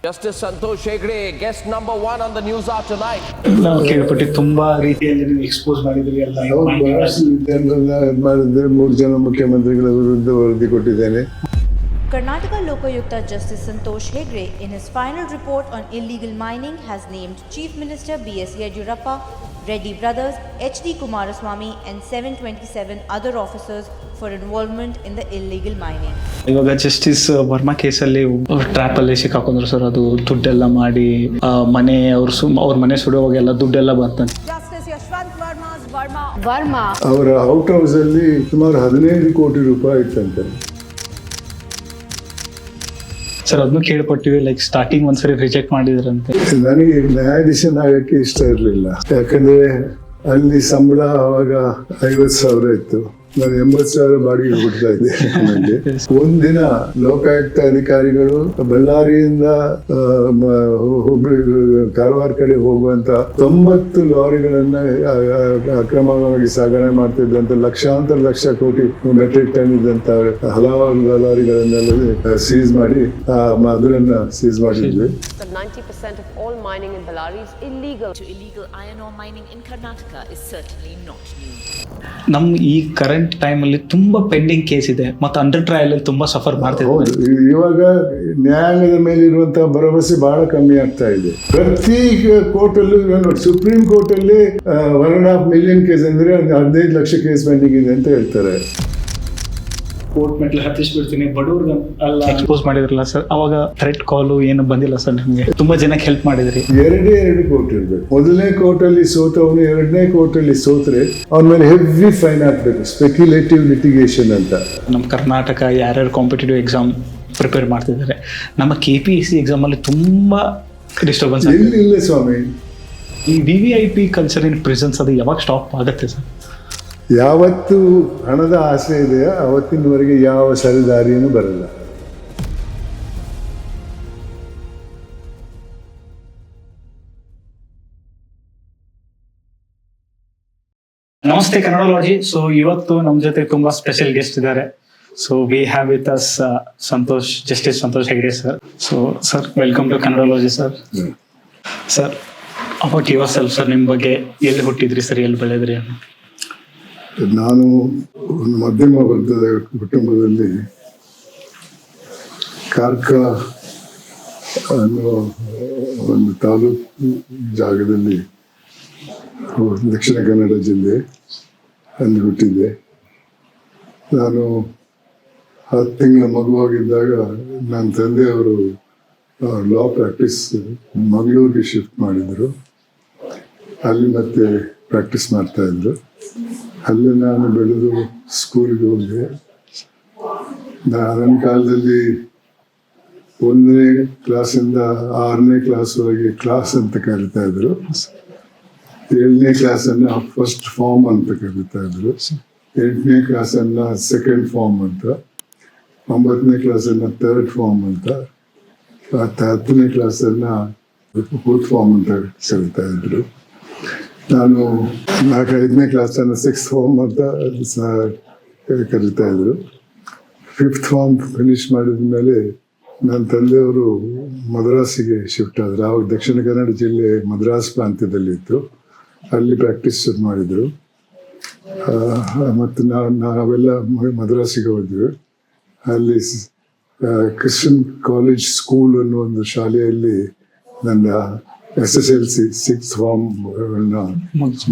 Justice Santosh Hegde, guest number 1 on the News Hour tonight. ನಾವು ಕೇಳ್ಪಟ್ಟು ತುಂಬಾ ರೀತಿಯಲ್ಲಿ ನೀವು ಎಕ್ಸ್ಪೋಸ್ ಮಾಡಿದ್ರಿ ಎಲ್ಲ. ಮಾಡಿದ್ರೆ 3 ಜನ ಮುಖ್ಯಮಂತ್ರಿಗಳ ವಿರುದ್ಧ ವರದಿ ಕೊಟ್ಟಿದ್ದೇನೆ. Karnataka Lokayukta Justice Santosh Hegde, in his final report on illegal mining, has named Chief Minister B.S. Yediyurappa, Reddy Brothers, H.D. Kumaraswamy and 727 other officers for involvement in the illegal mining. ಇವಾಗ justice Verma ಕೇಸಲ್ಲಿ trap ಅಲ್ಲಿ ಸಿಕ್ಕಾಕೊಂಡ್ರು sir. ಅದು ದುಡ್ಡೆಲ್ಲ ಮಾಡಿ ಮನೆ ಅವ್ರ ಮನೆ ಸುಡುವಾಗೆಲ್ಲ ದುಡ್ಡೆಲ್ಲ ಬಂತಂತೆ. ಅವರ ಔಟ್ ಹೌಸ್ ಅಲ್ಲಿ ಸುಮಾರು 15 ಕೋಟಿ ರೂಪಾಯಿ ಇತ್ತಂತೆ ಸರ್. ಅದನ್ನು ಕೇಳ್ಪಟ್ಟಿವಿ, ಲೈಕ್ ಸ್ಟಾರ್ಟಿಂಗ್ ಒಂದ್ಸರಿ ರಿಜೆಕ್ಟ್ ಮಾಡಿದ್ರಂತೆ. ನನಗೆ ನ್ಯಾಯಾಧೀಶನಾಗಕ್ಕೆ ಇಷ್ಟ ಇರಲಿಲ್ಲ, ಯಾಕಂದ್ರೆ ಅಲ್ಲಿ ಸಂಬಳ ಅವಾಗ 50,000 ಇತ್ತು. ನಾನು 80,000 ಬಾಡಿಗೆ ಕೊಡ್ತಾ ಇದ್ದೆ. ನನಗೆ ಒಂದಿನ ಲೋಕಾಯುಕ್ತ ಅಧಿಕಾರಿಗಳು ಬಳ್ಳಾರಿಯಿಂದ ಹುಬ್ಳಿ ಕಾರವಾರ ಕಡೆ ಹೋಗುವಂತ 90 ಲಾರಿಗಳನ್ನ ಅಕ್ರಮವಾಗಿ ಸಾಗಣೆ ಮಾಡ್ತಿದ್ದಂತ ಲಕ್ಷ ಕೋಟಿ ಮೆಟ್ರಿಕ್ ಟನ್ ಇದ್ದಂತ ಹಲವಾರು ಲಾರಿಗಳನ್ನೆಲ್ಲ ಸೀಸ್ ಮಾಡಿ ಅದನ್ನ ಸೀಸ್ ಮಾಡಿದ್ವಿ. 90% of all mining in Bellary is illegal. Illegal iron ore mining in Karnataka is certainly not new. ನಮ್ ಈ ಕರೆಂಟ್ ಟೈಮ್ ಅಲ್ಲಿ ತುಂಬಾ ಪೆಂಡಿಂಗ್ ಕೇಸ್ ಇದೆ ಮತ್ತೆ ಅಂಡರ್ ಟ್ರಯಲ್ ಅಲ್ಲಿ ತುಂಬಾ ಸಫರ್ ಮಾಡ್ತಿದ್ದಾರೆ. ಇವಾಗ ನ್ಯಾಯಾಂಗದ ಮೇಲೆ ಇರುವಂತಹ ಭರವಸೆ ಬಹಳ ಕಮ್ಮಿ ಆಗ್ತಾ ಇದೆ. ಪ್ರತಿ ಕೋರ್ಟ್ ಅಲ್ಲೂ ನೋಡಿ, ಸುಪ್ರೀಂ ಕೋರ್ಟ್ ಅಲ್ಲಿ 1.5 ಮಿಲಿಯನ್ ಕೇಸ್ ಅಂದ್ರೆ 15 ಲಕ್ಷ ಕೇಸ್ ಪೆಂಡಿಂಗ್ ಇದೆ ಅಂತ ಹೇಳ್ತಾರೆ. ಕೋರ್ಟ್ ಮೆಟ್ಲು ಹತ್ತಿಸ್ಬಿಡ್ತೀನಿ ಬಡವ್ರಿಗೆ ಅಲ್ಲ ಎಕ್ಸ್ಪೋಸ್ ಮಾಡಿದ್ರಲ್ಲ ಸರ್, ಅವಾಗ ಥ್ರೆಟ್ ಕಾಲು ಏನು ಬಂದಿಲ್ಲ ಸರ್ ನಿಮಗೆ? ತುಂಬಾ ಜನಕ್ಕೆ ಹೆಲ್ಪ್ ಮಾಡಿದ್ರಿ. ಎರಡು ಕೋರ್ಟ್ ಇರ್ಬೇಕು. ಮೊದಲನೇ ಕೋರ್ಟ್ ಅಲ್ಲಿ ಸೋತವನು 2ನೇ ಕೋರ್ಟ್ ಅಲ್ಲಿ ಸೋತ್ರೆ ಅವನ ಮೇಲೆ ಹೆವಿ ಫೈನ್ ಹಾಕ್ಬೇಕು. ಸ್ಪೆಕ್ಯುಲೇಟಿವ್ ಲಿಟಿಗೇಷನ್ ಅಂತ. ನಮ್ಮ ಕರ್ನಾಟಕ ಯಾರ್ಯಾರು ಕಾಂಪಿಟೇಟಿವ್ ಎಕ್ಸಾಮ್ ಪ್ರಿಪೇರ್ ಮಾಡ್ತಿದ್ದಾರೆ, ನಮ್ಮ KPSC ಎಕ್ಸಾಮ್ ಅಲ್ಲಿ ತುಂಬಾ ಡಿಸ್ಟರ್ಬೆನ್ಸ್ ಇಲ್ಲ ಸ್ವಾಮಿ. ಈ VVIP ಕಲ್ಚರ್ ಇನ್ ಪ್ರಿಸನ್ಸ್ ಅದು ಯಾವಾಗ ಸ್ಟಾಪ್ ಆಗುತ್ತೆ ಸರ್? ಯಾವತ್ತು ಹಣದ ಆಸೆ ಇದೆಯೋ ಅವತ್ತಿನವರೆಗೆ ಯಾವ ಸರಿದಾರಿಯೂ ಬರಲ್ಲ. ನಮಸ್ತೆ ಕನ್ನಡಾಲಜಿ. ಸೊ ಇವತ್ತು ನಮ್ಮ ಜೊತೆ ತುಂಬಾ ಸ್ಪೆಷಲ್ ಗೆಸ್ಟ್ ಇದ್ದಾರೆ. So we have with us justice Santosh Hegde sir. So sir, welcome to Kannadology sir. Sir, about yourself sir, ನಿಮ್ಮ ಬಗ್ಗೆ ಎಲ್ಲಿ ಹುಟ್ಟಿದ್ರಿ ಸರ್, ಎಲ್ಲಿ ಬೆಳೆದ್ರಿ? ನಾನು ಒಂದು ಮಧ್ಯಮ ವರ್ಗದ ಕುಟುಂಬದಲ್ಲಿ ಕಾರ್ಕ ಅನ್ನೋ ಒಂದು ತಾಲೂಕು ಜಾಗದಲ್ಲಿ ದಕ್ಷಿಣ ಕನ್ನಡ ಜಿಲ್ಲೆ ಅಲ್ಲಿ ಹುಟ್ಟಿದ್ದೆ. ನಾನು 10 ತಿಂಗಳ ಮಗುವಾಗಿದ್ದಾಗ ನನ್ನ ತಂದೆಯವರು ಲಾ ಪ್ರಾಕ್ಟೀಸ್ ಮಂಗಳೂರಿಗೆ ಶಿಫ್ಟ್ ಮಾಡಿದರು. ಅಲ್ಲಿ ಮತ್ತೆ ಪ್ರಾಕ್ಟೀಸ್ ಮಾಡ್ತಾ ಇದ್ರು. ಅಲ್ಲಿ ನಾನು ಬೆಳೆದು ಸ್ಕೂಲ್ಗೆ ಹೋದೆ. ನನ್ನ ಕಾಲದಲ್ಲಿ 1ನೇ ಕ್ಲಾಸಿಂದ 6ನೇ ಕ್ಲಾಸ್ವರೆಗೆ ಕ್ಲಾಸ್ ಅಂತ ಕರಿತಾ ಇದ್ರು. 7ನೇ ಕ್ಲಾಸನ್ನು ಫಸ್ಟ್ ಫಾರ್ಮ್ ಅಂತ ಕರಿತಾ ಇದ್ರು. 8ನೇ ಕ್ಲಾಸನ್ನು ಸೆಕೆಂಡ್ ಫಾರ್ಮ್ ಅಂತ, 9ನೇ ಕ್ಲಾಸನ್ನು ಥರ್ಡ್ ಫಾರ್ಮ್ ಅಂತ, 10ನೇ ಕ್ಲಾಸನ್ನು ಫೋರ್ತ್ ಫಾರ್ಮ್ ಅಂತ ಕರಿತಾ ಇದ್ರು. ನಾನು 4-5ನೇ ಕ್ಲಾಸನ್ನು 6th ಫಾರ್ಮ್ ಅಂತ ಕರಿತಾ ಇದ್ರು. 5th ಫಾರ್ಮ್ ಫಿನಿಶ್ ಮಾಡಿದ ಮೇಲೆ ನನ್ನ ತಂದೆಯವರು ಮದ್ರಾಸಿಗೆ ಶಿಫ್ಟ್ ಆದರು. ಆವಾಗ ದಕ್ಷಿಣ ಕನ್ನಡ ಜಿಲ್ಲೆ ಮದ್ರಾಸ್ ಪ್ರಾಂತ್ಯದಲ್ಲಿತ್ತು. ಅಲ್ಲಿ ಪ್ರಾಕ್ಟೀಸ್ ಶುರು ಮಾಡಿದರು. ಮತ್ತು ನಾವೆಲ್ಲ ಮದ್ರಾಸಿಗೆ ಹೋದ್ವಿ. ಅಲ್ಲಿ ಕ್ರಿಶ್ಚಿಯನ್ ಕಾಲೇಜ್ ಸ್ಕೂಲ್ ಅನ್ನೋ ಒಂದು ಶಾಲೆಯಲ್ಲಿ ನನ್ನ SSLC 6th ಫಾರ್ಮ್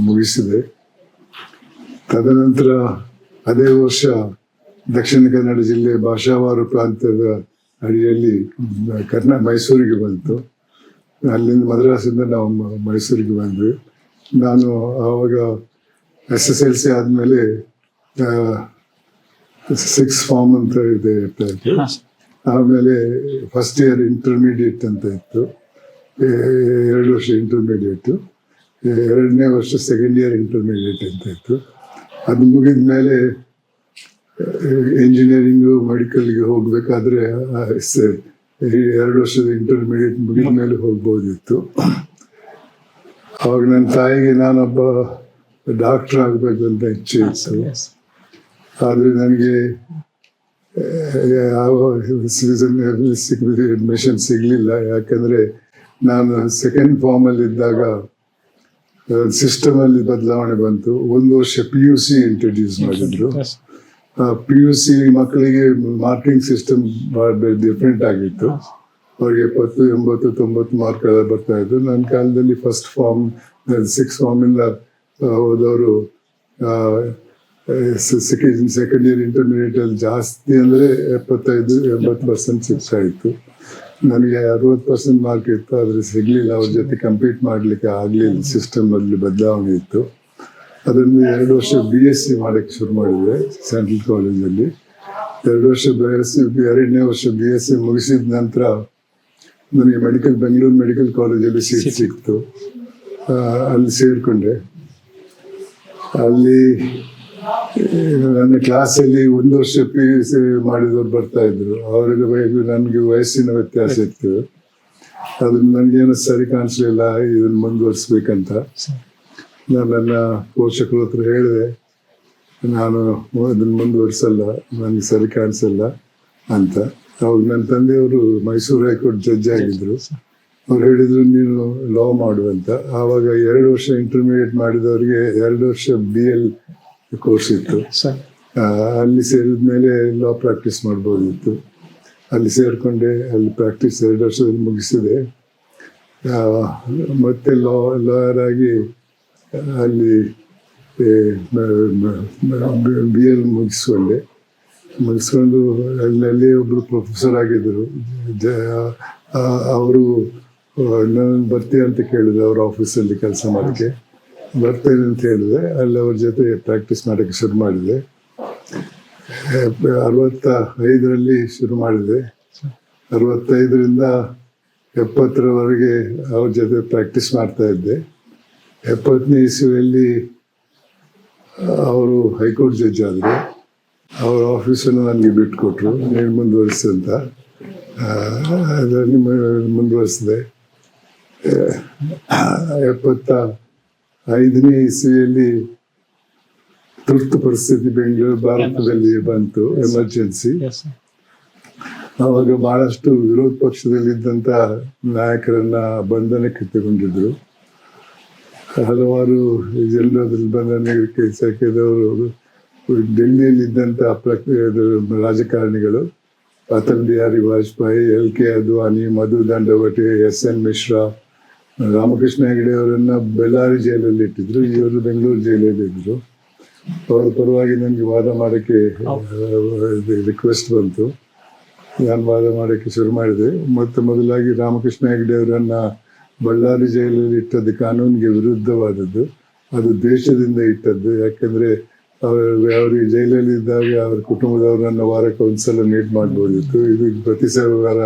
ಮುಗಿಸಿದೆ. ತದನಂತರ ಅದೇ ವರ್ಷ ದಕ್ಷಿಣ ಕನ್ನಡ ಜಿಲ್ಲೆ ಭಾಷಾವಾರು ಪ್ರಾಂತ್ಯದ ಅಡಿಯಲ್ಲಿ ಮೈಸೂರಿಗೆ ಬಂತು. ಅಲ್ಲಿಂದ ಮದ್ರಾಸಿಂದ ನಾವು ಮೈಸೂರಿಗೆ ಬಂದ್ವಿ. ನಾನು ಆವಾಗ SSLC ಆದಮೇಲೆ 6th ಫಾರ್ಮ್ ಅಂತ ಇರ್ತಾ ಇತ್ತು. ಆಮೇಲೆ ಫಸ್ಟ್ ಇಯರ್ ಇಂಟರ್ಮೀಡಿಯೇಟ್ ಅಂತ ಇತ್ತು. 2 ವರ್ಷ ಇಂಟರ್ಮೀಡಿಯೇಟು, 2ನೇ ವರ್ಷ ಸೆಕೆಂಡ್ ಇಯರ್ ಇಂಟರ್ಮೀಡಿಯೇಟ್ ಅಂತ ಇತ್ತು. ಅದು ಮುಗಿದ ಮೇಲೆ ಇಂಜಿನಿಯರಿಂಗು ಮೆಡಿಕಲ್ಗೆ ಹೋಗಬೇಕಾದ್ರೆ 2 ವರ್ಷದ ಇಂಟರ್ಮೀಡಿಯೇಟ್ ಮುಗಿದ ಮೇಲೆ ಹೋಗ್ಬೋದಿತ್ತು. ಅವಾಗ ನನ್ನ ತಾಯಿಗೆ ನಾನೊಬ್ಬ ಡಾಕ್ಟರ್ ಆಗಬೇಕು ಅಂತ ಇಚ್ಛೆ ಇತ್ತು. ಆದರೆ ನನಗೆ ಯಾವ ಸೀಸನ್ನಲ್ಲಿ ಅಡ್ಮಿಷನ್ ಸಿಗಲಿಲ್ಲ. ಯಾಕಂದರೆ ನಾನು ಸೆಕೆಂಡ್ ಫಾರ್ಮಲ್ಲಿ ಇದ್ದಾಗ ಸಿಸ್ಟಮಲ್ಲಿ ಬದಲಾವಣೆ ಬಂತು. 1 ವರ್ಷ PUC ಇಂಟ್ರೊಡ್ಯೂಸ್ ಮಾಡಿದ್ರು. PUC ಮಕ್ಕಳಿಗೆ ಮಾರ್ಕಿಂಗ್ ಸಿಸ್ಟಮ್ ಡಿಫ್ರೆಂಟ್ ಆಗಿತ್ತು. ಅವ್ರಿಗೆ 70, 80, 90 ಮಾರ್ಕ್ಗಳ ಬರ್ತಾ ಇದ್ರು. ನನ್ನ ಕಾಲದಲ್ಲಿ ಫಸ್ಟ್ ಫಾರ್ಮ್ 6 ಫಾರ್ಮಿಂದ ಹೋದವರು ಸೆಕೆಂಡ್ ಇಯರ್ ಇಂಟರ್ಮೀಡಿಯೇಟಲ್ಲಿ ಜಾಸ್ತಿ ಅಂದರೆ 75-80% ಸಿಗ್ತಾ ಇತ್ತು. ನನಗೆ 60% ಮಾರ್ಕ್ ಇತ್ತು, ಆದರೆ ಸಿಗಲಿಲ್ಲ. ಅವ್ರ ಜೊತೆ ಕಂಪೀಟ್ ಮಾಡಲಿಕ್ಕೆ ಆಗಲಿಲ್ಲ. ಸಿಸ್ಟಮಲ್ಲಿ ಬದಲಾವಣೆ ಇತ್ತು. ಅದನ್ನು 2 ವರ್ಷ BSc ಮಾಡೋಕ್ಕೆ ಶುರು ಮಾಡಿದೆ ಸೆಂಟ್ರಲ್ ಕಾಲೇಜಲ್ಲಿ. 2 ವರ್ಷ BSc, 2ನೇ ವರ್ಷ BSc ಮುಗಿಸಿದ ನಂತರ ನನಗೆ ಬೆಂಗಳೂರು ಮೆಡಿಕಲ್ ಕಾಲೇಜಲ್ಲಿ ಸೀಟ್ ಸಿಕ್ತು. ಅಲ್ಲಿ ಸೇರಿಕೊಂಡೆ. ಅಲ್ಲಿ ನನ್ನ ಕ್ಲಾಸಲ್ಲಿ 1 ವರ್ಷ PUC ಮಾಡಿದವ್ರು ಬರ್ತಾ ಇದ್ರು. ಅವ್ರಿಗೆ ನನಗೆ ವಯಸ್ಸಿನ ವ್ಯತ್ಯಾಸ ಇತ್ತು. ಅದನ್ನ ನನಗೇನು ಸರಿ ಕಾಣಿಸ್ಲಿಲ್ಲ, ಇದನ್ನು ಮುಂದುವರಿಸ್ಬೇಕಂತ. ನಾನು ನನ್ನ ಪೋಷಕರ ಹತ್ರ ಹೇಳಿದೆ, ನಾನು ಇದನ್ನು ಮುಂದುವರಿಸಲ್ಲ, ನನಗೆ ಸರಿ ಕಾಣಿಸಲ್ಲ ಅಂತ. ಅವಾಗ ನನ್ನ ತಂದೆಯವರು ಮೈಸೂರು ಹೈಕೋರ್ಟ್ ಜಡ್ಜ್ ಆಗಿದ್ರು. ಅವ್ರು ಹೇಳಿದ್ರು ನೀನು ಲಾ ಮಾಡುವಂತ. ಆವಾಗ 2 ವರ್ಷ ಇಂಟರ್ಮೀಡಿಯೇಟ್ ಮಾಡಿದವರಿಗೆ 2 ವರ್ಷ BL ಕೋರ್ಸ್ ಇತ್ತು. ಅಲ್ಲಿ ಸೇರಿದ ಮೇಲೆ ಲಾ ಪ್ರಾಕ್ಟೀಸ್ ಮಾಡ್ಬೋದಿತ್ತು. ಅಲ್ಲಿ ಸೇರಿಕೊಂಡೆ. ಅಲ್ಲಿ ಪ್ರಾಕ್ಟೀಸ್ 2 ವರ್ಷದಲ್ಲಿ ಮುಗಿಸಿದೆ. ಮತ್ತೆ ಲಾಯರ್ ಆಗಿ ಅಲ್ಲಿ BL ಮುಗಿಸ್ಕೊಂಡು ಅಲ್ಲಿ ಒಬ್ಬರು ಪ್ರೊಫೆಸರ್ ಆಗಿದ್ದರು. ಅವರು ನಾನು ಬರ್ತೀನಿ ಅಂತ ಕೇಳಿದೆ ಅವ್ರ ಆಫೀಸಲ್ಲಿ ಕೆಲಸ ಮಾಡೋಕ್ಕೆ. ಬರ್ತೇನೆ ಅಂತ ಹೇಳಿದೆ. ಅಲ್ಲಿ ಅವ್ರ ಜೊತೆ ಪ್ರಾಕ್ಟೀಸ್ ಮಾಡೋಕ್ಕೆ ಶುರು ಮಾಡಿದೆ. 65ರಲ್ಲಿ ಶುರು ಮಾಡಿದೆ. 65ರಿಂದ 70ರವರೆಗೆ ಅವ್ರ ಜೊತೆ ಪ್ರಾಕ್ಟೀಸ್ ಮಾಡ್ತಾ ಇದ್ದೆ. 70ನೇ ಇಸ್ವಿಯಲ್ಲಿ ಅವರು ಹೈಕೋರ್ಟ್ ಜಡ್ಜ್ ಆದರು. ಅವ್ರ ಆಫೀಸನ್ನು ನನಗೆ ಬಿಟ್ಟುಕೊಟ್ರು, ನೀನು ಮುಂದುವರಿಸು ಅಂತ. ಅದನ್ನು ಮುಂದುವರಿಸಿದೆ. 75ನೇ ಇಸ್ವಿಯಲ್ಲಿ ತುರ್ತು ಪರಿಸ್ಥಿತಿ ಭಾರತದಲ್ಲಿ ಬಂತು, ಎಮರ್ಜೆನ್ಸಿ. ಆವಾಗ ಬಹಳಷ್ಟು ವಿರೋಧ ಪಕ್ಷದಲ್ಲಿದ್ದಂಥ ನಾಯಕರನ್ನ ಬಂಧನಕ್ಕೆ ತಗೊಂಡಿದ್ರು. ಹಲವಾರು ಜನರಲ್ಲಿ ಬಂಧನಕ್ಕೆ ಸಿಕ್ಕಿದವರು ಡೆಲ್ಲಿಯಲ್ಲಿದ್ದಂಥ ರಾಜಕಾರಣಿಗಳು, ಅಟಲ್ ಬಿಹಾರಿ ವಾಜಪೇಯಿ, LK ಅದ್ವಾನಿ, ಮಧು ದಂಡವಟಿ, SN ಮಿಶ್ರಾ, ರಾಮಕೃಷ್ಣ ಹೆಗಡೆ ಅವರನ್ನ ಬೆಳ್ಳಾರಿ ಜೈಲಲ್ಲಿ ಇಟ್ಟಿದ್ರು. ಇವರು ಬೆಂಗಳೂರು ಜೈಲಲ್ಲಿದ್ದರು. ಅವರ ಪರವಾಗಿ ನನಗೆ ವಾದ ಮಾಡೋಕ್ಕೆ ರಿಕ್ವೆಸ್ಟ್ ಬಂತು. ನಾನು ವಾದ ಮಾಡೋಕ್ಕೆ ಶುರು ಮಾಡಿದೆ. ಮೊದಲಾಗಿ ರಾಮಕೃಷ್ಣ ಹೆಗಡೆ ಅವರನ್ನು ಬಳ್ಳಾರಿ ಜೈಲಲ್ಲಿ ಇಟ್ಟದ್ದು ಕಾನೂನಿಗೆ ವಿರುದ್ಧವಾದದ್ದು. ಅದು ದೇಶದಿಂದ ಇಟ್ಟದ್ದು. ಯಾಕೆಂದರೆ ಅವ್ರಿಗೆ ಜೈಲಲ್ಲಿ ಇದ್ದಾಗ ಅವ್ರ ಕುಟುಂಬದವರನ್ನು ವಾರಕ್ಕೆ ಒಂದ್ಸಲ ಮೀಟ್ ಮಾಡ್ಬೋದಿತ್ತು. ಇದು ಪ್ರತಿ ವಾರ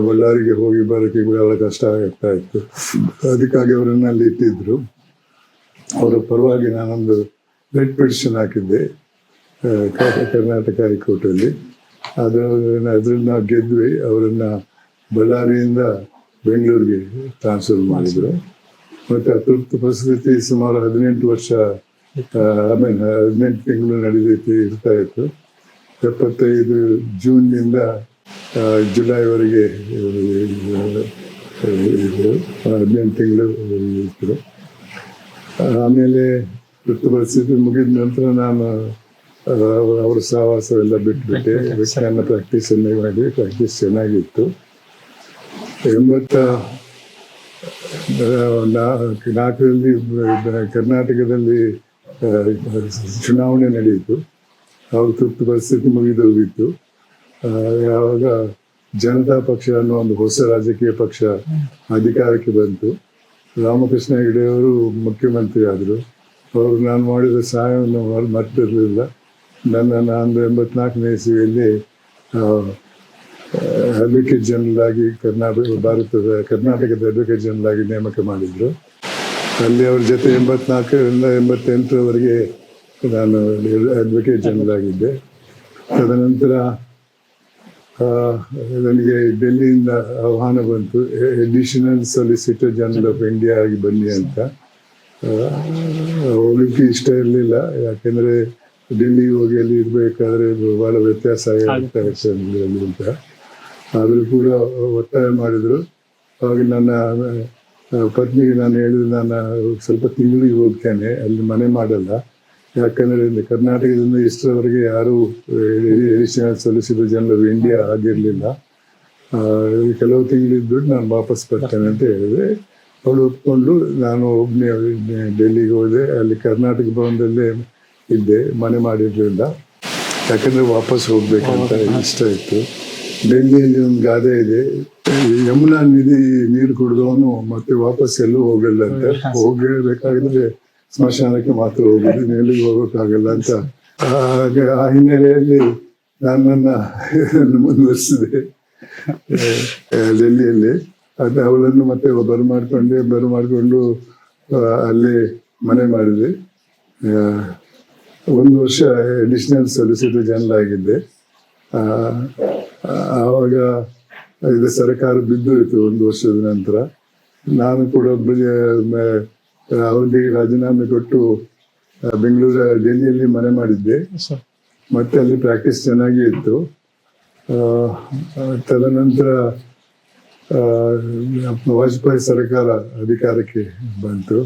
ಬಳ್ಳಾರಿಗೆ ಹೋಗಿ ಬರೋಕ್ಕೆ ಬಹಳ ಕಷ್ಟ ಆಗ್ತಾ ಇತ್ತು. ಅದಕ್ಕಾಗಿ ಅವರನ್ನು ಅಲ್ಲಿ ಇಟ್ಟಿದ್ರು. ಅವರ ಪರವಾಗಿ ನಾನೊಂದು ರೆಡ್ ಪಿಟಿಷನ್ ಹಾಕಿದ್ದೆ ಕರ್ನಾಟಕ ಹೈಕೋರ್ಟಲ್ಲಿ. ಅದ್ರಲ್ಲಿ ನಾವು ಗೆದ್ವಿ. ಅವರನ್ನು ಬಳ್ಳಾರಿಯಿಂದ ಬೆಂಗಳೂರಿಗೆ ಟ್ರಾನ್ಸ್ಫರ್ ಮಾಡಿದರು. ಮತ್ತು ಆ ತುರ್ತು ಪರಿಸ್ಥಿತಿ ಸುಮಾರು 18 ವರ್ಷ 18 ತಿಂಗಳು ಇರ್ತಾ ಇತ್ತು. 75 ಜೂನ್ನಿಂದ ಜುಲೈವರೆಗೆ 18 ತಿಂಗಳು ಇತ್ತು. ಆಮೇಲೆ ತುರ್ತು ಪರಿಸ್ಥಿತಿ ಮುಗಿದ ನಂತರ ನಾನು ಅವರ ಸಹವಾಸವೆಲ್ಲ ಬಿಟ್ಬಿಟ್ಟೆ. ವಿಜ್ಞಾನ ಪ್ರಾಕ್ಟೀಸನ್ನೇ ಮಾಡಿ ಪ್ರಾಕ್ಟೀಸ್ ಚೆನ್ನಾಗಿತ್ತು. 84ರಲ್ಲಿ ಕರ್ನಾಟಕದಲ್ಲಿ ಚುನಾವಣೆ ನಡೆಯಿತು. ಆವಾಗ ತುರ್ತು ಪರಿಸ್ಥಿತಿ ಮುಗಿದೋಗಿತ್ತು. ಯಾವಾಗ ಜನತಾ ಪಕ್ಷ ಅನ್ನೋ ಒಂದು ಹೊಸ ರಾಜಕೀಯ ಪಕ್ಷ ಅಧಿಕಾರಕ್ಕೆ ಬಂತು. ರಾಮಕೃಷ್ಣ ಹೆಗಡೆಯವರು ಮುಖ್ಯಮಂತ್ರಿ ಆದರು. ಅವರು ನಾನು ಮಾಡಿದ ಸಹಾಯವನ್ನು ಮರ್ತಿರಲಿಲ್ಲ. ನಾನು 84ನೇ ಇಸ್ವಿಯಲ್ಲಿ ಅಡ್ವೊಕೇಟ್ ಜನರಲ್ ಆಗಿ ಕರ್ನಾಟಕದ ಅಡ್ವೊಕೇಟ್ ಜನರಲ್ ಆಗಿ ನೇಮಕ ಮಾಡಿದರು. ಅಲ್ಲಿ ಅವ್ರ ಜೊತೆ 84ರಿಂದ 88ರವರೆಗೆ ನಾನು ಅಡ್ವೊಕೇಟ್ ಜನರಲ್ ಆಗಿದ್ದೆ. ತದನಂತರ ನನಗೆ ಡೆಲ್ಲಿಯಿಂದ ಆಹ್ವಾನ ಬಂತು, additional solicitor general of India ಆಗಿ ಬನ್ನಿ ಅಂತ. ಹೋಗಲಿಕ್ಕೆ ಇಷ್ಟ ಇರಲಿಲ್ಲ. ಯಾಕೆಂದರೆ ಡೆಲ್ಲಿಗೆ ಹೋಗಿ ಅಲ್ಲಿ ಇರಬೇಕಾದ್ರೆ ಭಾಳ ವ್ಯತ್ಯಾಸ ಆಗುತ್ತೆ ಅಂತ. ಆದರೂ ಕೂಡ ಒತ್ತಾಯ ಮಾಡಿದರು. ಆವಾಗ ನನ್ನ ಪತ್ನಿಗೆ ನಾನು ಹೇಳಿದ್ರೆ ನಾನು ಸ್ವಲ್ಪ ತಿಂಗಳಿಗೆ ಹೋಗ್ತೇನೆ, ಅಲ್ಲಿ ಮನೆ ಮಾಡಲ್ಲ. ಯಾಕಂದರೆ ಕರ್ನಾಟಕದಿಂದ ಇಷ್ಟರವರೆಗೆ ಯಾರೂ additional solicitor general of India ಆಗಿರಲಿಲ್ಲ. ಕೆಲವು ತಿಂಗಳಿದ್ದು ನಾನು ವಾಪಸ್ ಬರ್ತೇನೆ ಅಂತ ಹೇಳಿದೆ. ಅವಳು ಒಪ್ಕೊಂಡು ನಾನು ಒಬ್ಬನೇ ಡೆಲ್ಲಿಗೆ ಹೋದೆ. ಅಲ್ಲಿ ಕರ್ನಾಟಕ ಭವನದಲ್ಲೇ ಇದ್ದೆ, ಮನೆ ಮಾಡಿರಲಿಲ್ಲ. ಯಾಕಂದರೆ ವಾಪಸ್ ಹೋಗ್ಬೇಕಂತ ಇಷ್ಟ ಇತ್ತು. ಡೆಲ್ಲಿಯಲ್ಲಿ ಒಂದು ಗಾದೆ ಇದೆ, ಯಮುನಾ ನದಿ ನೀರು ಕುಡಿದವನು ಮತ್ತೆ ವಾಪಸ್ ಎಲ್ಲೂ ಹೋಗಲ್ಲ ಅಂತ. ಹೋಗಬೇಕಾಗಿದ್ರೆ ಸ್ಮಶಾನಕ್ಕೆ ಮಾತ್ರ ಹೋಗೋದು, ಎಲ್ಲಿಗೆ ಹೋಗೋಕ್ಕಾಗಲ್ಲ ಅಂತ. ಆ ಹಿನ್ನೆಲೆಯಲ್ಲಿ ನನ್ನನ್ನು ಮುಂದುವರಿಸಿದೆ ಡೆಲ್ಲಿಯಲ್ಲಿ. ಅದು ಅವಳನ್ನು ಮತ್ತೆ ಬರಮಾಡಿಕೊಂಡು ಅಲ್ಲೇ ಮನೆ ಮಾಡಿದೆ. 1 ವರ್ಷ ಅಡಿಷನಲ್ ಸೊಲಿಸಿಟರ್ ಜನರಲ್ ಆಗಿದ್ದೆ. ಆವಾಗ ಇದು ಸರ್ಕಾರ ಬಿದ್ದೋಯ್ತು 1 ವರ್ಷದ ನಂತರ. ನಾನು ಕೂಡ ಅವ್ರಿಗೆ ರಾಜೀನಾಮೆ ಕೊಟ್ಟು ಡೆಲ್ಲಿಯಲ್ಲಿ ಮನೆ ಮಾಡಿದ್ದೆ. ಮತ್ತೆ ಅಲ್ಲಿ ಪ್ರಾಕ್ಟೀಸ್ ಚೆನ್ನಾಗಿ ಇತ್ತು. ತದನಂತರ ವಾಜಪೇಯಿ ಸರ್ಕಾರ ಅಧಿಕಾರಕ್ಕೆ ಬಂತು.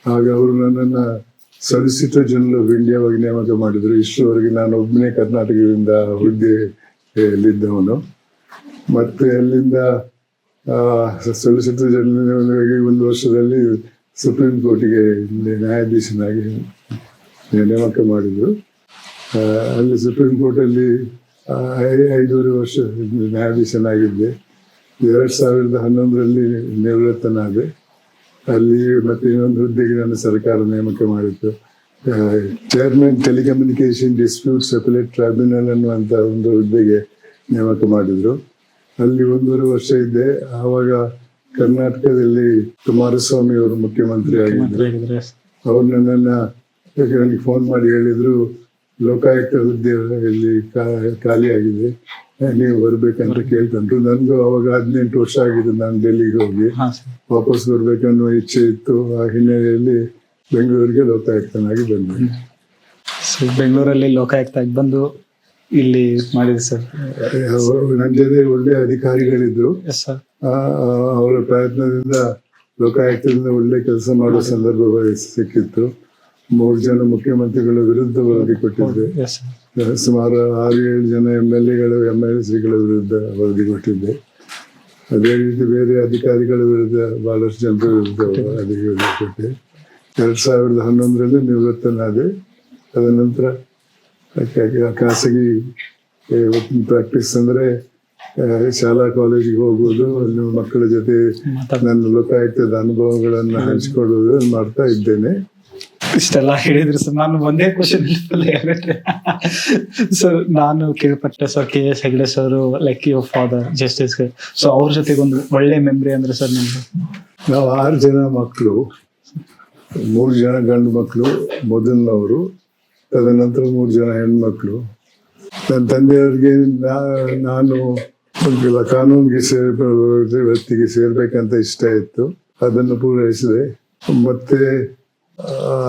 ಆಗ ಅವರು ನನ್ನನ್ನು ಸಾಲಿಸಿಟರ್ ಜನರಲ್ ಆಫ್ ಇಂಡಿಯಾವಾಗಿ ನೇಮಕ ಮಾಡಿದರು. ಇಷ್ಟರವರೆಗೆ ನಾನು ಒಬ್ಬನೇ ಕರ್ನಾಟಕದಿಂದ ಹುದ್ದೆಯಲ್ಲಿದ್ದವನು. ಮತ್ತೆ ಅಲ್ಲಿಂದ ಸಾಲಿಸಿಟರ್ ಜನರಲ್ 1 ವರ್ಷದಲ್ಲಿ ಸುಪ್ರೀಂ ಕೋರ್ಟಿಗೆ ನ್ಯಾಯಾಧೀಶನಾಗಿ ನೇಮಕ ಮಾಡಿದರು. ಅಲ್ಲಿ ಸುಪ್ರೀಂ ಕೋರ್ಟಲ್ಲಿ 5.5 ವರ್ಷ ನ್ಯಾಯಾಧೀಶನಾಗಿದ್ದೆ. 2011ರಲ್ಲಿ ನಿವೃತ್ತನಾದೆ. ಅಲ್ಲಿ ಮತ್ತೆ ಇನ್ನೊಂದು ಹುದ್ದೆಗೆ ನನ್ನ ಸರ್ಕಾರ ನೇಮಕ ಮಾಡಿತ್ತು. Chairman telecommunication disputes appellate tribunal ಅನ್ನುವಂಥ ಒಂದು ಹುದ್ದೆಗೆ ನೇಮಕ ಮಾಡಿದರು. ಅಲ್ಲಿ 1.5 ವರ್ಷ ಇದ್ದೆ. ಆವಾಗ ಕರ್ನಾಟಕದಲ್ಲಿ ಕುಮಾರಸ್ವಾಮಿ ಅವರು ಮುಖ್ಯಮಂತ್ರಿ ಆಗಿದ್ದರು. ಅವ್ರು ನನ್ನನ್ನು ನನಗೆ ಫೋನ್ ಮಾಡಿ ಹೇಳಿದರು, ಲೋಕಾಯುಕ್ತ ಹುದ್ದೆಯಲ್ಲಿ ಖಾಲಿಯಾಗಿದೆ, ನೀವು ಬರ್ಬೇಕಂತ ಕೇಳ್ಕೊಂಡ್ರು. ನನಗೂ ಅವಾಗ 18 ವರ್ಷ ಆಗಿದೆ. ನಾನು ಡೆಲ್ಲಿಗೆ ಹೋಗಿ ವಾಪಸ್ ಬರ್ಬೇಕನ್ನೋ ಇಚ್ಛೆ ಇತ್ತು. ಆ ಹಿನ್ನೆಲೆಯಲ್ಲಿ ಬೆಂಗಳೂರಿಗೆ ಲೋಕಾಯುಕ್ತನಾಗಿ ಬಂದೆ. ಬೆಂಗಳೂರಲ್ಲಿ ಲೋಕಾಯುಕ್ತ ಆಗಿ ಬಂದು ಇಲ್ಲಿ ಮಾಡಿದೆ ಸರ್. ನನ್ನ ಜೊತೆ ಒಳ್ಳೆ ಅಧಿಕಾರಿಗಳಿದ್ರು. ಅವರ ಪ್ರಯತ್ನದಿಂದ ಲೋಕಾಯುಕ್ತದಿಂದ ಒಳ್ಳೆ ಕೆಲಸ ಮಾಡೋ ಸಂದರ್ಭ ಸಿಕ್ಕಿತ್ತು. 3 ಜನ ಮುಖ್ಯಮಂತ್ರಿಗಳ ವಿರುದ್ಧ ವರದಿ ಕೊಟ್ಟಿದ್ದೆ. ಸುಮಾರು 6-7 ಜನ MLCಗಳ ವಿರುದ್ಧ ವರದಿ ಕೊಟ್ಟಿದ್ದೆ. ಅದೇ ರೀತಿ ಬೇರೆ ಅಧಿಕಾರಿಗಳ ವಿರುದ್ಧ ಬಹಳಷ್ಟು ಜನರ ವಿರುದ್ಧ ವರದಿ ಕೊಟ್ಟೆ. 2011ರಲ್ಲಿ ನಿವೃತ್ತನಾದೆ. ತದನಂತರ ಖಾಸಗಿ ಪ್ರಾಕ್ಟೀಸ್ ಅಂದರೆ ಶಾಲಾ ಕಾಲೇಜಿಗೆ ಹೋಗುವುದು, ಅಲ್ಲಿ ಮಕ್ಕಳ ಜೊತೆ ನನ್ನ ಲೋಕಾಯುಕ್ತದ ಅನುಭವಗಳನ್ನು ಹಂಚಿಕೊಳ್ಳುವುದು ಮಾಡ್ತಾ ಇದ್ದೇನೆ. ಇಷ್ಟೆಲ್ಲ ಹೇಳಿದ್ರಿ ಸರ್. ನಾನು ಒಂದೇ ಕ್ವಶನ್ ಸರ್, ನಾನು ಕೇಳ್ಪಟ್ಟೆ sir KS Hegde sir like your father justice. So ಅವ್ರ ಜೊತೆಗೆ ಒಂದು ಒಳ್ಳೆ ಮೆಮರಿ ಅಂದ್ರೆ ಸರ್ ನಿಮ್ದು? ನಾವು 6 ಜನ ಮಕ್ಕಳು, 3 ಜನ ಗಂಡು ಮಕ್ಕಳು ಮೊದಲಿನವರು, ತದನಂತರ 3 ಜನ ಹೆಣ್ಮಕ್ಳು. ನನ್ನ ತಂದೆಯವ್ರಿಗೆ ನಾನು ಒಂದು ಕಾನೂನಿಗೆ ವೃತ್ತಿಗೆ ಸೇರ್ಬೇಕಂತ ಇಷ್ಟ ಇತ್ತು. ಅದನ್ನು ಪೂರೈಸಿದೆ. ಮತ್ತೆ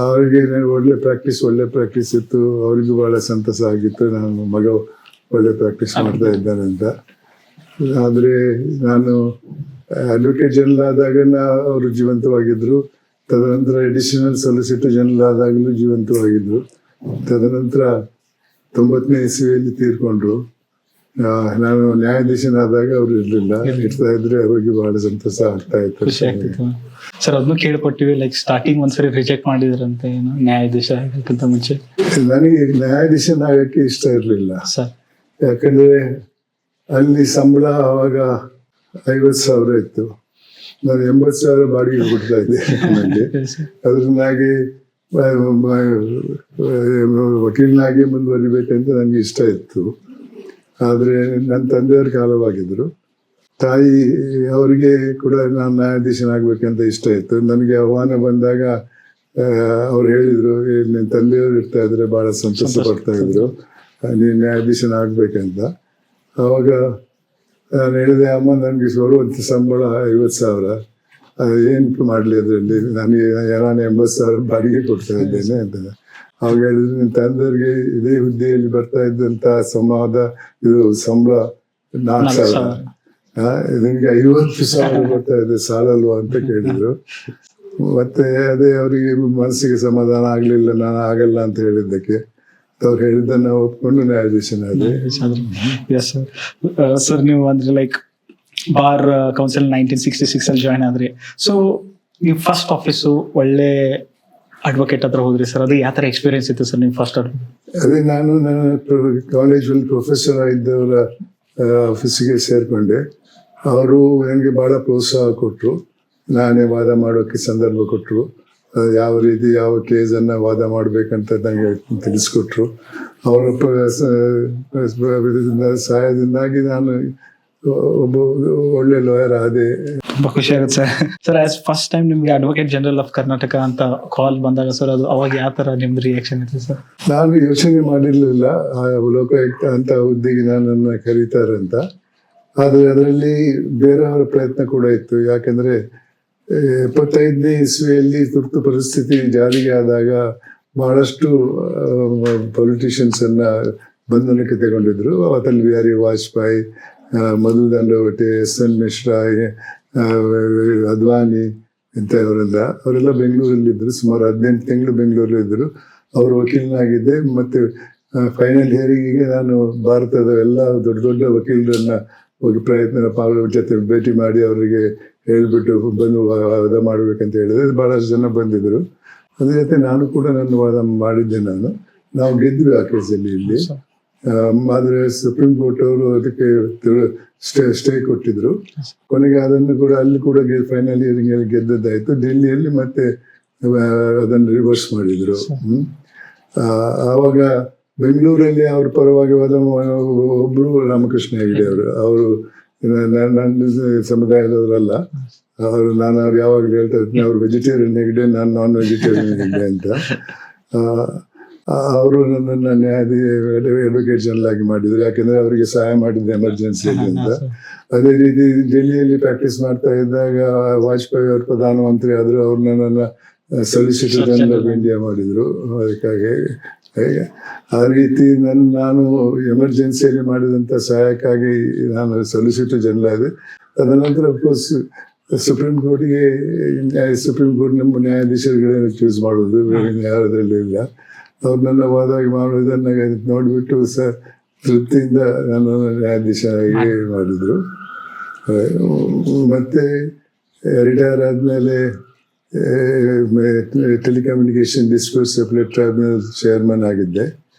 ಅವರಿಗೆ ಒಳ್ಳೆ ಪ್ರಾಕ್ಟೀಸ್ ಇತ್ತು. ಅವರಿಗೂ ಬಹಳ ಸಂತಸ ಆಗಿತ್ತು, ನಾನು ಮಗ ಒಳ್ಳೆ ಪ್ರಾಕ್ಟೀಸ್ ಮಾಡ್ತಾ ಇದ್ದಾನೆ ಅಂತ. ಆದರೆ ನಾನು ಅಡ್ವೊಕೇಟ್ ಜನರಲ್ ಆದಾಗ ಅವರು ಜೀವಂತವಾಗಿದ್ದರು. ತದನಂತರ ಅಡಿಷನಲ್ ಸಾಲಿಸಿಟರ್ ಜನರಲ್ ಆದಾಗಲೂ ಜೀವಂತವಾಗಿದ್ದರು. ತದನಂತರ 90ನೇ ಇಸ್ವಿಯಲ್ಲಿ ತೀರ್ಕೊಂಡ್ರು. ನಾನು ನ್ಯಾಯಾಧೀಶನಾದಾಗ ಅವರು ಇರ್ಲಿಲ್ಲ. ಇರ್ತಾ ಇದ್ರೆ ಅವ್ರಿಗೆ ಬಹಳ ಸಂತಸ ಆಗ್ತಾ ಇತ್ತು. ಸರ್ ಅದನ್ನು ಕೇಳ್ಪಟ್ಟಿವಿ, ಲೈಕ್ ಸ್ಟಾರ್ಟಿಂಗ್ ಒಂದ್ಸರಿ ರಿಜೆಕ್ಟ್ ಮಾಡಿದ್ರಂತೆ ಏನು ನ್ಯಾಯಾಧೀಶ ಆಗಕ್ಕಿಂತ ಮುಂಚೆ. ನನಗೆ ನ್ಯಾಯಾಧೀಶನಾಗಕ್ಕೆ ಇಷ್ಟ ಇರಲಿಲ್ಲ ಸರ್. ಯಾಕಂದ್ರೆ ಅಲ್ಲಿ ಸಂಬಳ ಆವಾಗ 50,000 ಇತ್ತು. ನಾನು 80,000 ಬಾಡಿಗೆ ಕೊಡ್ತಾ ಇದ್ದೆ ನನಗೆ. ಅದ್ರನ್ನಾಗಿ ವಕೀಲನಾಗಿ ಮುಂದುವರಿಬೇಕಂತ ನನಗೆ ಇಷ್ಟ ಇತ್ತು. ಆದರೆ ನನ್ನ ತಂದೆಯವ್ರ ಕಾಲವಾಗಿದ್ದರು. ತಾಯಿ ಅವರಿಗೆ ಕೂಡ ನಾನು ನ್ಯಾಯಾಧೀಶನಾಗಬೇಕಂತ ಇಷ್ಟ ಇತ್ತು. ನನಗೆ ಆಹ್ವಾನ ಬಂದಾಗ ಅವ್ರು ಹೇಳಿದರು, ನಿನ್ನ ತಂದೆಯವರು ಇರ್ತಾ ಇದ್ರೆ ಭಾಳ ಸಂತೋಷ ಪಡ್ತಾ ಇದ್ರು, ನೀನು ನ್ಯಾಯಾಧೀಶನಾಗಬೇಕಂತ. ಆವಾಗ ನಾನು ಹೇಳಿದೆ, ಅಮ್ಮ ನನಗೆ ಬರುವಂಥ ಸಂಬಳ 50,000, ಏನು ಮಾಡಲಿ ಅದರಲ್ಲಿ, ನಾನು 80,000 ಬಾಡಿಗೆ ಕೊಡ್ತಾ ಇದ್ದೇನೆ ಅಂತ. ಅವಾಗ ಹೇಳಿದ್ರು, ನಿಮ್ಮ ತಂದೆಯವ್ರಿಗೆ ಇದೇ ಹುದ್ದೆಯಲ್ಲಿ ಬರ್ತಾ ಇದ್ದಂಥ ಇದು ಸಂಬಳ 4,000, ನಿಮಗೆ 50,000 ಬರ್ತಾ ಇದೆ, ಸಾಲಲ್ವಾ ಅಂತ ಕೇಳಿದ್ರು. ಮತ್ತೆ ಅದೇ ಅವರಿಗೆ ಮನಸ್ಸಿಗೆ ಸಮಾಧಾನ ಆಗಲಿಲ್ಲ, ನಾನು ಆಗಲ್ಲ ಅಂತ ಹೇಳಿದ್ದಕ್ಕೆ ಅವ್ರು ಹೇಳಿದ್ದನ್ನು ಒಪ್ಕೊಂಡು ನ್ಯಾಯಾಧೀಶನಾದೆ. Yes sir. ಸರ್ ನೀವು ಅಂದ್ರೆ ಲೈಕ್ ಬಾರ್ ಕೌನ್ಸಿಲ್ 1966 ಅಲ್ಲಿ ಜಾಯ್ನ್ ಆದ್ರಿ. ಸೊ ನೀವು ಫಸ್ಟ್ ಆಫೀಸು ಒಳ್ಳೆ ಅಡ್ವೊಕೇಟ್ ಹತ್ರ ಹೋದ್ರಿ ಸರ್, ಅದು ಯಾವ ಥರ ಎಕ್ಸ್ಪೀರಿಯನ್ಸ್ ಇತ್ತು ಸರ್ ನಿಮ್ಮ ಫಸ್ಟ್? ಅದೇ ನನ್ನ ಕಾಲೇಜಲ್ಲಿ ಪ್ರೊಫೆಸರ್ ಆಗಿದ್ದವರ ಆಫೀಸಿಗೆ ಸೇರಿಕೊಂಡೆ. ಅವರು ನನಗೆ ಭಾಳ ಪ್ರೋತ್ಸಾಹ ಕೊಟ್ಟರು, ನಾನೇ ವಾದ ಮಾಡೋಕ್ಕೆ ಸಂದರ್ಭ ಕೊಟ್ಟರು, ಯಾವ ರೀತಿ ಯಾವ ಕೇಸನ್ನು ವಾದ ಮಾಡಬೇಕಂತ ನನಗೆ ತಿಳಿಸ್ಕೊಟ್ರು. ಅವರ ಸಹಾಯದಿಂದಾಗಿ ನಾನು ಒಬ್ಬ ಒಳ್ಳೆ ಲಾಯರ್ ಆದೆ. ತುಂಬಾ ಖುಷಿ ಆಗುತ್ತೆ sir. Sir as first time ನಿಮ್ಗೆ ಅಡ್ವೊಕೇಟ್ ಜನರಲ್ ಆಫ್ ಕರ್ನಾಟಕ ಅಂತ ಕಾಲ್ ಬಂದಾಗ ಸರ್, ಅದು ಅವಾಗ ಯಾವ ಥರ ನಿಮ್ದು ರಿಯಾಕ್ಷನ್ ಇತ್ತು ಸರ್? ನಾನು ಯೋಚನೆ ಮಾಡಿರಲಿಲ್ಲ ಲೋಕಾಯುಕ್ತ ಅಂತ ಹುದ್ದೆಗೆ ನನ್ನನ್ನು ಕರೀತಾರಂತ. ಆದರೆ ಅದರಲ್ಲಿ ಬೇರೆಯವರ ಪ್ರಯತ್ನ ಕೂಡ ಇತ್ತು. ಯಾಕೆಂದರೆ 75ನೇ ಇಸ್ವಿಯಲ್ಲಿ ತುರ್ತು ಪರಿಸ್ಥಿತಿ ಜಾರಿಗೆ ಆದಾಗ ಬಹಳಷ್ಟು ಪೊಲಿಟಿಷಿಯನ್ಸನ್ನು ಬಂಧನಕ್ಕೆ ತಗೊಂಡಿದ್ರು. ಅಟಲ್ ಬಿಹಾರಿ ವಾಜಪೇಯಿ, ಮಧು ದಂಡವಟೆ, SN ಮಿಶ್ರಾ, ಅದ್ವಾನಿ ಅವರೆಲ್ಲ ಬೆಂಗಳೂರಲ್ಲಿದ್ದರು. ಸುಮಾರು 18 ತಿಂಗಳು ಬೆಂಗಳೂರಲ್ಲಿದ್ದರು. ಅವರು ವಕೀಲನಾಗಿದ್ದೆ. ಮತ್ತು ಫೈನಲ್ ಹಿಯರಿಂಗಿಗೆ ನಾನು ಭಾರತದ ಎಲ್ಲ ದೊಡ್ಡ ದೊಡ್ಡ ವಕೀಲರನ್ನು ಹೋಗಿ ಜೊತೆ ಭೇಟಿ ಮಾಡಿ ಅವರಿಗೆ ಹೇಳಿಬಿಟ್ಟು ಬಂದು ವಾದ ಮಾಡಬೇಕಂತ ಹೇಳಿದ್ರೆ ಭಾಳಷ್ಟು ಜನ ಬಂದಿದ್ದರು. ಅದ್ರ ಜೊತೆ ನಾನು ಕೂಡ ನನ್ನ ವಾದ ಮಾಡಿದ್ದೆ. ನಾವು ಗೆದ್ವಿ ಆ ಕೇಸಲ್ಲಿ ಇಲ್ಲಿ. ಆದರೆ ಸುಪ್ರೀಂ ಕೋರ್ಟ್ ಅವರು ಅದಕ್ಕೆ ಸ್ಟೇ ಕೊಟ್ಟಿದ್ರು. ಕೊನೆಗೆ ಅದನ್ನು ಕೂಡ ಅಲ್ಲಿ ಕೂಡ ಫೈನಲ್ ಹಿಯರಿಂಗ್ ಗೆದ್ದದ್ದಾಯಿತು. ಡೆಲ್ಲಿಯಲ್ಲಿ ಮತ್ತೆ ಅದನ್ನು ರಿವರ್ಸ್ ಮಾಡಿದರು. ಆವಾಗ ಬೆಂಗಳೂರಲ್ಲಿ ಅವ್ರ ಪರವಾಗಿ ಒಬ್ಬರು ರಾಮಕೃಷ್ಣ ಹೆಗಡೆ ಅವರು ನನ್ನ ಸಮುದಾಯದವರಲ್ಲ. ನಾನು ಅವ್ರು ಯಾವಾಗಲೂ ಹೇಳ್ತಾ ಇರ್ತೀನಿ, ಅವ್ರು ವೆಜಿಟೇರಿಯನ್ ಹೆಗಡೆ, ನಾನು ನಾನ್ ವೆಜಿಟೇರಿಯನ್ ಹೆಗಡೆ ಅಂತ. ಅವರು ನನ್ನನ್ನು ಅಡ್ವೊಕೇಟ್ ಜನರಲ್ ಆಗಿ ಮಾಡಿದ್ರು. ಯಾಕೆಂದರೆ ಅವರಿಗೆ ಸಹಾಯ ಮಾಡಿದ್ದೆ ಎಮರ್ಜೆನ್ಸಿಯಲ್ಲಿ ಅಂತ. ಅದೇ ರೀತಿ ಡೆಲ್ಲಿಯಲ್ಲಿ ಪ್ರಾಕ್ಟೀಸ್ ಮಾಡ್ತಾ ಇದ್ದಾಗ ವಾಜಪೇಯಿ ಅವರು ಪ್ರಧಾನಮಂತ್ರಿ ಆದರು. ಅವ್ರು ನನ್ನನ್ನು ಸಾಲಿಸಿಟರ್ ಜನರಲ್ ಆಫ್ ಇಂಡಿಯಾ ಮಾಡಿದರು. ಅದಕ್ಕಾಗಿ ಆ ರೀತಿ ನಾನು ಎಮರ್ಜೆನ್ಸಿಯಲ್ಲಿ ಮಾಡಿದಂಥ ಸಹಾಯಕ್ಕಾಗಿ ನಾನು ಸಾಲಿಸಿಟರ್ ಜನರಲ್ ಆದೆ. ತದನಂತರ ಅಫ್ಕೋರ್ಸ್ ಸುಪ್ರೀಂ ಕೋರ್ಟ್ ನಮ್ಮ ನ್ಯಾಯಾಧೀಶರುಗಳೇ ಚೂಸ್ ಮಾಡೋದು, ಬೇರೆ ಯಾರದ್ರಲ್ಲಿ ಇಲ್ಲ. ಅವ್ರು ನನ್ನ ವಾದವಾಗಿ ಮಾಡೋದನ್ನು ನೋಡಿಬಿಟ್ಟು ತೃಪ್ತಿಯಿಂದ ನಾನು ನ್ಯಾಯಾಧೀಶರಾಗಿ ಮಾಡಿದರು. ಮತ್ತು ರಿಟೈರ್ ಆದಮೇಲೆ telecommunication dispute separate tribunal chairman ಆಗಿದ್ದೆ.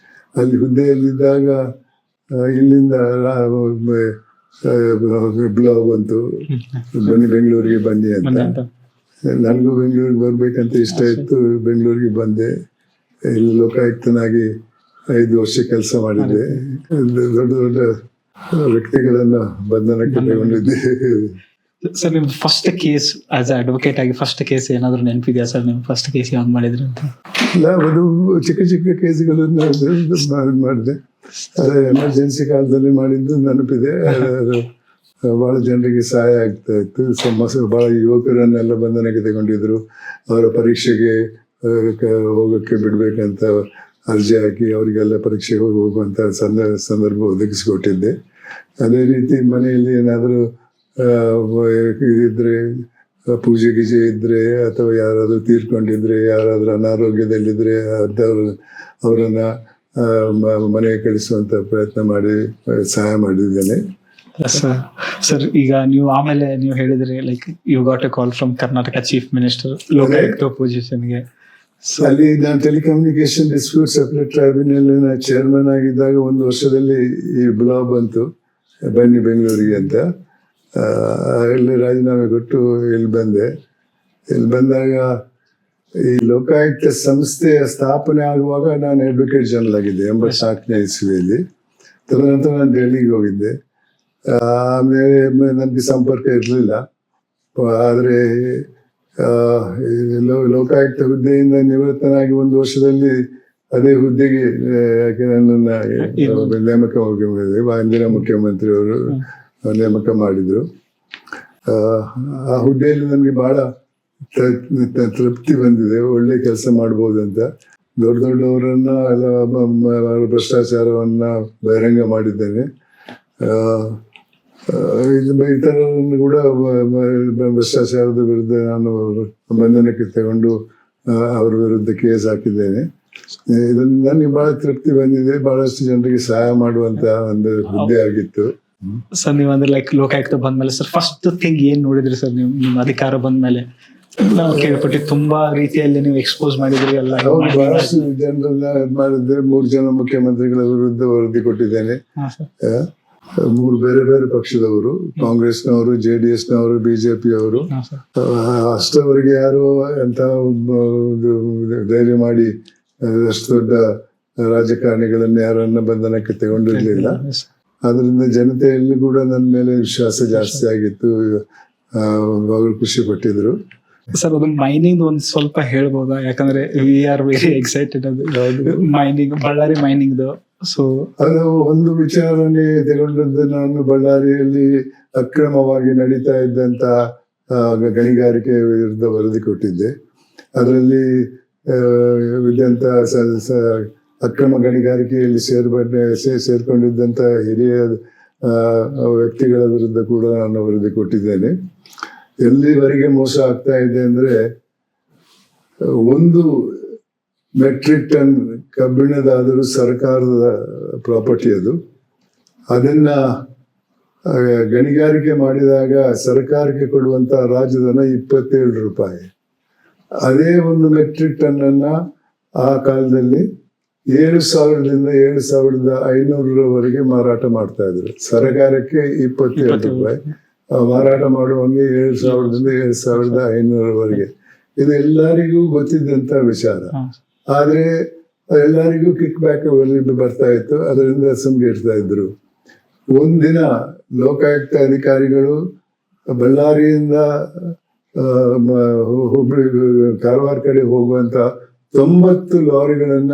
ಅಲ್ಲಿ ಹುದ್ದೆಯಲ್ಲಿದ್ದಾಗ ಇಲ್ಲಿಂದ ಬ್ಲಾಗ್ ಬಂತು, ಬೆಂಗಳೂರಿಗೆ ಬನ್ನಿ ಅಂತ. ನನಗೂ ಬೆಂಗಳೂರಿಗೆ ಬರಬೇಕಂತ ಇಷ್ಟ ಇತ್ತು. ಬೆಂಗಳೂರಿಗೆ ಬಂದೆ. ಇಲ್ಲಿ ಲೋಕಾಯುಕ್ತನಾಗಿ 5 ವರ್ಷ ಕೆಲಸ ಮಾಡಿದ್ದೆ. ದೊಡ್ಡ ದೊಡ್ಡ ವ್ಯಕ್ತಿಗಳನ್ನು ಬಂಧನಕ್ಕೆ ತಗೊಂಡಿದ್ದೆ. ಸರ್ ನಿಮ್ಮ ಫಸ್ಟ್ ಕೇಸ್ ಆಸ್ ಅಡ್ವೊಕೇಟ್ ಆಗಿ ಫಸ್ಟ್ ಕೇಸ್ ಏನಾದರೂ ನೆನಪಿದೆಯಾ ಸರ್? ನಿಮ್ಮ ಫಸ್ಟ್ ಕೇಸ್ ಯಾವ್ದು ಮಾಡಿದ್ರಿ ಅಂತ? ಇಲ್ಲ, ಅದು ಚಿಕ್ಕ ಚಿಕ್ಕ ಕೇಸ್ಗಳನ್ನು ಮಾಡಿದೆ. ಅದೇ ಎಮರ್ಜೆನ್ಸಿ ಕಾಲದಲ್ಲಿ ಮಾಡಿದ್ದು ನೆನಪಿದೆ. ಅದು ಭಾಳ ಜನರಿಗೆ ಸಹಾಯ ಆಗ್ತಾ ಇತ್ತು. ಭಾಳ ಯುವಕರನ್ನೆಲ್ಲ ಬಂಧನಕ್ಕೆ ತಗೊಂಡಿದ್ರು. ಅವರ ಪರೀಕ್ಷೆಗೆ ಹೋಗೋಕ್ಕೆ ಬಿಡಬೇಕಂತ ಅರ್ಜಿ ಹಾಕಿ ಅವರಿಗೆಲ್ಲ ಪರೀಕ್ಷೆಗೆ ಹೋಗುವಂಥ ಸಂದರ್ಭ ಒದಗಿಸಿಕೊಟ್ಟಿದ್ದೆ. ಅದೇ ರೀತಿ ಮನೆಯಲ್ಲಿ ಏನಾದರೂ ಇದ್ರೆ, ಪೂಜೆ ಗೀಜೆ ಇದ್ದರೆ ಅಥವಾ ಯಾರಾದರೂ ತೀರ್ಕೊಂಡಿದ್ರೆ, ಯಾರಾದರೂ ಅನಾರೋಗ್ಯದಲ್ಲಿದ್ದರೆ ಅವರನ್ನು ಮನೆಗೆ ಕಳಿಸುವಂಥ ಪ್ರಯತ್ನ ಮಾಡಿ ಸಹಾಯ ಮಾಡಿದ್ದೇನೆ. ಸರ್ ಈಗ ನೀವು ಆಮೇಲೆ ನೀವು ಹೇಳಿದ್ರಿ like you got a call from Karnataka chief minister Lokayukta ಪೊಸಿಷನ್ಗೆ. ಅಲ್ಲಿ ನಾನು telecommunication dispute separate tribunal chairman ಆಗಿದ್ದಾಗ 1 ವರ್ಷದಲ್ಲಿ ಈ ಬ್ಲಾಗ್ ಬಂತು, ಬನ್ನಿ ಬೆಂಗಳೂರಿಗೆ ಅಂತ. ಇಲ್ಲಿ ರಾಜೀನಾಮೆ ಕೊಟ್ಟು ಇಲ್ಲಿ ಬಂದೆ. ಇಲ್ಲಿ ಬಂದಾಗ ಈ ಲೋಕಾಯುಕ್ತ ಸಂಸ್ಥೆಯ ಸ್ಥಾಪನೆ ಆಗುವಾಗ ನಾನು ಅಡ್ವೊಕೇಟ್ ಜನರಲ್ ಆಗಿದ್ದೆ 84ನೇ ಇಸ್ವಿಯಲ್ಲಿ. ತದನಂತರ ನಾನು ಡೆಲ್ಲಿಗೆ ಹೋಗಿದ್ದೆ. ಆಮೇಲೆ ನನಗೆ ಸಂಪರ್ಕ ಇರಲಿಲ್ಲ. ಆದರೆ ಲೋಕಾಯುಕ್ತ ಹುದ್ದೆಯಿಂದ ನಿವೃತ್ತನಾಗಿ 1 ವರ್ಷದಲ್ಲಿ ಅದೇ ಹುದ್ದೆಗೆ ನನ್ನನ್ನು ನೇಮಕ ಅಂದಿನ ಮುಖ್ಯಮಂತ್ರಿಯವರು ನೇಮಕ ಮಾಡಿದರು. ಆ ಹುದ್ದೆಯಲ್ಲಿ ನನಗೆ ಬಹಳ ತೃಪ್ತಿ ಬಂದಿದೆ. ಒಳ್ಳೆ ಕೆಲಸ ಮಾಡ್ಬೋದು ಅಂತ. ದೊಡ್ಡ ದೊಡ್ಡವರನ್ನ ಎಲ್ಲ ಭ್ರಷ್ಟಾಚಾರವನ್ನ ಬಹಿರಂಗ ಮಾಡಿದ್ದೇನೆ. ಇತರರನ್ನು ಕೂಡ ಭ್ರಷ್ಟಾಚಾರದ ವಿರುದ್ಧ ನಾನು ಬಂಧನಕ್ಕೆ ತಗೊಂಡು ಅವರ ವಿರುದ್ಧ ಕೇಸ್ ಹಾಕಿದ್ದೇನೆ. ಇದನ್ನು ನನಗೆ ಬಹಳ ತೃಪ್ತಿ ಬಂದಿದೆ. ಬಹಳಷ್ಟು ಜನರಿಗೆ ಸಹಾಯ ಮಾಡುವಂತ ಒಂದು ಹುದ್ದೆ ಆಗಿತ್ತು. ಸರ್ ನೀವು ಅಂದ್ರೆ ಲೈಕ್ ಲೋಕಾಯುಕ್ತ ಬಂದ್ಮೇಲೆ ಸರ್ ಫಸ್ಟ್ ಥಿಂಗ್ ಏನ್ ನೋಡಿದ್ರಿ ಸರ್ ನೀವು ನಿಮ್ಮ ಅಧಿಕಾರ ಬಂದ್ಮೇಲೆ? ನಾವು ಕೇಳ್ಪಟ್ಟು ತುಂಬಾ ರೀತಿಯಲ್ಲಿ ನೀವು ಎಕ್ಸ್ಪೋಸ್ ಮಾಡಿದ್ರಿ ಎಲ್ಲ. ಬಹಳಷ್ಟು ಜನರನ್ನ ಇದ್ ಮಾಡಿದ್ದೆ. 3 ಜನ ಮುಖ್ಯಮಂತ್ರಿಗಳ ವಿರುದ್ಧ ವರದಿ ಕೊಟ್ಟಿದ್ದೇನೆ. 3 ಬೇರೆ ಬೇರೆ ಪಕ್ಷದವರು, ಕಾಂಗ್ರೆಸ್ನವರು, JDSನವರು, BJPಯವರು. ಅಷ್ಟವರೆಗೆ ಯಾರು ಎಂತ ಧೈರ್ಯ ಮಾಡಿ ಅಷ್ಟು ದೊಡ್ಡ ರಾಜಕಾರಣಿಗಳನ್ನ ಯಾರನ್ನ ಬಂಧನಕ್ಕೆ ತಗೊಂಡಿರ್ಲಿಲ್ಲ. ಆದ್ರಿಂದ ಜನತೆಯಲ್ಲಿ ಕೂಡ ನನ್ನ ಮೇಲೆ ವಿಶ್ವಾಸ ಜಾಸ್ತಿ ಆಗಿತ್ತು. ಅವರು ಖುಷಿ ಪಟ್ಟಿದ್ರು. ಸರ್ ಅದು ಮೈನಿಂಗ್ ಒಂದು ಸ್ವಲ್ಪ ಹೇಳ್ಬೋದಾ? ಯಾಕಂದ್ರೆ ವಿ ಆರ್ ವೆರಿ ಎಕ್ಸೈಟೆಡ್. ಅದು ಮೈನಿಂಗ್, ಬಳ್ಳಾರಿ ಮೈನಿಂಗ್. ಸೊ ಅದು ಒಂದು ವಿಚಾರನೆ ತಗೊಂಡದ್ದು. ನಾನು ಬಳ್ಳಾರಿಯಲ್ಲಿ ಅಕ್ರಮವಾಗಿ ನಡೀತಾ ಇದ್ದಂತ ಗಣಿಗಾರಿಕೆ ವಿರುದ್ಧ ವರದಿ ಕೊಟ್ಟಿದ್ದೆ. ಅದರಲ್ಲಿ ಇದ್ದಂತ ಅಕ್ರಮ ಗಣಿಗಾರಿಕೆಯಲ್ಲಿ ಸೇರ್ಕೊಂಡಿದ್ದಂತ ಹಿರಿಯ ವ್ಯಕ್ತಿಗಳ ವಿರುದ್ಧ ಕೂಡ ನಾನು ವರದಿ ಕೊಟ್ಟಿದ್ದೇನೆ. ಎಲ್ಲಿವರೆಗೆ ಮೋಸ ಆಗ್ತಾ ಇದೆ ಅಂದ್ರೆ, 1 ಮೆಟ್ರಿಕ್ ಟನ್ ಕಬ್ಬಿಣದಾದರೂ ಸರ್ಕಾರದ ಪ್ರಾಪರ್ಟಿ. ಅದನ್ನ ಗಣಿಗಾರಿಕೆ ಮಾಡಿದಾಗ ಸರ್ಕಾರಕ್ಕೆ ಕೊಡುವಂತ ರಾಜಧನ 27 ರೂಪಾಯಿ. ಅದೇ 1 ಮೆಟ್ರಿಕ್ ಟನ್ ಅನ್ನ ಆ ಕಾಲದಲ್ಲಿ 7,000ದಿಂದ 7,500ರವರೆಗೆ ಮಾರಾಟ ಮಾಡ್ತಾ ಇದ್ರು. ಸರ್ಕಾರಕ್ಕೆ 27 ರೂಪಾಯಿ, ಮಾರಾಟ ಮಾಡುವಂಗೆ 7,000ದಿಂದ 7,500ರವರೆಗೆ. ಇದು ಎಲ್ಲರಿಗೂ ಗೊತ್ತಿದ್ದಂತ ವಿಚಾರ. ಆದ್ರೆ ಎಲ್ಲರಿಗೂ ಕಿಕ್ ಬ್ಯಾಕ್ ಬರ್ತಾ ಇತ್ತು. ಅದರಿಂದ ಸುಮ್ಗಿರ್ತಾ ಇದ್ರು. ಒಂದಿನ ಲೋಕಾಯುಕ್ತ ಅಧಿಕಾರಿಗಳು ಬಳ್ಳಾರಿಯಿಂದ ಹುಬ್ಳಿ ಕಾರವಾರ ಕಡೆ ಹೋಗುವಂತ 90 ಲಾರಿಗಳನ್ನ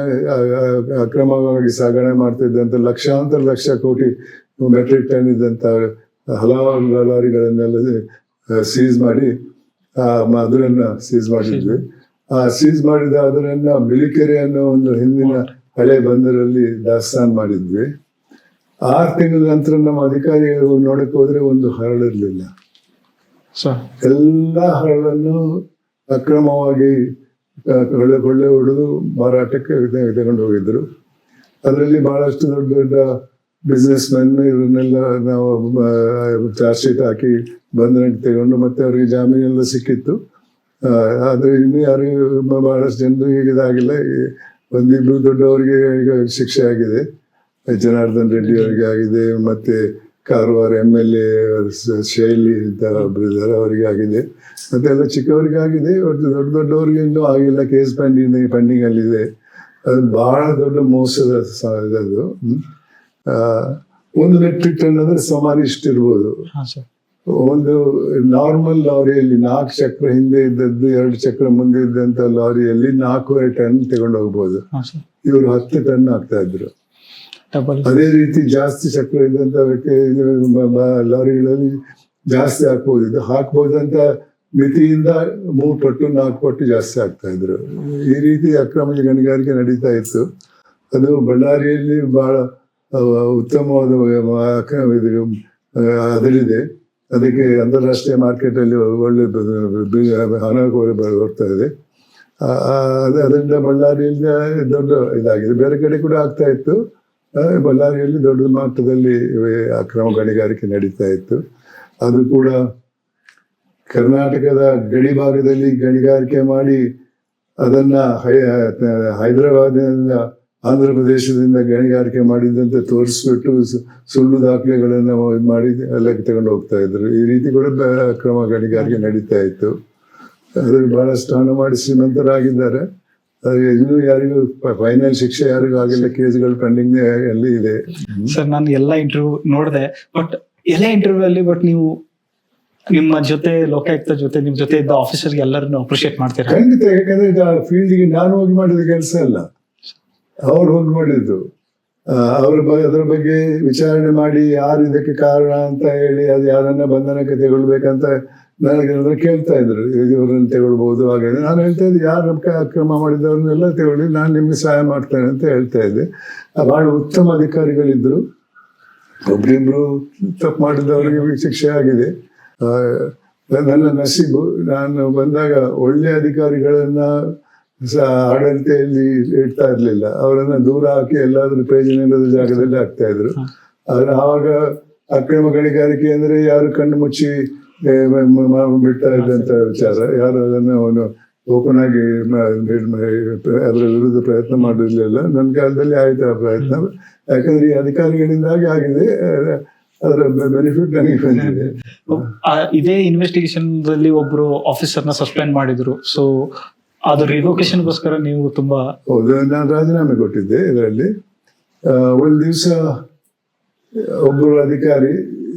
ಅಕ್ರಮವಾಗಿ ಸಾಗಣೆ ಮಾಡ್ತಿದ್ದಂತ ಲಕ್ಷ ಕೋಟಿ ಮೆಟ್ರಿಕ್ ಟನ್ ಇದ್ದಂತ ಹಲವಾರು ಲಾರಿಗಳನ್ನೆಲ್ಲ ಸೀಸ್ ಮಾಡಿ ಅದರನ್ನ ಸೀಸ್ ಮಾಡಿದ್ವಿ. ಆ ಸೀಸ್ ಮಾಡಿದ ಅದರನ್ನ ಬಿಳಿಕೆರೆ ಅನ್ನೋ ಒಂದು ಹಿಂದಿನ ಹಳೆ ಬಂದರಲ್ಲಿ ದಾಸ್ತಾನು ಮಾಡಿದ್ವಿ. 6 ತಿಂಗಳ ನಂತರ ನಮ್ಮ ಅಧಿಕಾರಿಗಳು ನೋಡಕ್ ಹೋದ್ರೆ ಒಂದು ಹರಳಿರ್ಲಿಲ್ಲ. ಎಲ್ಲ ಹರಳನ್ನು ಅಕ್ರಮವಾಗಿ ಕೊಳ್ಳೆ ಹೊಡೆದು ಮಾರಾಟಕ್ಕೆ ತಗೊಂಡು ಹೋಗಿದ್ರು. ಅದರಲ್ಲಿ ಬಹಳಷ್ಟು ದೊಡ್ಡ ದೊಡ್ಡ ಬಿಸ್ನೆಸ್ ಮೆನ್ ಇವರನ್ನೆಲ್ಲ ನಾವು ಚಾರ್ಜ್ ಶೀಟ್ ಹಾಕಿ ಬಂಧನಕ್ಕೆ ತಗೊಂಡು ಮತ್ತೆ ಅವರಿಗೆ ಜಾಮೀನೆಲ್ಲ ಸಿಕ್ಕಿತ್ತು. ಆದ್ರೆ ಇನ್ನು ಯಾರಿಗೂ ಬಹಳಷ್ಟು ಜನರಿಗೆ ಇದಾಗಿಲ್ಲ. 1-2 ದೊಡ್ಡವರಿಗೆ ಈಗ ಶಿಕ್ಷೆ ಆಗಿದೆ. ಜನಾರ್ದನ್ ರೆಡ್ಡಿ ಅವರಿಗೆ ಆಗಿದೆ, ಮತ್ತೆ ಕಾರವಾರ MLA ಶೈಲಿ ಅಂತ ಒಬ್ರು ಇದ್ದಾರೆ, ಅವರಿಗೆ ಆಗಿದೆ. ಮತ್ತೆ ಎಲ್ಲ ಚಿಕ್ಕವರಿಗೆ ಆಗಿದೆ. ದೊಡ್ಡ ದೊಡ್ಡವರಿಗೆ ಇನ್ನೂ ಆಗಿಲ್ಲ. ಕೇಸ್ ಪೆಂಡಿಂಗ್ ಅಲ್ಲಿದೆ. ಅದು ಬಹಳ ದೊಡ್ಡ ಮೋಸದ ಅದು. 1 ಮೆಟ್ರಿಕ್ ಟನ್ ಅಂದ್ರೆ ಸುಮಾರು ಇಷ್ಟಿರ್ಬೋದು. ಒಂದು ನಾರ್ಮಲ್ ಲಾರಿಯಲ್ಲಿ 4 ಚಕ್ರ ಹಿಂದೆ ಇದ್ದದ್ದು 2 ಚಕ್ರ ಮುಂದೆ ಇದ್ದಂತ ಲಾರಿಯಲ್ಲಿ 4.5 ಟನ್ ತಗೊಂಡು ಹೋಗ್ಬೋದು. ಇವರು 10 ಟನ್ ಆಗ್ತಾ ಇದ್ರು. ಅದೇ ರೀತಿ ಜಾಸ್ತಿ ಚಕ್ರ ಇದ್ದಂತ ಲಾರಿಗಳಲ್ಲಿ ಜಾಸ್ತಿ ಹಾಕ್ಬೋದಂತ ಮಿತಿಯಿಂದ 3 ಪಟ್ಟು 4 ಪಟ್ಟು ಜಾಸ್ತಿ ಆಗ್ತಾ ಇದ್ರು. ಈ ರೀತಿ ಅಕ್ರಮ ಗಣಿಗಾರಿಕೆ ನಡೀತಾ ಇತ್ತು. ಅದು ಬಳ್ಳಾರಿಯಲ್ಲಿ ಬಹಳ ಉತ್ತಮವಾದ ಅದರಿದೆ. ಅದಕ್ಕೆ ಅಂತಾರಾಷ್ಟ್ರೀಯ ಮಾರ್ಕೆಟ್ ಅಲ್ಲಿ ಒಳ್ಳೆ ಹಣ ಬರ್ತಾ ಇದೆ. ಅದರಿಂದ ಬಳ್ಳಾರಿಯಿಂದ ದೊಡ್ಡ ಇದಾಗಿದೆ. ಬೇರೆ ಕಡೆ ಕೂಡ ಆಗ್ತಾ ಇತ್ತು. ಬಳ್ಳಾರಿಯಲ್ಲಿ ದೊಡ್ಡ ಮಟ್ಟದಲ್ಲಿ ಅಕ್ರಮ ಗಣಿಗಾರಿಕೆ ನಡೀತಾ ಇತ್ತು. ಅದು ಕೂಡ ಕರ್ನಾಟಕದ ಗಡಿ ಭಾಗದಲ್ಲಿ ಗಣಿಗಾರಿಕೆ ಮಾಡಿ ಅದನ್ನ ಹೈದರಾಬಾದ್ನಿಂದ ಆಂಧ್ರ ಪ್ರದೇಶದಿಂದ ಗಣಿಗಾರಿಕೆ ಮಾಡಿದಂತೆ ತೋರಿಸ್ಬಿಟ್ಟು ಸುಳ್ಳು ದಾಖಲೆಗಳನ್ನ ಮಾಡಿ ಎಲ್ಲ ತಗೊಂಡು ಹೋಗ್ತಾ ಇದ್ರು. ಈ ರೀತಿ ಕೂಡ ಅಕ್ರಮ ಗಣಿಗಾರಿಕೆ ನಡೀತಾ ಇತ್ತು. ಅದ್ರಲ್ಲಿ ಬಹಳಷ್ಟು ಹಣ ಮಾಡಿ ಶ್ರೀಮಂತರಾಗಿದ್ದಾರೆ. ಇನ್ನೂ ಯಾರಿಗೂ ಫೈನಲ್ ಶಿಕ್ಷೆ ಯಾರಿಗೂ ಆಗಿಲ್ಲ. ಕೇಸ್ಗಳು ಪೆಂಡಿಂಗ್ ಅಲ್ಲಿ ಇದೆ. ಸರ್ ನಾನು ಎಲ್ಲ ಇಂಟರ್ವ್ಯೂ ನೋಡಿದೆ, ಬಟ್ ಎಲ್ಲ ಇಂಟರ್ವ್ಯೂ ಅಲ್ಲಿ ನೀವು ನಿಮ್ಮ ಜೊತೆ ಲೋಕಾಯುಕ್ತ ಜೊತೆ ನಿಮ್ ಜೊತೆ ಇದ್ದ ಆಫೀಸರ್ಗೆ ಎಲ್ಲರನ್ನು ಅಪ್ರಿಶಿಯೇಟ್ ಮಾಡ್ತೀರಾ? ಖಂಡಿತ. ಯಾಕಂದ್ರೆ ಫೀಲ್ಡ್ಗೆ ನಾನು ಹೋಗಿ ಮಾಡಿದ ಕೆಲಸ ಅಲ್ಲ, ಅವ್ರು ಹೋಗಿ ಮಾಡಿದ್ದು. ಅದರ ಬಗ್ಗೆ ವಿಚಾರಣೆ ಮಾಡಿ ಯಾರು ಇದಕ್ಕೆ ಕಾರಣ ಅಂತ ಹೇಳಿ ಅದು ಯಾರನ್ನ ಬಂಧನಕ್ಕೆ ತಗೊಳ್ಬೇಕಂತ ನನಗೆ ಕೇಳ್ತಾ ಇದ್ರು, ಇವ್ರನ್ನ ತಗೊಳ್ಬಹುದು. ಹಾಗೆ ನಾನು ಹೇಳ್ತಾ ಇದ್ದೆ, ಯಾರು ಅಕ್ರಮ ಮಾಡಿದವ್ರನ್ನೆಲ್ಲ ತಗೊಳ್ಳಿ, ನಾನು ನಿಮ್ಗೆ ಸಹಾಯ ಮಾಡ್ತೇನೆ ಅಂತ ಹೇಳ್ತಾ ಇದ್ದೆ. ಬಹಳ ಉತ್ತಮ ಅಧಿಕಾರಿಗಳಿದ್ರು. ಒಬ್ರಿಬ್ರು ತಪ್ಪು ಮಾಡಿದವರಿಗೆ ಶಿಕ್ಷೆ ಆಗಿದೆ. ನನ್ನ ನಸೀಬು, ನಾನು ಬಂದಾಗ ಒಳ್ಳೆ ಅಧಿಕಾರಿಗಳನ್ನ ಆಡಳಿತೆಯಲ್ಲಿ ಇಡ್ತಾ ಇರ್ಲಿಲ್ಲ, ಅವರನ್ನ ದೂರ ಹಾಕಿ ಎಲ್ಲಾದ್ರೂ ಪ್ರಯೋಜನ ಇಲ್ಲದ ಜಾಗದಲ್ಲಿ ಹಾಕ್ತಾ ಇದ್ರು. ಆದ್ರೆ ಆವಾಗ ಅಕ್ರಮ ಗಣಿಗಾರಿಕೆ ಅಂದ್ರೆ ಯಾರು ಕಣ್ಣು ಮುಚ್ಚಿ ಬಿಡ್ತಾ ಇದ್ದಂತ ವಿಚಾರ, ಯಾರು ಅದನ್ನ ಅವನು ಓಪನ್ ಆಗಿ ಅದರ ವಿರುದ್ಧ ಪ್ರಯತ್ನ ಮಾಡಿರ್ಲಿಲ್ಲ. ನನ್ನ ಕಾಲದಲ್ಲಿ ಆಯ್ತು ಆ ಪ್ರಯತ್ನ, ಯಾಕಂದ್ರೆ ಈ ಅಧಿಕಾರಿಗಳಿಂದಾಗಿ ಆಗಿದೆ, ಅದರ ಬೆನಿಫಿಟ್ ನನಗೆ ಬಂದಿದೆ. ಇದೇ ಇನ್ವೆಸ್ಟಿಗೇಷನ್ ಅಲ್ಲಿ ಒಬ್ರು ಆಫೀಸರ್ನ ಸಸ್ಪೆಂಡ್ ಮಾಡಿದ್ರು. ಸೊ ಅದು ರಿವೋಕೇಶನ್ಗೋಸ್ಕರ ನೀವು ತುಂಬಾ... ಹೌದು, ನಾನು ರಾಜೀನಾಮೆ ಕೊಟ್ಟಿದ್ದೆ. ಇದರಲ್ಲಿ ಒಂದು ದಿವಸ ಒಬ್ಬರು ಅಧಿಕಾರಿ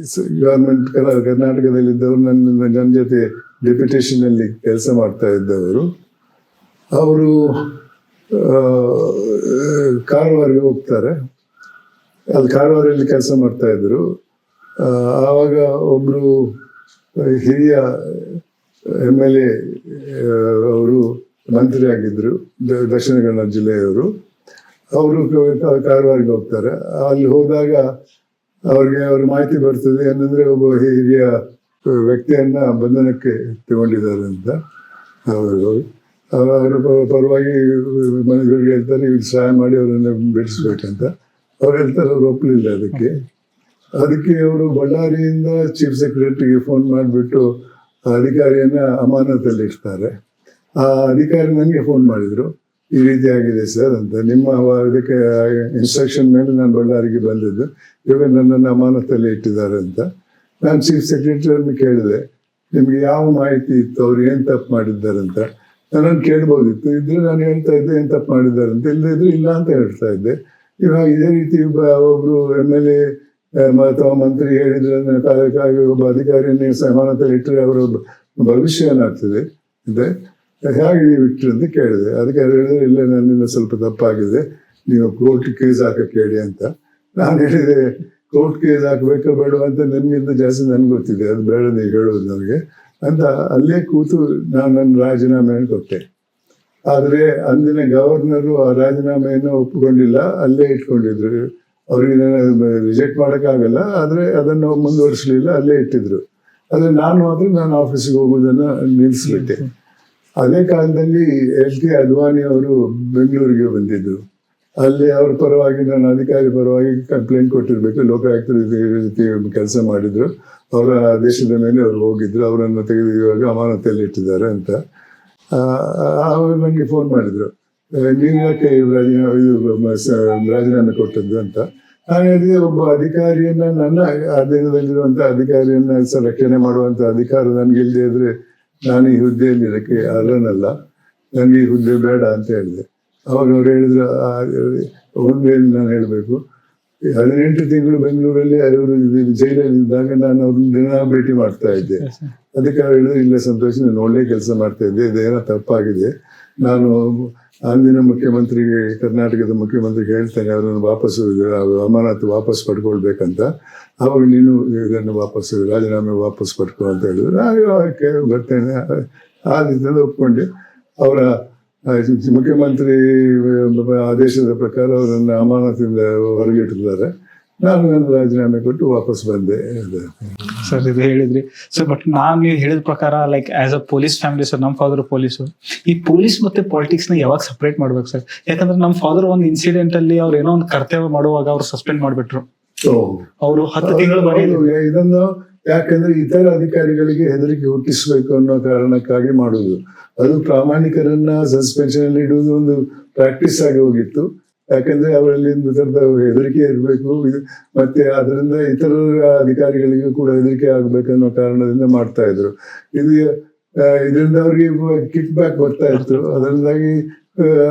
ಗವರ್ಮೆಂಟ್ ಕರ್ನಾಟಕದಲ್ಲಿದ್ದವರು ನನ್ನ ಜೊತೆ ಡೆಪ್ಯುಟೇಷನ್ ಅಲ್ಲಿ ಕೆಲಸ ಮಾಡ್ತಾ ಇದ್ದವರು, ಅವರು ಕಾರವಾರಿಗೆ ಹೋಗ್ತಾರೆ. ಅಲ್ಲಿ ಕಾರವಾರಲ್ಲಿ ಕೆಲಸ ಮಾಡ್ತಾ ಇದ್ರು. ಆವಾಗ ಒಬ್ರು ಹಿರಿಯ MLA ಅವರು ಮಂತ್ರಿ ಆಗಿದ್ರು, ದಕ್ಷಿಣ ಕನ್ನಡ ಜಿಲ್ಲೆಯವರು. ಅವರು ಕಾರವಾರಿಗೆ ಹೋಗ್ತಾರೆ. ಅಲ್ಲಿ ಹೋದಾಗ ಅವ್ರ ಮಾಹಿತಿ ಬರ್ತದೆ ಏನಂದ್ರೆ ಒಬ್ಬ ಹಿರಿಯ ವ್ಯಕ್ತಿಯನ್ನ ಬಂಧನಕ್ಕೆ ತಗೊಂಡಿದ್ದಾರೆ ಅಂತ. ಅವರ ಪರವಾಗಿ ಮನೆಗಳಿಗೆ ಹೇಳ್ತಾರೆ, ಇವ್ರು ಸಹಾಯ ಮಾಡಿ ಅವರನ್ನ ಬಿಡಿಸ್ಬೇಕಂತ. ಅವ್ರು ಹೇಳ್ತಾರೆ, ಅವ್ರು ಒಪ್ಪಲಿಲ್ಲ ಅದಕ್ಕೆ ಅವರು ಬಳ್ಳಾರಿಯಿಂದ ಚೀಫ್ ಸೆಕ್ರೆಟರಿಗೆ ಫೋನ್ ಮಾಡಿಬಿಟ್ಟು ಅಧಿಕಾರಿಯನ್ನ ಅಮಾನತಲ್ಲಿ ಇಡ್ತಾರೆ. ಆ ಅಧಿಕಾರಿ ನನಗೆ ಫೋನ್ ಮಾಡಿದ್ರು, ಈ ರೀತಿ ಆಗಿದೆ ಸರ್ ಅಂತ, ನಿಮ್ಮ ಇದಕ್ಕೆ ಇನ್ಸ್ಟ್ರಕ್ಷನ್ ಮೇಲೆ ನಾನು ಬಳ್ಳಾರಿಗೆ ಬಂದಿದ್ದು, ಇವಾಗ ನನ್ನನ್ನು ಅಮಾನತಲ್ಲಿ ಇಟ್ಟಿದ್ದಾರೆ ಅಂತ. ನಾನು ಚೀಫ್ ಸೆಕ್ರೆಟರಿಯನ್ನು ಕೇಳಿದೆ, ನಿಮ್ಗೆ ಯಾವ ಮಾಹಿತಿ ಇತ್ತು, ಅವ್ರು ಏನು ತಪ್ಪು ಮಾಡಿದ್ದಾರೆ ಅಂತ. ನನ್ನನ್ನು ಕೇಳ್ಬೋದಿತ್ತು, ಇದ್ರೆ ನಾನು ಹೇಳ್ತಾ ಇದ್ದೆ ಏನು ತಪ್ಪು ಮಾಡಿದ್ದಾರೆ ಅಂತ, ಇಲ್ಲದಿದ್ರು ಇಲ್ಲ ಅಂತ ಹೇಳ್ತಾ ಇದ್ದೆ. ಇವಾಗ ಇದೇ ರೀತಿ ಒಬ್ರು MLA ಅಥವಾ ಮಂತ್ರಿ ಹೇಳಿದ್ರೆ ಒಬ್ಬ ಅಧಿಕಾರಿಯನ್ನು ಅಮಾನತಲ್ಲಿ ಇಟ್ಟರೆ ಅವರ ಭವಿಷ್ಯ ಏನಾಗ್ತದೆ ಇದೆ, ಹೇಗೆ ನೀವು ಇಟ್ಟರು ಅಂತ ಕೇಳಿದೆ. ಅದಕ್ಕೆ ಹೇಳಿದ್ರೆ, ಇಲ್ಲ ನನ್ನಿಂದ ಸ್ವಲ್ಪ ತಪ್ಪಾಗಿದೆ, ನೀವು ಕೋರ್ಟ್ ಕೇಸ್ ಹಾಕಕ್ಕೆ ಹೇಳಿ ಅಂತ. ನಾನು ಹೇಳಿದೆ, ಕೋರ್ಟ್ ಕೇಸ್ ಹಾಕಬೇಕೋ ಬೇಡ ಅಂತ ನಿಮ್ಗಿಂತ ಜಾಸ್ತಿ ನನ್ಗೆ ಗೊತ್ತಿದೆ, ಅದು ಬೇಡ ನೀವು ಹೇಳೋದು ನನಗೆ ಅಂತ. ಅಲ್ಲೇ ಕೂತು ನಾನು ನನ್ನ ರಾಜೀನಾಮೆಯನ್ನು ಕೊಟ್ಟೆ. ಆದರೆ ಅಂದಿನ ಗವರ್ನರು ಆ ರಾಜೀನಾಮೆಯನ್ನು ಒಪ್ಪಿಕೊಂಡಿಲ್ಲ, ಅಲ್ಲೇ ಇಟ್ಕೊಂಡಿದ್ರು. ಅವ್ರಿಗೆ ರಿಜೆಕ್ಟ್ ಮಾಡೋಕ್ಕಾಗಲ್ಲ, ಆದರೆ ಅದನ್ನು ಮುಂದುವರಿಸಲಿಲ್ಲ, ಅಲ್ಲೇ ಇಟ್ಟಿದ್ರು. ಆದರೆ ನಾನು ಆಫೀಸಿಗೆ ಹೋಗೋದನ್ನು ನಿಲ್ಲಿಸ್ಬಿಟ್ಟೆ. ಅದೇ ಕಾಲದಲ್ಲಿ LT ಅದ್ವಾನಿ ಅವರು ಬೆಂಗಳೂರಿಗೆ ಬಂದಿದ್ರು. ಅಲ್ಲಿ ಅವ್ರ ಪರವಾಗಿ, ನಾನು ಅಧಿಕಾರಿ ಪರವಾಗಿ ಕಂಪ್ಲೇಂಟ್ ಕೊಟ್ಟಿರ್ಬೇಕು, ಲೋಕಾಯುಕ್ತರು ಈ ರೀತಿ ಕೆಲಸ ಮಾಡಿದ್ರು, ಅವರ ಆದೇಶದ ಮೇಲೆ ಅವ್ರು ಹೋಗಿದ್ರು, ಅವರನ್ನು ತೆಗೆದು ಇವಾಗ ಅಮಾನತಲ್ಲಿ ಇಟ್ಟಿದ್ದಾರೆ ಅಂತ. ಅವರು ನನಗೆ ಫೋನ್ ಮಾಡಿದ್ರು, ನೀವು ಯಾಕೆ ರಾಜೀನಾಮೆ ಕೊಟ್ಟದ್ದು ಅಂತ. ನಾನು ಹೇಳಿದೆ, ಒಬ್ಬ ಅಧಿಕಾರಿಯನ್ನ, ನನ್ನ ಅಧೀನದಲ್ಲಿರುವಂಥ ಅಧಿಕಾರಿಯನ್ನ ರಕ್ಷಣೆ ಮಾಡುವಂಥ ಅಧಿಕಾರ ನನಗೆ ಇಲ್ಲದೆ ಇದ್ರೆ ನಾನು ಈ ಹುದ್ದೆಯಲ್ಲಿ ಇರೋಕ್ಕೆ ಅರ್ಹನಲ್ಲ, ನನಗೆ ಈ ಹುದ್ದೆ ಬೇಡ ಅಂತ ಹೇಳಿದೆ. ಅವಾಗ ಅವ್ರು ಹೇಳಿದ್ರು, ಒಂದು ಹೇಳಿ ನಾನು ಹೇಳಬೇಕು, 18 ತಿಂಗಳು ಬೆಂಗಳೂರಲ್ಲಿ ಅವರು ಜೈಲಲ್ಲಿ ಇದ್ದಾಗ ನಾನು ಅವ್ರನ್ನ ದಿನ ಭೇಟಿ ಮಾಡ್ತಾ ಇದ್ದೆ. ಅದಕ್ಕೆ ಅವ್ರು ಹೇಳಿದ್ರು, ಇಲ್ಲ ಸಂತೋಷ್, ನಾನು ಒಳ್ಳೆ ಕೆಲಸ ಮಾಡ್ತಾ ಇದ್ದೆ, ಇದೇನೋ ತಪ್ಪಾಗಿದೆ, ನಾನು ಅಂದಿನ ಮುಖ್ಯಮಂತ್ರಿಗೆ, ಕರ್ನಾಟಕದ ಮುಖ್ಯಮಂತ್ರಿಗೆ ಹೇಳ್ತೇನೆ, ಅವರನ್ನು ವಾಪಸ್ಸು ಅಮಾನತು ವಾಪಸ್ ಪಡ್ಕೊಳ್ಬೇಕಂತ. ಅವಾಗ ನೀನು ಇದನ್ನು ರಾಜೀನಾಮೆ ವಾಪಸ್ ಪಡ್ಕೊ ಅಂತ ಹೇಳಿದ್ರು. ನಾನು ಬರ್ತೇನೆ ಆ ರೀತಿಯಿಂದ ಒಪ್ಕೊಂಡೆ. ಅವರ ಮುಖ್ಯಮಂತ್ರಿ ಆದೇಶದ ಪ್ರಕಾರ ಅವರನ್ನು ಅಮಾನತಿಂದ ಹೊರಗಿಟ್ಟಿದ್ದಾರೆ. ನಾನು ನನ್ನ ರಾಜೀನಾಮೆ ಕೊಟ್ಟು ವಾಪಸ್ ಬಂದೆ. ಸರ್ ಇದು ಹೇಳಿದ್ರಿ ಸರ್, ಬಟ್ ನೀವು ಹೇಳಿದ ಪ್ರಕಾರ like as a police family sir, ನಮ್ಮ ಫಾದರ್ ಪೊಲೀಸು. ಈ ಪೊಲೀಸ್ ಮತ್ತೆ ಪಾಲಿಟಿಕ್ಸ್ ನ ಯಾವಾಗ ಸಪರೇಟ್ ಮಾಡ್ಬೇಕು ಸರ್? ಯಾಕಂದ್ರೆ ನಮ್ಮ ಫಾದರ್ ಒಂದು ಇನ್ಸಿಡೆಂಟ್ ಅಲ್ಲಿ ಅವ್ರು ಏನೋ ಒಂದು ಕರ್ತವ್ಯ ಮಾಡುವಾಗ ಅವ್ರು ಸಸ್ಪೆಂಡ್ ಮಾಡ್ಬಿಟ್ರು. ಅವರು 10 ತಿಂಗಳು ಇದನ್ನು ಯಾಕಂದ್ರೆ ಇತರ ಅಧಿಕಾರಿಗಳಿಗೆ ಹೆದರಿಕೆ ಹುಟ್ಟಿಸ್ಬೇಕು ಅನ್ನೋ ಕಾರಣಕ್ಕಾಗಿ ಮಾಡುದು. ಅದು ಪ್ರಾಮಾಣಿಕರನ್ನ ಸಸ್ಪೆನ್ಷನ್ ಅಲ್ಲಿ ಇಡುವುದು ಒಂದು ಪ್ರಾಕ್ಟೀಸ್ ಆಗಿ ಹೋಗಿತ್ತು. ಯಾಕಂದ್ರೆ ಅವರಲ್ಲಿ ಹೆದರಿಕೆ ಇರಬೇಕು, ಮತ್ತೆ ಅದರಿಂದ ಇತರ ಅಧಿಕಾರಿಗಳಿಗೂ ಕೂಡ ಹೆದರಿಕೆ ಆಗ್ಬೇಕನ್ನೋ ಕಾರಣದಿಂದ ಮಾಡ್ತಾ ಇದ್ರು. ಇದರಿಂದ ಅವ್ರಿಗೆ ಕಿಕ್ ಬ್ಯಾಕ್ ಬರ್ತಾ ಇತ್ತು, ಅದರಿಂದಾಗಿ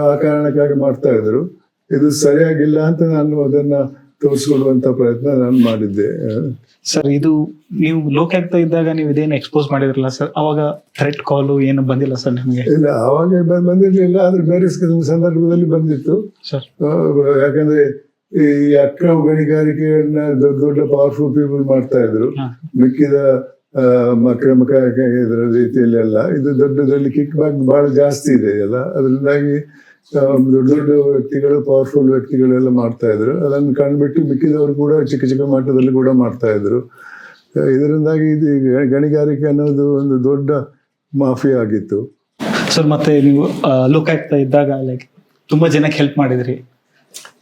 ಆ ಕಾರಣಕ್ಕಾಗಿ ಮಾಡ್ತಾ ಇದ್ರು. ಇದು ಸರಿಯಾಗಿಲ್ಲ ಅಂತ ನಾನು ಅದನ್ನ ತೋರಿಸ್ಕೊಡುವಂತ ಪ್ರಯತ್ನ ನಾನು ಮಾಡಿದ್ದೆ. ಸರ್, ಇದು ನೀವು ಲೋಕಾಯುಕ್ತ ಇದ್ದಾಗ ನೀವು ಇದೇನು ಎಕ್ಸ್ಪೋಸ್ ಮಾಡಿದ್ರಲ್ಲ ಸರ್, ಅವಾಗ ಥ್ರೆಟ್ ಕಾಲು ಏನು ಬಂದಿಲ್ಲ ಸರ್ ನಿಮಗೆ? ಇಲ್ಲ, ಅವಾಗ ಬಂದಿರ್ಲಿಲ್ಲ, ಆದ್ರೆ ಬೇರೆ ಸಂದರ್ಭದಲ್ಲಿ ಬಂದಿತ್ತು ಸರ್. ಯಾಕಂದ್ರೆ ಈ ಅಕ್ರಮ ಗಣಿಗಾರಿಕೆಯನ್ನ ದೊಡ್ಡ ದೊಡ್ಡ ಪವರ್ಫುಲ್ ಪೀಪಲ್ ಮಾಡ್ತಾ ಇದ್ರು. ಮಿಕ್ಕಿದ ಅಕ್ರಮ ಇದರ ರೀತಿಯಲ್ಲೆಲ್ಲ ಇದು ದೊಡ್ಡದಲ್ಲಿ ಕಿಕ್ ಬ್ಯಾಕ್ ಬಹಳ ಜಾಸ್ತಿ ಇದೆ ಅಲ್ಲ. ಅದರಿಂದಾಗಿ ದೊಡ್ಡ ದೊಡ್ಡ ವ್ಯಕ್ತಿಗಳು, ಪವರ್ಫುಲ್ ವ್ಯಕ್ತಿಗಳೆಲ್ಲ ಮಾಡ್ತಾ ಇದ್ರು. ಅದನ್ನು ಕಂಡುಬಿಟ್ಟು ಮಿಕ್ಕಿದವರು ಕೂಡ ಚಿಕ್ಕ ಚಿಕ್ಕ ಮಟ್ಟದಲ್ಲಿ ಕೂಡ ಮಾಡ್ತಾ ಇದ್ರು. ಇದರಿಂದಾಗಿ ಇದು ಗಣಿಗಾರಿಕೆ ಅನ್ನೋದು ಒಂದು ದೊಡ್ಡ ಮಾಫಿಯಾ ಆಗಿತ್ತು. ಸರ್ ಮತ್ತೆ ನೀವು ಲೋಕಾಯುಕ್ತ ಇದ್ದಾಗ ಲೈಕ್ ತುಂಬಾ ಜನಕ್ಕೆ ಹೆಲ್ಪ್ ಮಾಡಿದ್ರಿ.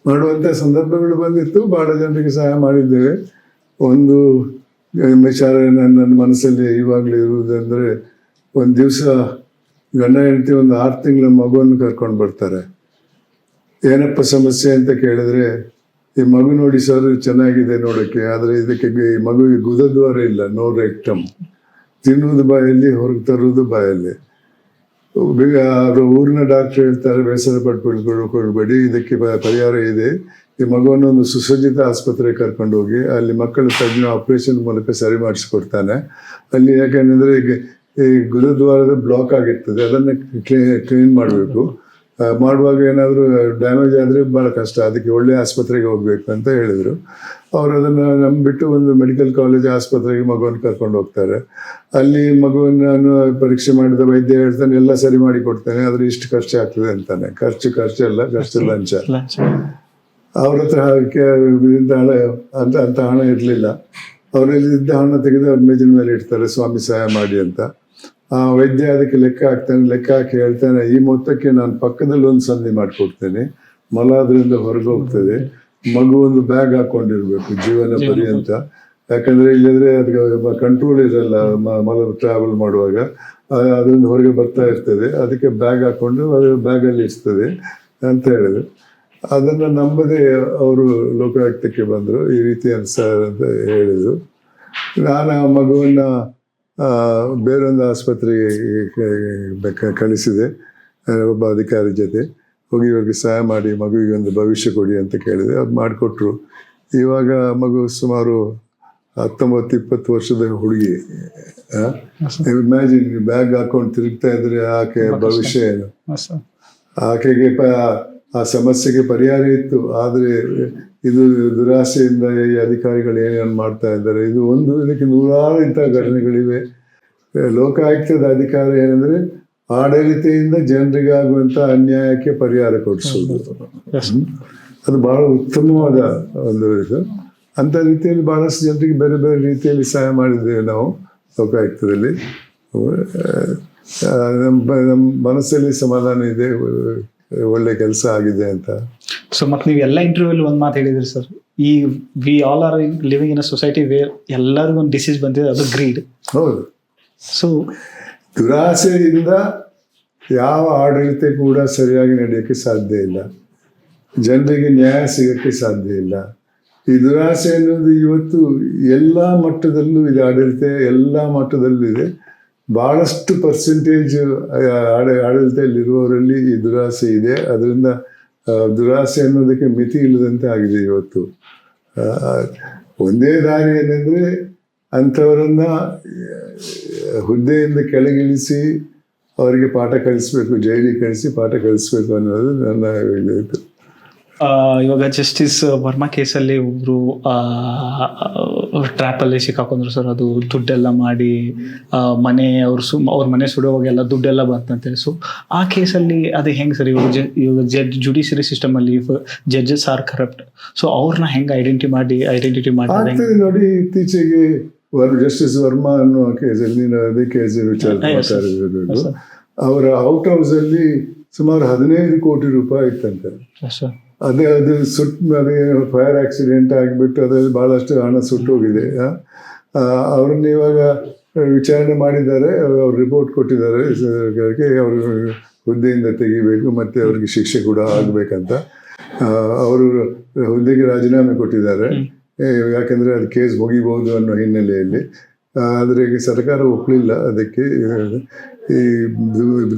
ಮಾಡುವಂಥ ಸಂದರ್ಭಗಳು ಬಂದಿತ್ತು, ಬಹಳ ಜನರಿಗೆ ಸಹಾಯ ಮಾಡಿದ್ದೇವೆ. ಒಂದು ವಿಚಾರ ನನ್ನ ಮನಸ್ಸಲ್ಲಿ ಇವಾಗಲೂ ಇರುವುದಂದರೆ, ಒಂದು ದಿವಸ ಗಂಡ ಹೆಂಡತಿ ಒಂದು 6 ತಿಂಗಳ ಮಗುವನ್ನು ಕರ್ಕೊಂಡು ಬರ್ತಾರೆ. ಏನಪ್ಪ ಸಮಸ್ಯೆ ಅಂತ ಕೇಳಿದ್ರೆ, ಈ ಮಗು ನೋಡಿ ಸರ್ ಚೆನ್ನಾಗಿದೆ ನೋಡೋಕ್ಕೆ, ಆದರೆ ಇದಕ್ಕೆ ಈ ಮಗುವಿಗೆ ಗುದದ್ವಾರ ಇಲ್ಲ, ನೋ ರೆಕ್ಟಮ್. ತಿನ್ನುವುದು ಬಾಯಲ್ಲಿ, ಹೊರಗೆ ತರುವುದು ಬಾಯಲ್ಲಿ. ಊರಿನ ಡಾಕ್ಟರ್ ಹೇಳ್ತಾರೆ, ಬೇಸರ ಪಡ್ಕೊಳ್ಬೇಡಿ, ಇದಕ್ಕೆ ಪರಿಹಾರ ಇದೆ. ಈ ಮಗುವನ್ನು ಒಂದು ಸುಸಜ್ಜಿತ ಆಸ್ಪತ್ರೆಗೆ ಕರ್ಕೊಂಡು ಹೋಗಿ ಅಲ್ಲಿ ಮಕ್ಕಳ ತಜ್ಞ ಆಪರೇಷನ್ ಮೂಲಕ ಸರಿ ಮಾಡಿಸ್ಕೊಡ್ತಾನೆ. ಅಲ್ಲಿ ಯಾಕೆಂದರೆ ಈ ಗುದದ್ವಾರದ ಬ್ಲಾಕ್ ಆಗಿರ್ತದೆ, ಅದನ್ನು ಕ್ಲೀನ್ ಮಾಡಬೇಕು. ಮಾಡುವಾಗ ಏನಾದರೂ ಡ್ಯಾಮೇಜ್ ಆದರೆ ಭಾಳ ಕಷ್ಟ, ಅದಕ್ಕೆ ಒಳ್ಳೆಯ ಆಸ್ಪತ್ರೆಗೆ ಹೋಗಬೇಕು ಅಂತ ಹೇಳಿದರು. ಅವರು ಅದನ್ನು ನಂಬಿಬಿಟ್ಟು ಒಂದು ಮೆಡಿಕಲ್ ಕಾಲೇಜ್ ಆಸ್ಪತ್ರೆಗೆ ಮಗುವನ್ನು ಕರ್ಕೊಂಡು ಹೋಗ್ತಾರೆ. ಅಲ್ಲಿ ಮಗುವನ್ನು ಪರೀಕ್ಷೆ ಮಾಡಿದ ವೈದ್ಯ ಹೇಳ್ತಾನೆ, ಎಲ್ಲ ಸರಿ ಮಾಡಿ ಕೊಡ್ತಾನೆ, ಆದರೆ ಇಷ್ಟು ಖರ್ಚು ಆಗ್ತದೆ ಅಂತಾನೆ. ಖರ್ಚು ಲಂಚ. ಅವ್ರ ಹತ್ರ ಹಣ ಅಂತ ಹಣ ಇರಲಿಲ್ಲ. ಅವರಲ್ಲಿದ್ದ ಹಣ ತೆಗೆದು ಅವ್ರ ಮೇಜಿನ ಮೇಲೆ ಇಡ್ತಾರೆ, ಸ್ವಾಮಿ ಸಹಾಯ ಮಾಡಿ ಅಂತ. ಆ ವೈದ್ಯ ಅದಕ್ಕೆ ಲೆಕ್ಕ ಹಾಕಿ ಹೇಳ್ತಾನೆ, ಈ ಮೊತ್ತಕ್ಕೆ ನಾನು ಪಕ್ಕದಲ್ಲಿ ಒಂದು ಸಂಧಿ ಮಾಡಿಕೊಡ್ತೇನೆ, ಮಲ ಅದರಿಂದ ಹೊರಗೆ ಹೋಗ್ತದೆ, ಮಗು ಒಂದು ಬ್ಯಾಗ್ ಹಾಕೊಂಡಿರ್ಬೇಕು ಜೀವನ ಪರ್ಯಂತ. ಯಾಕಂದ್ರೆ ಇಲ್ಲದ್ರೆ ಅದಕ್ಕೆ ಕಂಟ್ರೋಲ್ ಇರಲ್ಲ, ಮಲ ಟ್ರಾವೆಲ್ ಮಾಡುವಾಗ ಅದರಿಂದ ಹೊರಗೆ ಬರ್ತಾ ಇರ್ತದೆ, ಅದಕ್ಕೆ ಬ್ಯಾಗ್ ಹಾಕೊಂಡು ಅದು ಬ್ಯಾಗಲ್ಲಿ ಇರ್ತದೆ ಅಂತ ಹೇಳಿದ್ರು. ಅದನ್ನು ನಂಬದೆ ಅವರು ಲೋಕಾಯುಕ್ತಕ್ಕೆ ಬಂದರು. ಈ ರೀತಿ ಸರ್ ಅಂತ ಹೇಳಿದರು. ನಾನು ಆ ಮಗುವನ್ನು ಬೇರೊಂದು ಆಸ್ಪತ್ರೆಗೆ ಕಳಿಸಿದೆ ಒಬ್ಬ ಅಧಿಕಾರಿ ಜೊತೆ. ಹೋಗಿ ಇವ್ರಿಗೆ ಸಹಾಯ ಮಾಡಿ ಮಗುವಿಗೆ ಒಂದು ಭವಿಷ್ಯ ಕೊಡಿ ಅಂತ ಕೇಳಿದೆ. ಅದು ಮಾಡಿಕೊಟ್ರು. ಇವಾಗ ಮಗು ಸುಮಾರು 19-20 ವರ್ಷದ ಹುಡುಗಿ. ಇಮ್ಯಾಜಿನ್, ಬ್ಯಾಗ್ ಹಾಕೊಂಡು ತಿರುಗ್ತಾ ಇದ್ರೆ ಆಕೆ ಭವಿಷ್ಯ ಏನು? ಆಕೆಗೆ ಆ ಸಮಸ್ಯೆಗೆ ಪರಿಹಾರ ಇತ್ತು, ಆದರೆ ಇದು ದುರಾಸೆಯಿಂದ ಈ ಅಧಿಕಾರಿಗಳು ಏನೇನು ಮಾಡ್ತಾ ಇದ್ದಾರೆ. ಇದು ಒಂದು, ಇದಕ್ಕೆ ನೂರಾರು ಇಂಥ ಘಟನೆಗಳಿವೆ. ಲೋಕಾಯುಕ್ತದ ಅಧಿಕಾರ ಏನಂದರೆ ಆಡಳಿತೆಯಿಂದ ಜನರಿಗೆ ಆಗುವಂಥ ಅನ್ಯಾಯಕ್ಕೆ ಪರಿಹಾರ ಕೊಡಿಸೋದು. ಅದು ಬಹಳ ಉತ್ತಮವಾದ ಒಂದು ಇದು. ಅಂಥ ರೀತಿಯಲ್ಲಿ ಬಹಳಷ್ಟು ಜನರಿಗೆ ಬೇರೆ ಬೇರೆ ರೀತಿಯಲ್ಲಿ ಸಹಾಯ ಮಾಡಿದ್ದೇವೆ ನಾವು ಲೋಕಾಯುಕ್ತದಲ್ಲಿ. ನಮ್ಮ ಮನಸ್ಸಲ್ಲಿ ಸಮಾಧಾನ ಇದೆ, ಒಳ್ಳೆ ಕೆಲಸ ಆಗಿದೆ ಅಂತ. ಸೊ ಮತ್ತೆ ನೀವು ಎಲ್ಲ ಇಂಟರ್ವ್ಯೂಲಿ ಒಂದು ಮಾತು ಹೇಳಿದ್ರಿ ಸರ್, ಈ we all are living in a society where ಎಲ್ಲರಿಗೂ ಒಂದು ಡಿಸೀಸ್ ಬಂದಿದೆ, ಅದು ಗ್ರೀಡ್. ಹೌದು. ಸೊ ದುರಾಸೆಯಿಂದ ಯಾವ ಆಡಳಿತ ಕೂಡ ಸರಿಯಾಗಿ ನಡೆಯೋಕ್ಕೆ ಸಾಧ್ಯ ಇಲ್ಲ, ಜನರಿಗೆ ನ್ಯಾಯ ಸಿಗೋಕ್ಕೆ ಸಾಧ್ಯ ಇಲ್ಲ. ಈ ದುರಾಸೆ ಅನ್ನೋದು ಇವತ್ತು ಎಲ್ಲ ಮಟ್ಟದಲ್ಲೂ ಇದೆ, ಆಡಳಿತ ಎಲ್ಲ ಮಟ್ಟದಲ್ಲೂ ಇದೆ. ಭಾಳಷ್ಟು ಪರ್ಸೆಂಟೇಜ್ ಆಡಳಿತದಲ್ಲಿರುವವರಲ್ಲಿ ಈ ದುರಾಸೆ ಇದೆ. ಅದರಿಂದ ದುರಾಸೆ ಅನ್ನೋದಕ್ಕೆ ಮಿತಿ ಇಲ್ಲದಂತೆ ಆಗಿದೆ ಇವತ್ತು. ಒಂದೇ ದಾರಿ ಏನಂದರೆ ಅಂಥವರನ್ನ ಹುದ್ದೆಯಿಂದ ಕೆಳಗಿಳಿಸಿ ಅವರಿಗೆ ಪಾಠ ಕಲಿಸ್ಬೇಕು, ಜೈಲಿಗೆ ಕಳಿಸಿ ಪಾಠ ಕಲಿಸ್ಬೇಕು ಅನ್ನೋದು ನನ್ನ ಹೇಳಿದ್ದು. ಇವಾಗ ಜಸ್ಟಿಸ್ ವರ್ಮಾ ಕೇಸಲ್ಲಿ ಒಬ್ರು ಟ್ರ್ಯಾಪಲ್ಲಿ ಸಿಕ್ಕಾಕೊಂಡ್ರು ಸರ್. ಅದು ದುಡ್ಡೆಲ್ಲ ಮಾಡಿ ಅವ್ರ ಮನೆ ಸುಡುವಾಗೆಲ್ಲ ದುಡ್ಡೆಲ್ಲ ಬಂತಂತೇಳಿ. ಸೊ ಆ ಕೇಸಲ್ಲಿ ಅದು ಹೆಂಗೆ ಸರ್? ಇವಾಗ ಜುಡಿಷಿಯರಿ ಸಿಸ್ಟಮ್ ಅಲ್ಲಿ ಜಡ್ಜಸ್ ಆರ್ ಕರಪ್ಟ್. ಸೊ ಅವ್ರನ್ನ ಹೆಂಗೆ ಐಡೆಂಟಿಟಿ ಮಾಡಿ ನೋಡಿ, ಇತ್ತೀಚೆಗೆ ಜಸ್ಟಿಸ್ ವರ್ಮಾ ಅನ್ನೋ ಕೇಸಲ್ಲಿ ಅದೇ ಕೇಸ್ ವಿಚಾರ ಮಾಡ್ತಾ ಇರಬೇಕು. ಅವರ ಔಟ್ ಹೌಸ್ ಅಲ್ಲಿ ಸುಮಾರು 15 ಕೋಟಿ ರೂಪಾಯಿ ಇತ್ತಂತೆ. ಅದು ಅದೇ ಫೈರ್ ಆಕ್ಸಿಡೆಂಟ್ ಆಗಿಬಿಟ್ಟು ಅದರಲ್ಲಿ ಭಾಳಷ್ಟು ಹಣ ಸುಟ್ಟೋಗಿದೆ. ಅವ್ರನ್ನ ಇವಾಗ ವಿಚಾರಣೆ ಮಾಡಿದ್ದಾರೆ, ಅವ್ರು ರಿಪೋರ್ಟ್ ಕೊಟ್ಟಿದ್ದಾರೆ ಸರ್ಕಾರಕ್ಕೆ, ಅವರು ಹುದ್ದೆಯಿಂದ ತೆಗಿಬೇಕು ಮತ್ತು ಅವ್ರಿಗೆ ಶಿಕ್ಷೆ ಕೂಡ ಆಗಬೇಕಂತ. ಅವರು ಹುದ್ದೆಗೆ ರಾಜೀನಾಮೆ ಕೊಟ್ಟಿದ್ದಾರೆ, ಯಾಕಂದರೆ ಅದು ಕೇಸ್ ಮುಗಿಬಹುದು ಅನ್ನೋ ಹಿನ್ನೆಲೆಯಲ್ಲಿ. ಆದರೆ ಈಗ ಸರ್ಕಾರ ಒಪ್ಪಲಿಲ್ಲ ಅದಕ್ಕೆ. ಈ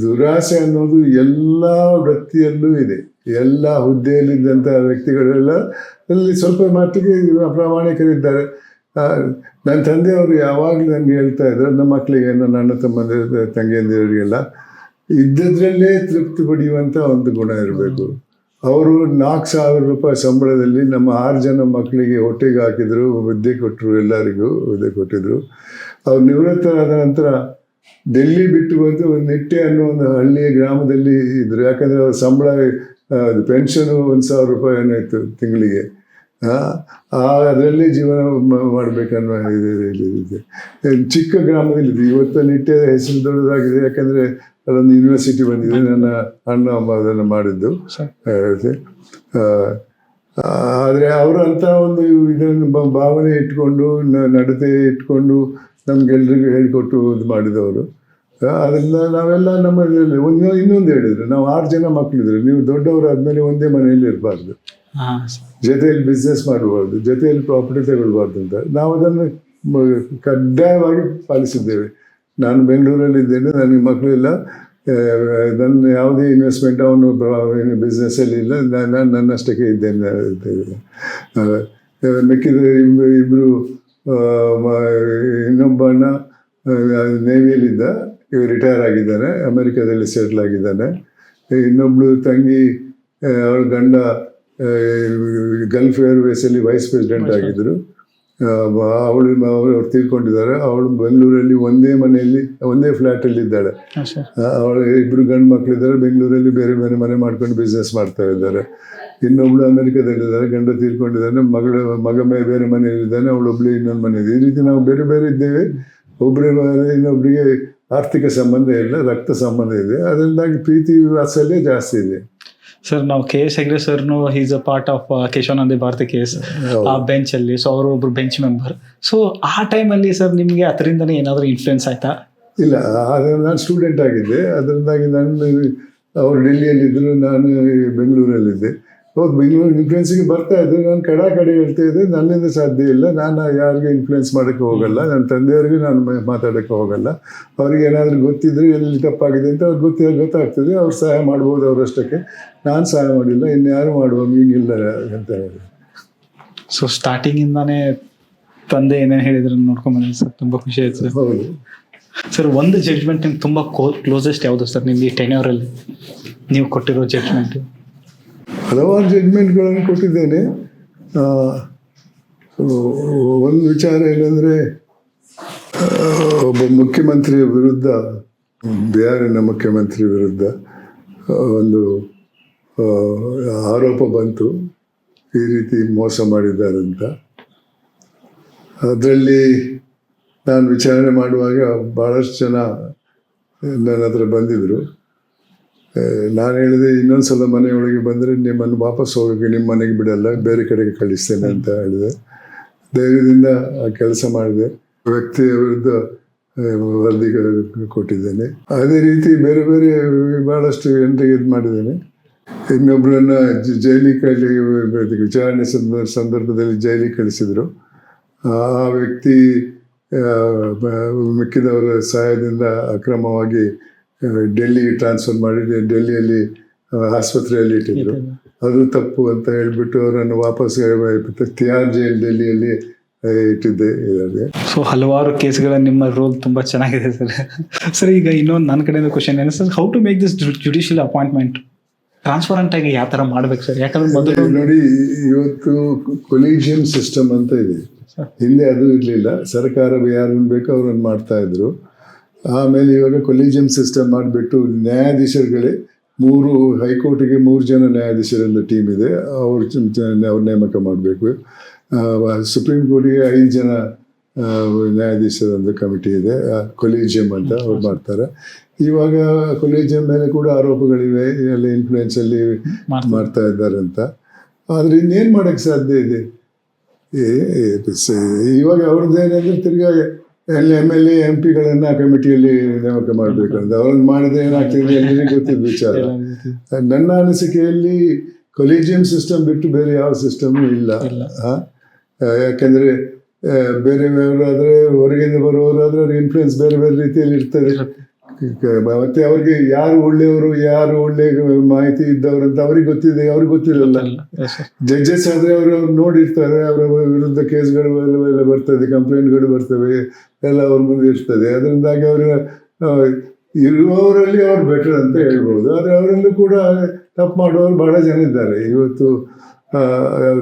ದುರಾಸೆ ಅನ್ನೋದು ಎಲ್ಲ ವೃತ್ತಿಯಲ್ಲೂ ಇದೆ, ಎಲ್ಲ ಹುದ್ದೆಯಲ್ಲಿದ್ದಂಥ ವ್ಯಕ್ತಿಗಳೆಲ್ಲ ಅಲ್ಲಿ ಸ್ವಲ್ಪ ಮಟ್ಟಿಗೆ ಪ್ರಾಮಾಣಿಕರಿದ್ದಾರೆ. ನನ್ನ ತಂದೆಯವರು ಯಾವಾಗಲೂ ನನಗೆ ಹೇಳ್ತಾ ಇದ್ದಾರೆ, ನಮ್ಮ ಮಕ್ಕಳಿಗೆ, ನನ್ನ ಅಣ್ಣ ತಂಗಿಯಂದಿರಿಗೆಲ್ಲ ಇದ್ದದ್ರಲ್ಲೇ ತೃಪ್ತಿ ಪಡೆಯುವಂಥ ಒಂದು ಗುಣ ಇರಬೇಕು. ಅವರು 4,000 ರೂಪಾಯಿ ಸಂಬಳದಲ್ಲಿ ನಮ್ಮ 6 ಜನ ಮಕ್ಕಳಿಗೆ ಹೊಟ್ಟೆಗೆ ಹಾಕಿದ್ರು, ವಿದ್ಯೆ ಕೊಟ್ಟರು, ಎಲ್ಲರಿಗೂ ವಿದ್ಯೆ ಕೊಟ್ಟಿದ್ರು. ಅವ್ರು ನಿವೃತ್ತರಾದ ನಂತರ ಡೆಲ್ಲಿ ಬಿಟ್ಟು ಬಂದು ಒಂದು ನಿಟ್ಟೆ ಅನ್ನೋ ಒಂದು ಹಳ್ಳಿಯ ಗ್ರಾಮದಲ್ಲಿ ಇದ್ರು. ಯಾಕಂದರೆ ಅವ್ರ ಸಂಬಳ ಪೆನ್ಷನು 1,000 ರೂಪಾಯಿ ಏನಾಯಿತು ತಿಂಗಳಿಗೆ. ಅದರಲ್ಲಿ ಜೀವನ ಮಾಡಬೇಕನ್ನೋ ಇದೆ. ಚಿಕ್ಕ ಗ್ರಾಮದಲ್ಲಿದೆ. ಇವತ್ತು ನಿಟ್ಟೆ ಹೆಸರು ದೊಡ್ಡದಾಗಿದೆ, ಯಾಕಂದರೆ ಅಲ್ಲೊಂದು ಯೂನಿವರ್ಸಿಟಿ ಬಂದಿದೆ. ನನ್ನ ಅಣ್ಣ ಅಮ್ಮ ಅದನ್ನು ಮಾಡಿದ್ದು. ಆದರೆ ಅವರು ಅಂಥ ಒಂದು ಇದನ್ನು ಭಾವನೆ ಇಟ್ಕೊಂಡು ನಡತೆ ಇಟ್ಕೊಂಡು ನಮ್ಗೆಲ್ರಿಗೂ ಹೇಳಿಕೊಟ್ಟು ಇದು ಮಾಡಿದವರು. ಅದರಿಂದ ನಾವೆಲ್ಲ ನಮ್ಮಲ್ಲಿ ಇನ್ನೊಂದು ಹೇಳಿದ್ರು, ನಾವು 6 ಜನ ಮಕ್ಕಳಿದ್ರು, ನೀವು ದೊಡ್ಡವರು ಆದಮೇಲೆ ಒಂದೇ ಮನೆಯಲ್ಲಿ ಇರಬಾರ್ದು, ಜೊತೆಯಲ್ಲಿ ಬಿಸ್ನೆಸ್ ಮಾಡಬಾರ್ದು, ಜೊತೆಯಲ್ಲಿ ಪ್ರಾಪರ್ಟಿ ತಗೊಳ್ಬಾರ್ದು ಅಂತ ನಾವು ಅದನ್ನು ಕಡ್ಡಾಯವಾಗಿ ಪಾಲಿಸಿದ್ದೇವೆ. ನಾನು ಬೆಂಗಳೂರಲ್ಲಿದ್ದೇನೆ, ನನಗೆ ಮಕ್ಕಳಿಲ್ಲ, ನನ್ನ ಯಾವುದೇ ಇನ್ವೆಸ್ಟ್ಮೆಂಟ್ ಅವನು ಬಿಸ್ನೆಸ್ಸಲ್ಲಿ ಇಲ್ಲ, ನಾನು ನನ್ನಷ್ಟಕ್ಕೆ ಇದ್ದೇನೆ. ಮಿಕ್ಕಿದ ಇಬ್ಬರು ಇನ್ನೊಬ್ಬ ಅಣ್ಣ ನೇವಿಯಲ್ಲಿದ್ದ, ಇವ ರಿಟೈರ್ ಆಗಿದ್ದಾನೆ, ಅಮೆರಿಕಾದಲ್ಲಿ ಸೆಟ್ಲ್ ಆಗಿದ್ದಾನೆ. ಇನ್ನೊಬ್ಳು ತಂಗಿ, ಅವಳ ಗಂಡ ಗಲ್ಫ್ ಏರ್ವೇಸಲ್ಲಿ ವೈಸ್ ಪ್ರೆಸಿಡೆಂಟ್ ಆಗಿದ್ದರು. ಅವ್ರು ತೀರ್ಕೊಂಡಿದ್ದಾರೆ. ಅವಳು ಬೆಂಗಳೂರಲ್ಲಿ ಒಂದೇ ಮನೆಯಲ್ಲಿ ಒಂದೇ ಫ್ಲ್ಯಾಟಲ್ಲಿ ಇದ್ದಾಳೆ. ಅವಳು 2 ಗಂಡು ಮಕ್ಕಳಿದ್ದಾರೆ, ಬೆಂಗಳೂರಲ್ಲಿ ಬೇರೆ ಬೇರೆ ಮನೆ ಮಾಡ್ಕೊಂಡು ಬಿಸ್ನೆಸ್ ಮಾಡ್ತಾ ಇದ್ದಾರೆ. ಇನ್ನೊಬ್ಳು ಅಮೆರಿಕದಲ್ಲಿದ್ದಾರೆ, ಗಂಡ ತೀರ್ಕೊಂಡಿದ್ದಾನೆ, ಮಗ ಬೇರೆ ಮನೆಯಲ್ಲಿದ್ದಾನೆ, ಅವಳೊಬ್ಳು ಇನ್ನೊಂದು ಮನೆ ಇದೆ. ಈ ರೀತಿ ನಾವು ಬೇರೆ ಬೇರೆ ಇದ್ದೇವೆ. ಇನ್ನೊಬ್ಬರಿಗೆ ಆರ್ಥಿಕ ಸಂಬಂಧ ಇಲ್ಲ, ರಕ್ತ ಸಂಬಂಧ ಇದೆ. ಅದರಿಂದಾಗಿ ಪ್ರೀತಿ ವಾತ್ಸಲ್ಯ ಜಾಸ್ತಿ ಇದೆ. ಸರ್, ನಾವು KS ಹೆಗ್ಡೆ ಸರ್ನು is a part of Kesavananda Bharati case ಆ ಬೆಂಚಲ್ಲಿ. ಸೊ ಅವರು ಒಬ್ರು ಬೆಂಚ್ ಮೆಂಬರ್. ಸೊ ಆ ಟೈಮಲ್ಲಿ ಸರ್ ನಿಮಗೆ ಅದರಿಂದನೇ ಏನಾದರೂ ಇನ್ಫ್ಲುಯೆನ್ಸ್ ಆಯ್ತಾ? ಇಲ್ಲ, ನಾನು ಸ್ಟೂಡೆಂಟ್ ಆಗಿದ್ದೆ. ಅದರಿಂದಾಗಿ ಅವರು ಡೆಲ್ಲಿಯಲ್ಲಿದ್ದರು, ನಾನು ಬೆಂಗಳೂರಲ್ಲಿದ್ದೆ. ಹೌದು, ಬೆಂಗಳೂರು ಇನ್ಫ್ಲುಯೆನ್ಸಿಗೆ ಬರ್ತಾ ಇದ್ದರು. ನಾನು ಕಡೆ ಹೇಳ್ತಾ ಇದ್ದೆ, ನನ್ನಿಂದ ಸಾಧ್ಯ ಇಲ್ಲ, ನಾನು ಯಾರಿಗೂ ಇನ್ಫ್ಲುಯೆನ್ಸ್ ಮಾಡೋಕ್ಕೆ ಹೋಗಲ್ಲ, ನನ್ನ ತಂದೆಯವ್ರಿಗೂ ನಾನು ಮಾತಾಡೋಕ್ಕೆ ಹೋಗಲ್ಲ. ಅವ್ರಿಗೆ ಏನಾದರೂ ಗೊತ್ತಿದ್ರೆ ಎಲ್ಲಿ ತಪ್ಪಾಗಿದೆ ಅಂತ ಅವ್ರಿಗೆ ಗೊತ್ತಾಗ್ತದೆ, ಅವ್ರು ಸಹಾಯ ಮಾಡ್ಬೋದು ಅವರಷ್ಟಕ್ಕೆ. ನಾನು ಸಹಾಯ ಮಾಡಿಲ್ಲ, ಇನ್ಯಾರು ಮಾಡುವ ಹಿಂಗಿಲ್ಲ ಅಂತ ಹೇಳಿ. ಸೊ ಸ್ಟಾರ್ಟಿಂಗಿಂದಾನೇ ತಂದೆ ಏನೇನು ಹೇಳಿದ್ರು ನೋಡ್ಕೊಂಬಂದಿದ್ದೆ ಸರ್, ತುಂಬ ಖುಷಿ ಆಯ್ತು ಸರ್. ಹೌದು ಸರ್, ಒಂದು ಜಡ್ಜ್ಮೆಂಟ್ ನಿಮ್ಗೆ ತುಂಬ ಕ್ಲೋಸೆಸ್ಟ್ ಯಾವುದು ಸರ್ ನಿಮಗೆ ಟೆನ್ಯೂರಲ್ಲಿ ನೀವು ಕೊಟ್ಟಿರೋ ಜಡ್ಜ್ಮೆಂಟು? ಹಲವಾರು ಜಡ್ಜ್ಮೆಂಟ್ಗಳನ್ನು ಕೊಟ್ಟಿದ್ದೇನೆ. ಒಂದು ವಿಚಾರ ಏನಂದರೆ, ಒಬ್ಬ ಮುಖ್ಯಮಂತ್ರಿಯ ವಿರುದ್ಧ, ಬಿಹಾರಿನ ಮುಖ್ಯಮಂತ್ರಿ ವಿರುದ್ಧ ಒಂದು ಆರೋಪ ಬಂತು, ಈ ರೀತಿ ಮೋಸ ಮಾಡಿದ್ದಾರಂತ. ಅದರಲ್ಲಿ ನಾನು ವಿಚಾರಣೆ ಮಾಡುವಾಗ ಭಾಳಷ್ಟು ಜನ ನನ್ನ ಹತ್ರ ಬಂದಿದ್ದರು. ನಾನು ಹೇಳಿದೆ, ಇನ್ನೊಂದು ಸಲ ಮನೆಯೊಳಗೆ ಬಂದರೆ ನಿಮ್ಮನ್ನು ವಾಪಸ್ ಹೋಗೋಕ್ಕೆ ನಿಮ್ಮ ಮನೆಗೆ ಬಿಡಲ್ಲ, ಬೇರೆ ಕಡೆಗೆ ಕಳಿಸ್ತೇನೆ ಅಂತ ಹೇಳಿದೆ. ಧೈರ್ಯದಿಂದ ಆ ಕೆಲಸ ಮಾಡಿದೆ. ವ್ಯಕ್ತಿಯ ವಿರುದ್ಧ ವರದಿ ಕೊಟ್ಟಿದ್ದೇನೆ. ಅದೇ ರೀತಿ ಬೇರೆ ಬೇರೆ ಭಾಳಷ್ಟು ಜನರಿಗೆ ಇದು ಮಾಡಿದ್ದೇನೆ. ಇನ್ನೊಬ್ಬರನ್ನ ಜೈಲಿಗೆ ವಿಚಾರಣೆ ಸಂದರ್ಭದಲ್ಲಿ ಜೈಲಿಗೆ ಕಳಿಸಿದರು. ಆ ವ್ಯಕ್ತಿ ಮಿಕ್ಕಿದವರ ಸಹಾಯದಿಂದ ಅಕ್ರಮವಾಗಿ ಡೆಲ್ಲಿಗೆ ಟ್ರಾನ್ಸ್ಫರ್ ಮಾಡಿ ಡೆಲ್ಲಿಯಲ್ಲಿ ಆಸ್ಪತ್ರೆಯಲ್ಲಿ ಇಟ್ಟಿದ್ರು. ಅದು ತಪ್ಪು ಅಂತ ಹೇಳಿಬಿಟ್ಟು ಅವರನ್ನು ವಾಪಸ್ ತಿಹಾರ್ ಜೈಲ್ ಡೆಲ್ಲಿಯಲ್ಲಿ ಇಟ್ಟಿದ್ದೆ. ಸೊ ಹಲವಾರು ಕೇಸ್ಗಳಲ್ಲಿ ನಿಮ್ಮ ರೋಲ್ ತುಂಬ ಚೆನ್ನಾಗಿದೆ ಸರ್. ಸರ್, ಈಗ ಇನ್ನೊಂದು ನನ್ನ ಕಡೆಯಿಂದ ಕ್ವಶನ್ ಏನು ಸರ್, how to make this judicial appointment transparent ಆಗಿ ಯಾವ ಥರ ಮಾಡ್ಬೇಕು ಸರ್? ಯಾಕಂದ್ರೆ ಮೊದಲು ನೋಡಿ, ಇವತ್ತು ಕೊಲಿಜಿಯಂ ಸಿಸ್ಟಮ್ ಅಂತ ಇದೆ. ಹಿಂದೆ ಅದು ಇರಲಿಲ್ಲ. ಸರ್ಕಾರ ಯಾರನ್ನು ಬೇಕೋ ಅವ್ರನ್ನ ಮಾಡ್ತಾ ಇದ್ರು. ಆಮೇಲೆ ಇವಾಗ ಕೊಲಿಜಿಯಂ ಸಿಸ್ಟಮ್ ಮಾಡಿಬಿಟ್ಟು ನ್ಯಾಯಾಧೀಶರುಗಳೇ 3 ಹೈಕೋರ್ಟಿಗೆ 3 ಜನ ನ್ಯಾಯಾಧೀಶರಿಂದ ಟೀಮ್ ಇದೆ, ಅವ್ರ ನೇಮಕ ಮಾಡಬೇಕು. ಸುಪ್ರೀಂ ಕೋರ್ಟಿಗೆ 5 ಜನ ನ್ಯಾಯಾಧೀಶರೊಂದು ಕಮಿಟಿ ಇದೆ, ಕೊಲಿಜಿಯಂ ಅಂತ ಅವ್ರು ಮಾಡ್ತಾರೆ. ಇವಾಗ ಕೊಲಿಜಿಯಂ ಮೇಲೆ ಕೂಡ ಆರೋಪಗಳಿವೆ, ಎಲ್ಲ ಇನ್ಫ್ಲುಯೆನ್ಸಲ್ಲಿ ಮಾಡ್ತಾ ಇದ್ದಾರೆ ಅಂತ. ಆದರೆ ಇನ್ನೇನು ಮಾಡೋಕ್ಕೆ ಸಾಧ್ಯ ಇದೆ? ಇವಾಗ ಅವ್ರದ್ದು ಏನಂದ್ರೆ ತಿರ್ಗಾ MLA MP-ಗಳನ್ನು ಕಮಿಟಿಯಲ್ಲಿ ನೇಮಕ ಮಾಡಬೇಕಂತ. ಅವ್ರನ್ನ ಮಾಡಿದ್ರೆ ಏನಾಗ್ತಿದೆ ಎಲ್ಲರಿಗೂ ಗೊತ್ತಿದ್ದ ವಿಚಾರ. ನನ್ನ ಅನಿಸಿಕೆಯಲ್ಲಿ ಕೊಲಿಜಿಯಂ ಸಿಸ್ಟಮ್ ಬಿಟ್ಟು ಬೇರೆ ಯಾವ ಸಿಸ್ಟಮ್ ಇಲ್ಲ. ಯಾಕೆಂದರೆ ಬೇರೆಯವರಾದರೆ, ಹೊರಗಿಂದ ಬರುವವರಾದರೆ ಅವ್ರಿಗೆ ಇನ್ಫ್ಲುಯೆನ್ಸ್ ಬೇರೆ ಬೇರೆ ರೀತಿಯಲ್ಲಿ ಇರ್ತದೆ. ಮತ್ತೆ ಅವ್ರಿಗೆ ಯಾರು ಒಳ್ಳೆಯವರು, ಯಾರು ಒಳ್ಳೆ ಮಾಹಿತಿ ಇದ್ದವರು ಅಂತ ಅವ್ರಿಗೆ ಗೊತ್ತಿದೆ, ಅವ್ರಿಗೆ ಗೊತ್ತಿರಲ್ಲ. ಜಡ್ಜಸ್ ಆದರೆ ಅವರು ನೋಡಿರ್ತಾರೆ, ಅವರ ವಿರುದ್ಧ ಕೇಸ್ಗಳು ಎಲ್ಲ ಬರ್ತದೆ, ಕಂಪ್ಲೇಂಟ್ಗಳು ಬರ್ತವೆ, ಎಲ್ಲ ಅವ್ರ ಮುಂದೆ ಇರ್ತದೆ. ಅದರಿಂದಾಗಿ ಅವರು ಇರುವವರಲ್ಲಿ ಅವ್ರು ಬೆಟರ್ ಅಂತ ಹೇಳ್ಬೋದು. ಆದರೆ ಅವರಲ್ಲೂ ಕೂಡ ತಪ್ಪು ಮಾಡೋರು ಬಹಳ ಜನ ಇದ್ದಾರೆ ಇವತ್ತು.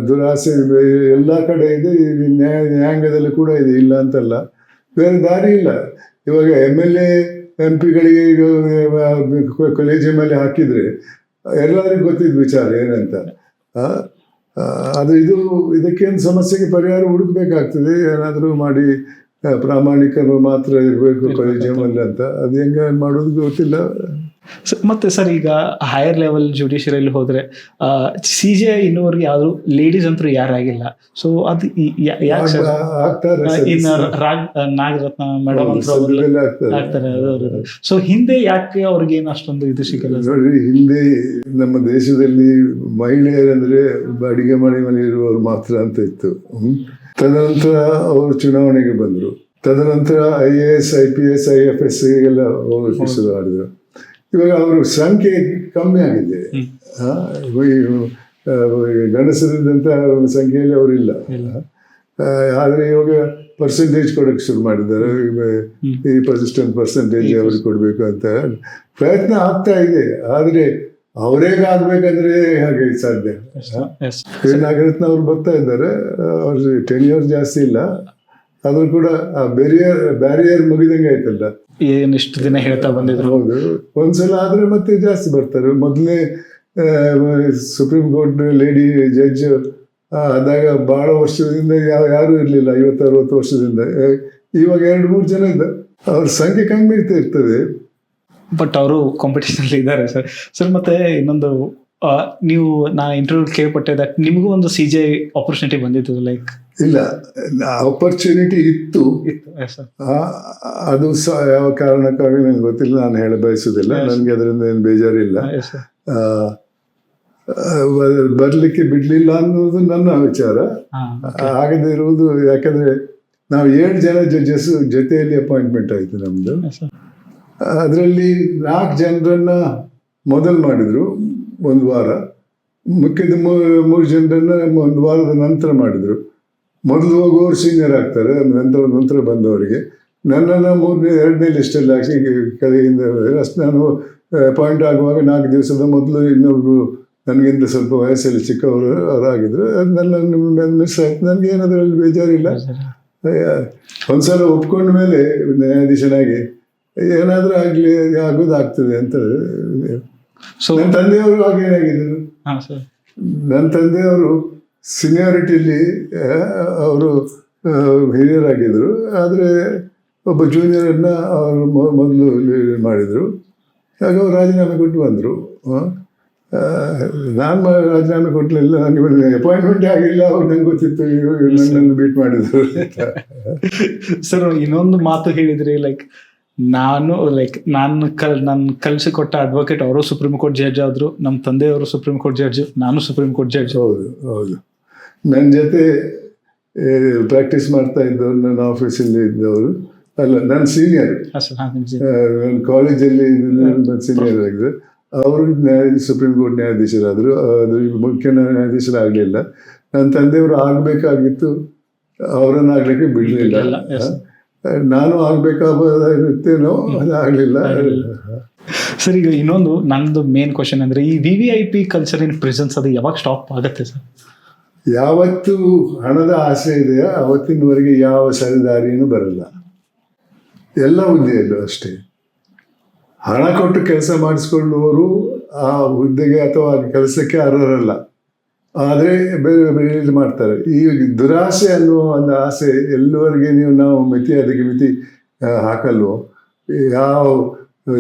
ದುರಾಸೆ ಎಲ್ಲ ಕಡೆ ಇದೆ, ನ್ಯಾಯಾಂಗದಲ್ಲಿ ಕೂಡ ಇದೆ, ಇಲ್ಲ ಅಂತಲ್ಲ. ಬೇರೆ ದಾರಿ ಇಲ್ಲ. ಇವಾಗ MLA MP ಗಳಿಗೆ ಕಾಲೇಜ್ ಮೇಲೆ ಹಾಕಿದರೆ ಎಲ್ಲರಿಗೂ ಗೊತ್ತಿದ್ದ ವಿಚಾರ ಏನಂತ. ಇದಕ್ಕೇನು ಸಮಸ್ಯೆಗೆ ಪರಿಹಾರ ಹುಡುಕ್ಬೇಕಾಗ್ತದೆ. ಏನಾದರೂ ಮಾಡಿ ಪ್ರಾಮಾಣಿಕರು ಮಾತ್ರ ಇರಬೇಕು ಕಾಲೇಜಲ್ಲಿ ಅಂತ. ಅದು ಹೆಂಗೆ ಮಾಡೋದು ಗೊತ್ತಿಲ್ಲ. ಮತ್ತೆ ಸರ್, ಈಗ ಹೈಯರ್ ಲೆವೆಲ್ ಜುಡಿಷಿಯರಿಯಲ್ಲಿ ಹೋದ್ರೆ CJI ಇನ್ನೂವರೆಗೆ ಯಾವ್ದು ಲೇಡೀಸ್ ಅಂತೂ ಯಾರಾಗಿಲ್ಲ. ಸೊ ಅದು ಯಾಕೆ ಸರ್? ಇನ್ನು ನಾಗರತ್ನ ಮೇಡಮ್ ಆಗ್ತಾರೆ. ಸೊ ಹಿಂದೆ ಯಾಕೆ ಅವ್ರಿಗೇನು ಅಷ್ಟೊಂದು ಇದು ಸಿಗಲ್ಲ? ನೋಡ್ರಿ, ಹಿಂದೆ ನಮ್ಮ ದೇಶದಲ್ಲಿ ಮಹಿಳೆಯರಂದ್ರೆ ಅಡಿಗೆ ಮನೆ ಮೇಲೆ ಇರುವವರು ಮಾತ್ರ ಅಂತ ಇತ್ತು. ತದನಂತರ ಅವರು ಚುನಾವಣೆಗೆ ಬಂದರು. ತದನಂತರ IAS IPS IFS ಎಲ್ಲ ಅವರು ಶುರು ಮಾಡಿದ್ರು. ಇವಾಗ ಅವರು ಸಂಖ್ಯೆ ಕಮ್ಮಿ ಆಗಿದೆ. ಗಂಡಸರಿದ್ದಂಥ ಸಂಖ್ಯೆಯಲ್ಲಿ ಅವರಿಲ್ಲ. ಆದರೆ ಇವಾಗ ಪರ್ಸೆಂಟೇಜ್ ಕೊಡೋಕ್ಕೆ ಶುರು ಮಾಡಿದ್ದಾರೆ. ಈ ಪರ್ಸೆಂಟೇಜ್ ಅವ್ರಿಗೆ ಕೊಡಬೇಕು ಅಂತ ಪ್ರಯತ್ನ ಆಗ್ತಾ ಇದೆ. ಆದರೆ ಅವರೇಗ ಆಗ್ಬೇಕಂದ್ರೆ ಹಾಗೆ ಸಾಧ್ಯ. ನಾಗರತ್ನ ಅವ್ರು ಬರ್ತಾ ಇದ್ದಾರೆ. ಅವ್ರ 10 years ಜಾಸ್ತಿ ಇಲ್ಲ, ಆದ್ರೂ ಕೂಡ ಆ ಬ್ಯಾರಿಯರ್ ಮುಗಿದಂಗೆ ಆಯ್ತಲ್ಲ. ಏನಿಷ್ಟು ದಿನ ಹೇಳ್ತಾ ಬಂದಿದ್ರು. ಹೌದು, ಒಂದ್ಸಲ ಆದ್ರೆ ಮತ್ತೆ ಜಾಸ್ತಿ ಬರ್ತಾರೆ. ಮೊದಲನೇ ಸುಪ್ರೀಂ ಕೋರ್ಟ್ ಲೇಡಿ ಜಡ್ಜ್ ಆದಾಗ ಬಹಳ ವರ್ಷದಿಂದ ಯಾರು ಇರಲಿಲ್ಲ, 50-60 ವರ್ಷದಿಂದ. ಇವಾಗ 2-3 ಜನ ಇದ್ದಾರೆ. ಅವ್ರ ಸಂಖ್ಯೆ ಕಮ್ಮಿ ಇರ್ತದೆ. ಬಟ್ ಅವರು ಕಾಂಪಿಟೇಷನ್ ಇದ್ದಾರೆ ಸರ್. ಸರ್ ಮತ್ತೆ ಇನ್ನೊಂದು, ನೀವು ನಾ ಇಂಟರ್ವ್ಯೂ ಕೇಳ್ಪಟ್ಟೆ ದಟ್ ನಿಮಗೂ ಒಂದು CJI ಆಪರ್ಚುನಿಟಿ ಬಂದಿತ್ತು. ಲೈಕ್ ಇಲ್ಲ, ಆಪರ್ಚುನಿಟಿ ಇತ್ತು. ಅದು ಯಾವ ಕಾರಣಕ್ಕಾಗಿ ನನಗೆ ಗೊತ್ತಿಲ್ಲ, ನಾನು ಹೇಳ ಬಯಸುದಿಲ್ಲ. ನನಗೆ ಅದರಿಂದ ಏನು ಬೇಜಾರಿಲ್ಲ. ಬರ್ಲಿಕ್ಕೆ ಬಿಡ್ಲಿಲ್ಲ ಅನ್ನೋದು ನನ್ನ ವಿಚಾರ. ಆಗದೆ ಇರುವುದು ಯಾಕಂದ್ರೆ ನಾವು 7 ಜನ ಜಡ್ಜಸ್ ಜೊತೆಯಲ್ಲಿ ಅಪಾಯಿಂಟ್ಮೆಂಟ್ ಆಯ್ತು ನಮ್ದು. ಅದರಲ್ಲಿ 4 ಜನರನ್ನ ಮೊದಲು ಮಾಡಿದ್ರು 1 ವಾರ, ಮುಖ್ಯದ 3 ಜನರನ್ನ 1 ವಾರದ ನಂತರ ಮಾಡಿದ್ರು. ಮೊದಲು ಹೋಗುವವರು ಸೀನಿಯರ್ ಆಗ್ತಾರೆ, ನಂತರ ಬಂದವರಿಗೆ. ನನ್ನನ್ನು 2ನೇ ಲಿಸ್ಟಲ್ಲಿ ಹಾಕಿ ಕಡೆಯಿಂದ ಅಷ್ಟು ನಾನು ಅಪಾಯಿಂಟ್ ಆಗುವಾಗ 4 ದಿವಸದ ಮೊದಲು ಇನ್ನೊಬ್ರು ನನಗಿಂತ ಸ್ವಲ್ಪ ವಯಸ್ಸಲ್ಲಿ ಚಿಕ್ಕವರು ಅವರಾಗಿದ್ರು. ಅದು ನನ್ನ ಮಿಸ್ ಆಯ್ತು. ನನಗೆ ಏನದರಲ್ಲಿ ಬೇಜಾರಿಲ್ಲ. ಒಂದ್ಸಲ ಒಪ್ಕೊಂಡ ಮೇಲೆ ನ್ಯಾಯಾಧೀಶನಾಗಿ ಏನಾದರೂ ಆಗಲಿ ಆಗೋದಾಗ್ತದೆ ಅಂತ. ನನ್ನ ತಂದೆಯವರು ಹಾಗೇನಾಗಿದ್ದರು. ನನ್ನ ತಂದೆಯವರು ಸೀನಿಯಾರಿಟಿಯಲ್ಲಿ ಅವರು ಹಿರಿಯರಾಗಿದ್ದರು. ಆದರೆ ಒಬ್ಬ ಜೂನಿಯರನ್ನು ಅವರು ಮೊದಲು ಮಾಡಿದರು. ಆಗ ಅವರು ರಾಜೀನಾಮೆ ಕೊಟ್ಟು ಬಂದರು. ನಾನು ರಾಜೀನಾಮೆ ಕೊಟ್ಟಲಿಲ್ಲ, ನನಗೆ ಅಪಾಯಿಂಟ್ಮೆಂಟೇ ಆಗಿಲ್ಲ. ಅವ್ರು ನಂಗೆ ಗೊತ್ತಿತ್ತು, ನನ್ನನ್ನು ಬೀಟ್ ಮಾಡಿದ್ರು. ಸರ್, ಇನ್ನೊಂದು ಮಾತು ಹೇಳಿದ್ರಿ, ನಾನು ಕಲಿಸಿಕೊಟ್ಟ ಅಡ್ವೊಕೇಟ್ ಅವರು ಸುಪ್ರೀಂ ಕೋರ್ಟ್ ಜಡ್ಜ್ ಆದ್ರು, ನಮ್ಮ ತಂದೆಯವರು ಸುಪ್ರೀಂ ಕೋರ್ಟ್ ಜಡ್ಜ್, ನಾನು ಸುಪ್ರೀಂ ಕೋರ್ಟ್ ಜಡ್ಜ್. ಹೌದು. ನನ್ನ ಜೊತೆ ಪ್ರಾಕ್ಟೀಸ್ ಮಾಡ್ತಾ ಇದ್ದವರು, ನನ್ನ ಆಫೀಸಲ್ಲಿ ಇದ್ದವರು ಅಲ್ಲ, ನನ್ನ ಸೀನಿಯರ್. ನನ್ನ ಕಾಲೇಜಲ್ಲಿ ಸೀನಿಯರ್ ಆಗಿದ್ರು. ಅವರು ಸುಪ್ರೀಂ ಕೋರ್ಟ್ ನ್ಯಾಯಾಧೀಶರಾದರು. ಅದ್ರ ಮುಖ್ಯ ನ್ಯಾಯಾಧೀಶರಾಗಲಿಲ್ಲ. ನನ್ನ ತಂದೆಯವರು ಆಗಬೇಕಾಗಿತ್ತು, ಅವರನ್ನು ಆಗ್ಲಿಕ್ಕೆ ಬಿಡಲಿಲ್ಲ. ನಾನು ಆಗ್ಬೇಕಾಗಿರುತ್ತೇನೋ, ಅದು ಆಗಲಿಲ್ಲ. ಸರ್, ಈಗ ಇನ್ನೊಂದು ನಂದು ಮೇನ್ ಕ್ವಶನ್ ಅಂದ್ರೆ, ಈ VVIP ಕಲ್ಚರ್ ಇನ್ ಪ್ರಿಸನ್ಸ್ ಅದು ಯಾವಾಗ ಸ್ಟಾಪ್ ಆಗುತ್ತೆ ಸರ್? ಯಾವತ್ತು ಹಣದ ಆಸೆ ಇದೆಯಾ ಅವತ್ತಿನವರೆಗೆ ಯಾವ ಸರಿದಾರಿಯೂ ಬರಲ್ಲ. ಎಲ್ಲ ಹುದ್ದೆಯಲ್ಲೂ ಅಷ್ಟೇ. ಹಣ ಕೊಟ್ಟು ಕೆಲಸ ಮಾಡಿಸ್ಕೊಳ್ಳುವವರು ಆ ಹುದ್ದೆಗೆ ಅಥವಾ ಕೆಲಸಕ್ಕೆ ಅರ್ಹರಲ್ಲ. ಆದರೆ ಬೇರೆ ಬೇರೆ ಮಾಡ್ತಾರೆ. ಈ ದುರಾಸೆ ಅನ್ನುವ ಒಂದು ಆಸೆ ಎಲ್ಲಿವರೆಗೆ ನಾವು ಅದಕ್ಕೆ ಮಿತಿ ಹಾಕಲ್ವೋ, ಯಾವ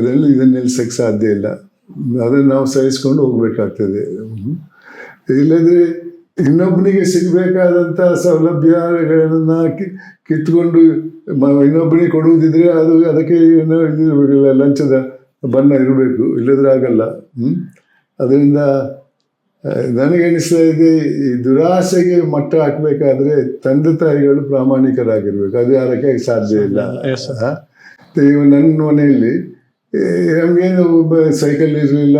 ಇದನ್ನು ನಿಲ್ಸಕ್ಕೆ ಸಾಧ್ಯ ಇಲ್ಲ. ಅದನ್ನು ನಾವು ಸಹಿಸ್ಕೊಂಡು ಹೋಗ್ಬೇಕಾಗ್ತದೆ. ಇಲ್ಲದ್ರೆ ಇನ್ನೊಬ್ಬನಿಗೆ ಸಿಗಬೇಕಾದಂಥ ಸೌಲಭ್ಯಗಳನ್ನು ಕಿತ್ಕೊಂಡು ಇನ್ನೊಬ್ಬನಿಗೆ ಕೊಡುವುದಿದ್ರೆ ಅದಕ್ಕೆ ಲಂಚದ ಬಣ್ಣ ಇರಬೇಕು, ಇಲ್ಲದ್ರೆ ಆಗಲ್ಲ. ಅದರಿಂದ ನನಗನಿಸ್ತಾ ಇದೆ, ಈ ದುರಾಸೆಗೆ ಮಟ್ಟ ಹಾಕಬೇಕಾದ್ರೆ ತಂದೆ ತಾಯಿಗಳು ಪ್ರಾಮಾಣಿಕರಾಗಿರ್ಬೇಕು. ಅದು ಯಾರಕ್ಕೆ ಸಾಧ್ಯ ಇಲ್ಲ. ನನ್ನ ಮನೆಯಲ್ಲಿ ನಮಗೇನು ಸೈಕಲ್ ಇರಲಿಲ್ಲ,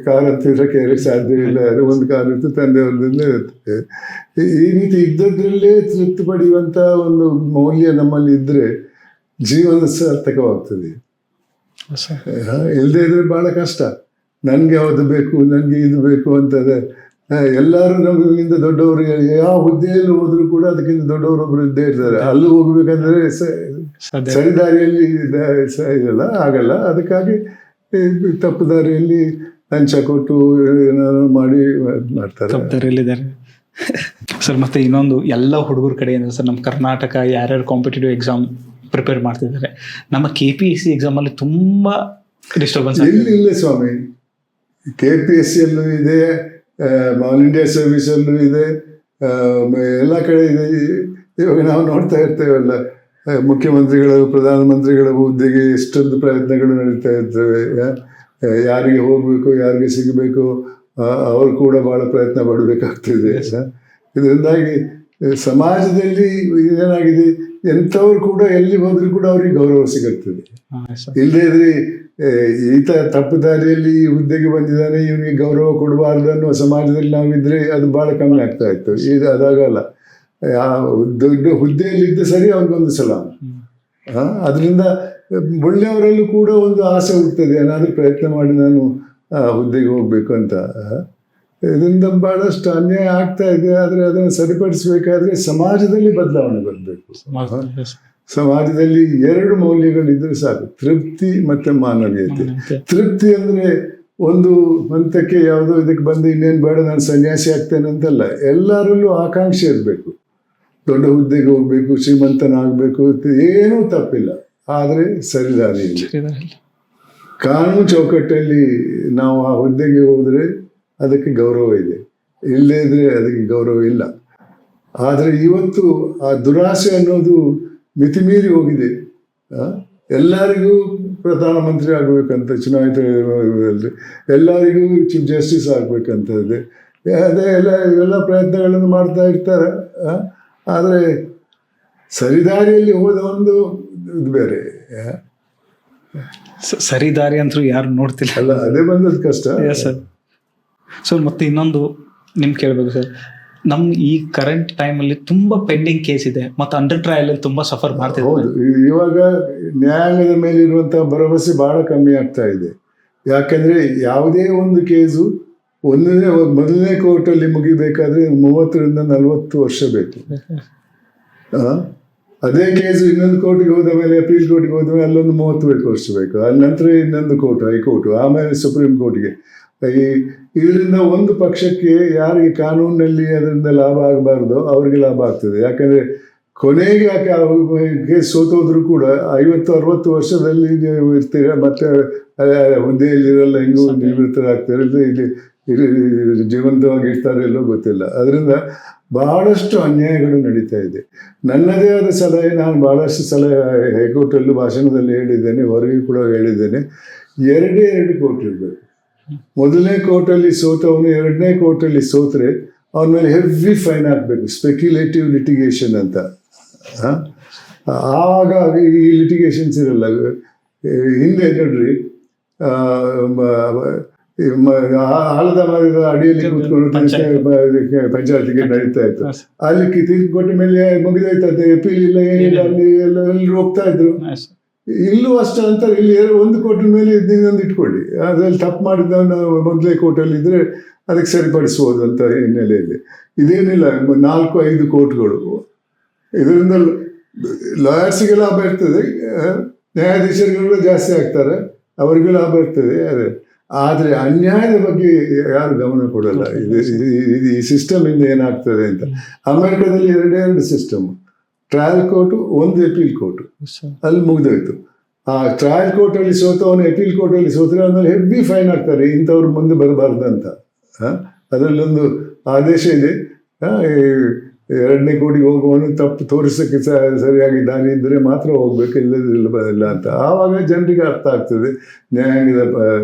ಕಾರ್ ಅಂತ ಇರೋಕ್ಕೆ ಸಾಧ್ಯ ಇಲ್ಲ. ಅದು ಒಂದು ಕಾರ್ ಇತ್ತು, ತಂದೆಯವ್ರದಲ್ಲೇ ಇರ್ತದೆ. ಈ ರೀತಿ ಇದ್ದದ್ರಲ್ಲೇ ತೃಪ್ತಿ ಪಡೆಯುವಂಥ ಒಂದು ಮೌಲ್ಯ ನಮ್ಮಲ್ಲಿ ಇದ್ದರೆ ಜೀವನ ಸಾರ್ಥಕವಾಗ್ತದೆ. ಇಲ್ಲದೆ ಇದ್ರೆ ಭಾಳ ಕಷ್ಟ. ನನಗೆ ಅದು ಬೇಕು, ನನಗೆ ಇದು ಬೇಕು ಅಂತದೆ. ಎಲ್ಲರೂ ನಮಗಿಂತ ದೊಡ್ಡವರು ಯಾವ ಹುದ್ದೆಯಲ್ಲಿ ಹೋದ್ರು ಕೂಡ ಅದಕ್ಕಿಂತ ದೊಡ್ಡವರೊಬ್ರು ಇದ್ದೇ ಇರ್ತಾರೆ. ಅಲ್ಲಿ ಹೋಗ್ಬೇಕಂದ್ರೆ ಸರಿದಾರಿಯಲ್ಲಿ ಇದಲ್ಲ, ಆಗಲ್ಲ. ಅದಕ್ಕಾಗಿ ತಪ್ಪು ದಾರಿಯಲ್ಲಿ ಲಂಚ ಕೊಟ್ಟು ಏನಾದ್ರು ಮಾಡಿ ಮಾಡ್ತಾರೆ. ತಪ್ಪು ದಾರಿಯಲ್ಲಿದ್ದಾರೆ ಸರ್. ಮತ್ತೆ ಇನ್ನೊಂದು, ಎಲ್ಲ ಹುಡುಗರ ಕಡೆಯಿಂದ ಸರ್ ನಮ್ಮ ಕರ್ನಾಟಕ ಯಾರ್ಯಾರು ಕಾಂಪಿಟೇಟಿವ್ ಎಕ್ಸಾಮ್ ಪ್ರಿಪೇರ್ ಮಾಡ್ತಿದ್ದಾರೆ, ನಮ್ಮ KPSC ಎಕ್ಸಾಮಲ್ಲಿ ತುಂಬ ಡಿಸ್ಟರ್ಬೆನ್ಸ್ ಇಲ್ಲ ಸ್ವಾಮಿ. KPSC ಯಲ್ಲೂ ಇದೆ, ಆಲ್ ಇಂಡಿಯಾ ಸರ್ವಿಸಲ್ಲೂ ಇದೆ, ಎಲ್ಲ ಕಡೆ ಇದೆ. ಇವಾಗ ನಾವು ನೋಡ್ತಾ ಇರ್ತೇವಲ್ಲ, ಮುಖ್ಯಮಂತ್ರಿಗಳು, ಪ್ರಧಾನಮಂತ್ರಿಗಳ ಹುದ್ದೆಗೆ ಎಷ್ಟೊಂದು ಪ್ರಯತ್ನಗಳು ನಡೀತಾ ಇರ್ತವೆ. ಯಾರಿಗೆ ಹೋಗಬೇಕು, ಯಾರಿಗೆ ಸಿಗಬೇಕು, ಅವರು ಕೂಡ ಭಾಳ ಪ್ರಯತ್ನ ಪಡಬೇಕಾಗ್ತದೆ. ಇದರಿಂದಾಗಿ ಸಮಾಜದಲ್ಲಿ ಏನಾಗಿದೆ, ಎಂಥವ್ರು ಕೂಡ ಎಲ್ಲಿ ಹೋದ್ರೂ ಕೂಡ ಅವ್ರಿಗೆ ಗೌರವ ಸಿಗುತ್ತದೆ. ಇಲ್ಲದೇ ಇದ್ರೆ ಈತ ತಪ್ಪು ದಾರಿಯಲ್ಲಿ ಈ ಹುದ್ದೆಗೆ ಬಂದಿದ್ದಾನೆ, ಇವನಿಗೆ ಗೌರವ ಕೊಡಬಾರ್ದು ಅನ್ನೋ ಸಮಾಜದಲ್ಲಿ ನಾವಿದ್ರೆ ಅದು ಭಾಳ ಕಮ್ಮಿ ಆಗ್ತಾ ಇತ್ತು. ಈಗ ಅದಾಗಲ್ಲ. ದೊಡ್ಡ ಹುದ್ದೆಯಲ್ಲಿದ್ದ ಸರಿ ಅವ್ರಿಗೊಂದು ಸಲ. ಅದರಿಂದ ಒಳ್ಳೆಯವರಲ್ಲೂ ಕೂಡ ಒಂದು ಆಸೆ ಹುಡ್ತದೆ, ಏನಾದರೂ ಪ್ರಯತ್ನ ಮಾಡಿ ನಾನು ಹುದ್ದೆಗೆ ಹೋಗ್ಬೇಕು ಅಂತ. ಇದರಿಂದ ಬಹಳಷ್ಟು ಅನ್ಯಾಯ ಆಗ್ತಾ ಇದೆ. ಆದರೆ ಅದನ್ನು ಸರಿಪಡಿಸಬೇಕಾದ್ರೆ ಸಮಾಜದಲ್ಲಿ ಬದಲಾವಣೆ ಬರಬೇಕು. ಸಮಾಜದಲ್ಲಿ 2 ಮೌಲ್ಯಗಳಿದ್ರೆ ಸಾಕು, ತೃಪ್ತಿ ಮತ್ತು ಮಾನವೀಯತೆ. ತೃಪ್ತಿ ಅಂದರೆ ಒಂದು ಹಂತಕ್ಕೆ ಯಾವುದೋ ಇದಕ್ಕೆ ಬಂದು ಇನ್ನೇನು ಬೇಡ ನಾನು ಸನ್ಯಾಸಿ ಆಗ್ತೇನೆ ಅಂತಲ್ಲ. ಎಲ್ಲರಲ್ಲೂ ಆಕಾಂಕ್ಷೆ ಇರಬೇಕು, ದೊಡ್ಡ ಹುದ್ದೆಗೆ ಹೋಗ್ಬೇಕು, ಶ್ರೀಮಂತನಾಗಬೇಕು, ಏನೂ ತಪ್ಪಿಲ್ಲ. ಆದರೆ ಸರಿದಾರಿಯಲ್ಲಿ ಕಾನೂನು ಚೌಕಟ್ಟಲ್ಲಿ ನಾವು ಆ ಹುದ್ದೆಗೆ ಹೋದರೆ ಅದಕ್ಕೆ ಗೌರವ ಇದೆ, ಇಲ್ಲದೇ ಇದ್ರೆ ಅದಕ್ಕೆ ಗೌರವ ಇಲ್ಲ. ಆದರೆ ಇವತ್ತು ಆ ದುರಾಸೆ ಅನ್ನೋದು ಮಿತಿಮೀರಿ ಹೋಗಿದೆ. ಎಲ್ಲರಿಗೂ ಪ್ರಧಾನಮಂತ್ರಿ ಆಗಬೇಕಂತ ಚುನಾಯಿತ, ಎಲ್ಲರಿಗೂ ಚೀಫ್ ಜಸ್ಟಿಸ್ ಆಗಬೇಕಂತದೆ. ಅದೇ ಎಲ್ಲ ಪ್ರಯತ್ನಗಳನ್ನು ಮಾಡ್ತಾ ಇರ್ತಾರೆ. ಆದರೆ ಸರಿದಾರಿಯಲ್ಲಿ ಹೋದ ಒಂದು ಇದು ಬೇರೆ. ಸರಿದಾರಿ ಅಂತೂ ಯಾರು ನೋಡ್ತಿಲ್ಲ ಅಲ್ಲ, ಅದೇ ಬಂದದ್ದು ಕಷ್ಟ ಸರ್. ಸೊ ಮತ್ತೆ ಇನ್ನೊಂದು ನಿಮ್ಗೆ ಕೇಳಬೇಕು ಸರ್, ನಮ್ಮ ಈ ಕರೆಂಟ್ ಟೈಮಲ್ಲಿ ತುಂಬ ಪೆಂಡಿಂಗ್ ಕೇಸ್ ಇದೆ ಮತ್ತು ಅಂಡರ್ ಟ್ರಯಲಲ್ಲಿ ತುಂಬ ಸಫರ್ ಮಾಡ್ತಿದೆ. ಹೌದು, ಇವಾಗ ನ್ಯಾಯಾಂಗದ ಮೇಲೆ ಇರುವಂತಹ ಭರವಸೆ ಬಹಳ ಕಮ್ಮಿ ಆಗ್ತಾ ಇದೆ. ಯಾಕಂದ್ರೆ ಯಾವುದೇ ಒಂದು ಕೇಸು ಮೊದಲನೇ ಕೋರ್ಟಲ್ಲಿ ಮುಗಿಬೇಕಾದ್ರೆ 30ರಿಂದ 40 ವರ್ಷ ಬೇಕು. ಅದೇ ಕೇಸು ಇನ್ನೊಂದು ಕೋರ್ಟಿಗೆ ಹೋದ ಮೇಲೆ, ಅಪೀಲ್ ಕೋರ್ಟಿಗೆ ಹೋದ ಮೇಲೆ ಅಲ್ಲೊಂದು 30 ವರ್ಷ ಬೇಕು. ಅಲ್ಲಿ ನಂತರ ಇನ್ನೊಂದು ಕೋರ್ಟ್, ಹೈಕೋರ್ಟು, ಆಮೇಲೆ ಸುಪ್ರೀಂ ಕೋರ್ಟ್ಗೆ. ಇದರಿಂದ ಒಂದು ಪಕ್ಷಕ್ಕೆ ಯಾರಿಗೆ ಕಾನೂನಿನಲ್ಲಿ ಅದರಿಂದ ಲಾಭ ಆಗಬಾರ್ದು ಅವ್ರಿಗೆ ಲಾಭ ಆಗ್ತದೆ. ಯಾಕಂದರೆ ಕೊನೆಗೆ ಕೇಸ್ ಸೋತೋದ್ರೂ ಕೂಡ 50-60 ವರ್ಷದಲ್ಲಿ ನೀವು ಇರ್ತೀರ, ಮತ್ತೆ ಹುದ್ದೆಯಲ್ಲಿರಲ್ಲ, ಹೆಂಗೂ ನಿವೃತ್ತರಾಗ್ತಾರೆ, ಇಲ್ಲಿ ಜೀವಂತವಾಗಿ ಇರ್ತಾರೆ ಎಲ್ಲೋ ಗೊತ್ತಿಲ್ಲ. ಅದರಿಂದ ಬಹಳಷ್ಟು ಅನ್ಯಾಯಗಳು ನಡೀತಾ ಇದೆ. ನನ್ನದೇ ಆದ ಸಲಹೆ, ನಾನು ಬಹಳಷ್ಟು ಸಲಹೆ ಹೈಕೋರ್ಟಲ್ಲೂ ಭಾಷಣದಲ್ಲಿ ಹೇಳಿದ್ದೇನೆ, ಹೊರಗೆ ಕೂಡ ಹೇಳಿದ್ದೇನೆ. 2 ಕೋರ್ಟ್ ಇರಬೇಕು. ಮೊದಲನೇ ಕೋರ್ಟಲ್ಲಿ ಸೋತವನು 2ನೇ ಕೋರ್ಟಲ್ಲಿ ಸೋತ್ರೆ ಅವನ ಮೇಲೆ ಹೆವಿ ಫೈನ್ ಹಾಕಬೇಕು, ಸ್ಪೆಕ್ಯುಲೇಟಿವ್ ಲಿಟಿಗೇಷನ್ ಅಂತ. ಆವಾಗ ಈ ಲಿಟಿಗೇಷನ್ಸ್ ಇರಲ್ಲ. ಹಿಂದೆ ನೋಡ್ರಿ, ಆಲದ ಮರದ ಅಡಿಯಲ್ಲಿ ಕೂತ್ಕೊಂಡು ಪಂಚಾಯತಿಗೆ ನಡೀತಾ ಇತ್ತು. ಅಲ್ಲಿ ತೀರ್ಪು ಕೊಟ್ಟ ಮೇಲೆ ಮುಗಿದೋಯ್ತದೆ, ಅಪೀಲ್ ಇಲ್ಲ, ಏನಿಲ್ಲ, ಅಲ್ಲಿ ಎಲ್ಲರೂ ಹೋಗ್ತಾ ಇದ್ರು. ಇಲ್ಲೂ ಅಷ್ಟೇ ಅಂತ. ಇಲ್ಲಿ 1 ಕೋರ್ಟಿನ ಮೇಲೆ ಇನ್ನೊಂದು ಇಟ್ಕೊಳ್ಳಿ, ಅದ್ರಲ್ಲಿ ತಪ್ಪು ಮಾಡಿದವನು ಮೊದಲೇ ಕೋರ್ಟಲ್ಲಿ ಇದ್ರೆ ಅದಕ್ಕೆ ಸರಿಪಡಿಸ್ಬೋದು ಅಂತ ಹಿನ್ನೆಲೆಯಲ್ಲಿ. ಇದೇನಿಲ್ಲ, 4-5 ಕೋರ್ಟ್ಗಳು. ಇದರಿಂದ ಲಾಯರ್ಸಿಗೆ ಲಾಭ ಇರ್ತದೆ, ನ್ಯಾಯಾಧೀಶರುಗಳು ಜಾಸ್ತಿ ಆಗ್ತಾರೆ, ಅವರಿಗೂ ಲಾಭ ಇರ್ತದೆ. ಆದರೆ ಅನ್ಯಾಯದ ಬಗ್ಗೆ ಯಾರು ಗಮನ ಕೊಡಲ್ಲ. ಈ ಸಿಸ್ಟಮಿಂದ ಏನಾಗ್ತದೆ ಅಂತ. ಅಮೆರಿಕದಲ್ಲಿ 2 system, trial court, 1 appeal court. ಅಲ್ಲಿ ಮುಗಿದೋಯ್ತು. ಆ ಟ್ರಯಲ್ ಕೋರ್ಟಲ್ಲಿ ಸೋತವನು ಅಪೀಲ್ ಕೋರ್ಟಲ್ಲಿ ಸೋತರೆ ಆಮೇಲೆ ಹೆವಿ ಫೈನ್ ಹಾಕ್ತಾರೆ, ಇಂಥವ್ರು ಮುಂದೆ ಬರಬಾರ್ದು ಅಂತ. ಅದರಲ್ಲೊಂದು ಆದೇಶ ಇದೆ, 2ನೇ ಕೋರ್ಟಿಗೆ ಹೋಗುವವನು ತಪ್ಪು ತೋರಿಸೋಕ್ಕೆ ಸರಿಯಾಗಿ ದಾರಿ ಇದ್ದರೆ ಮಾತ್ರ ಹೋಗ್ಬೇಕು, ಇಲ್ಲದಿಲ್ಲ ಅಂತ. ಆವಾಗ ಜನರಿಗೆ ಅರ್ಥ ಆಗ್ತದೆ ನ್ಯಾಯಾಂಗದ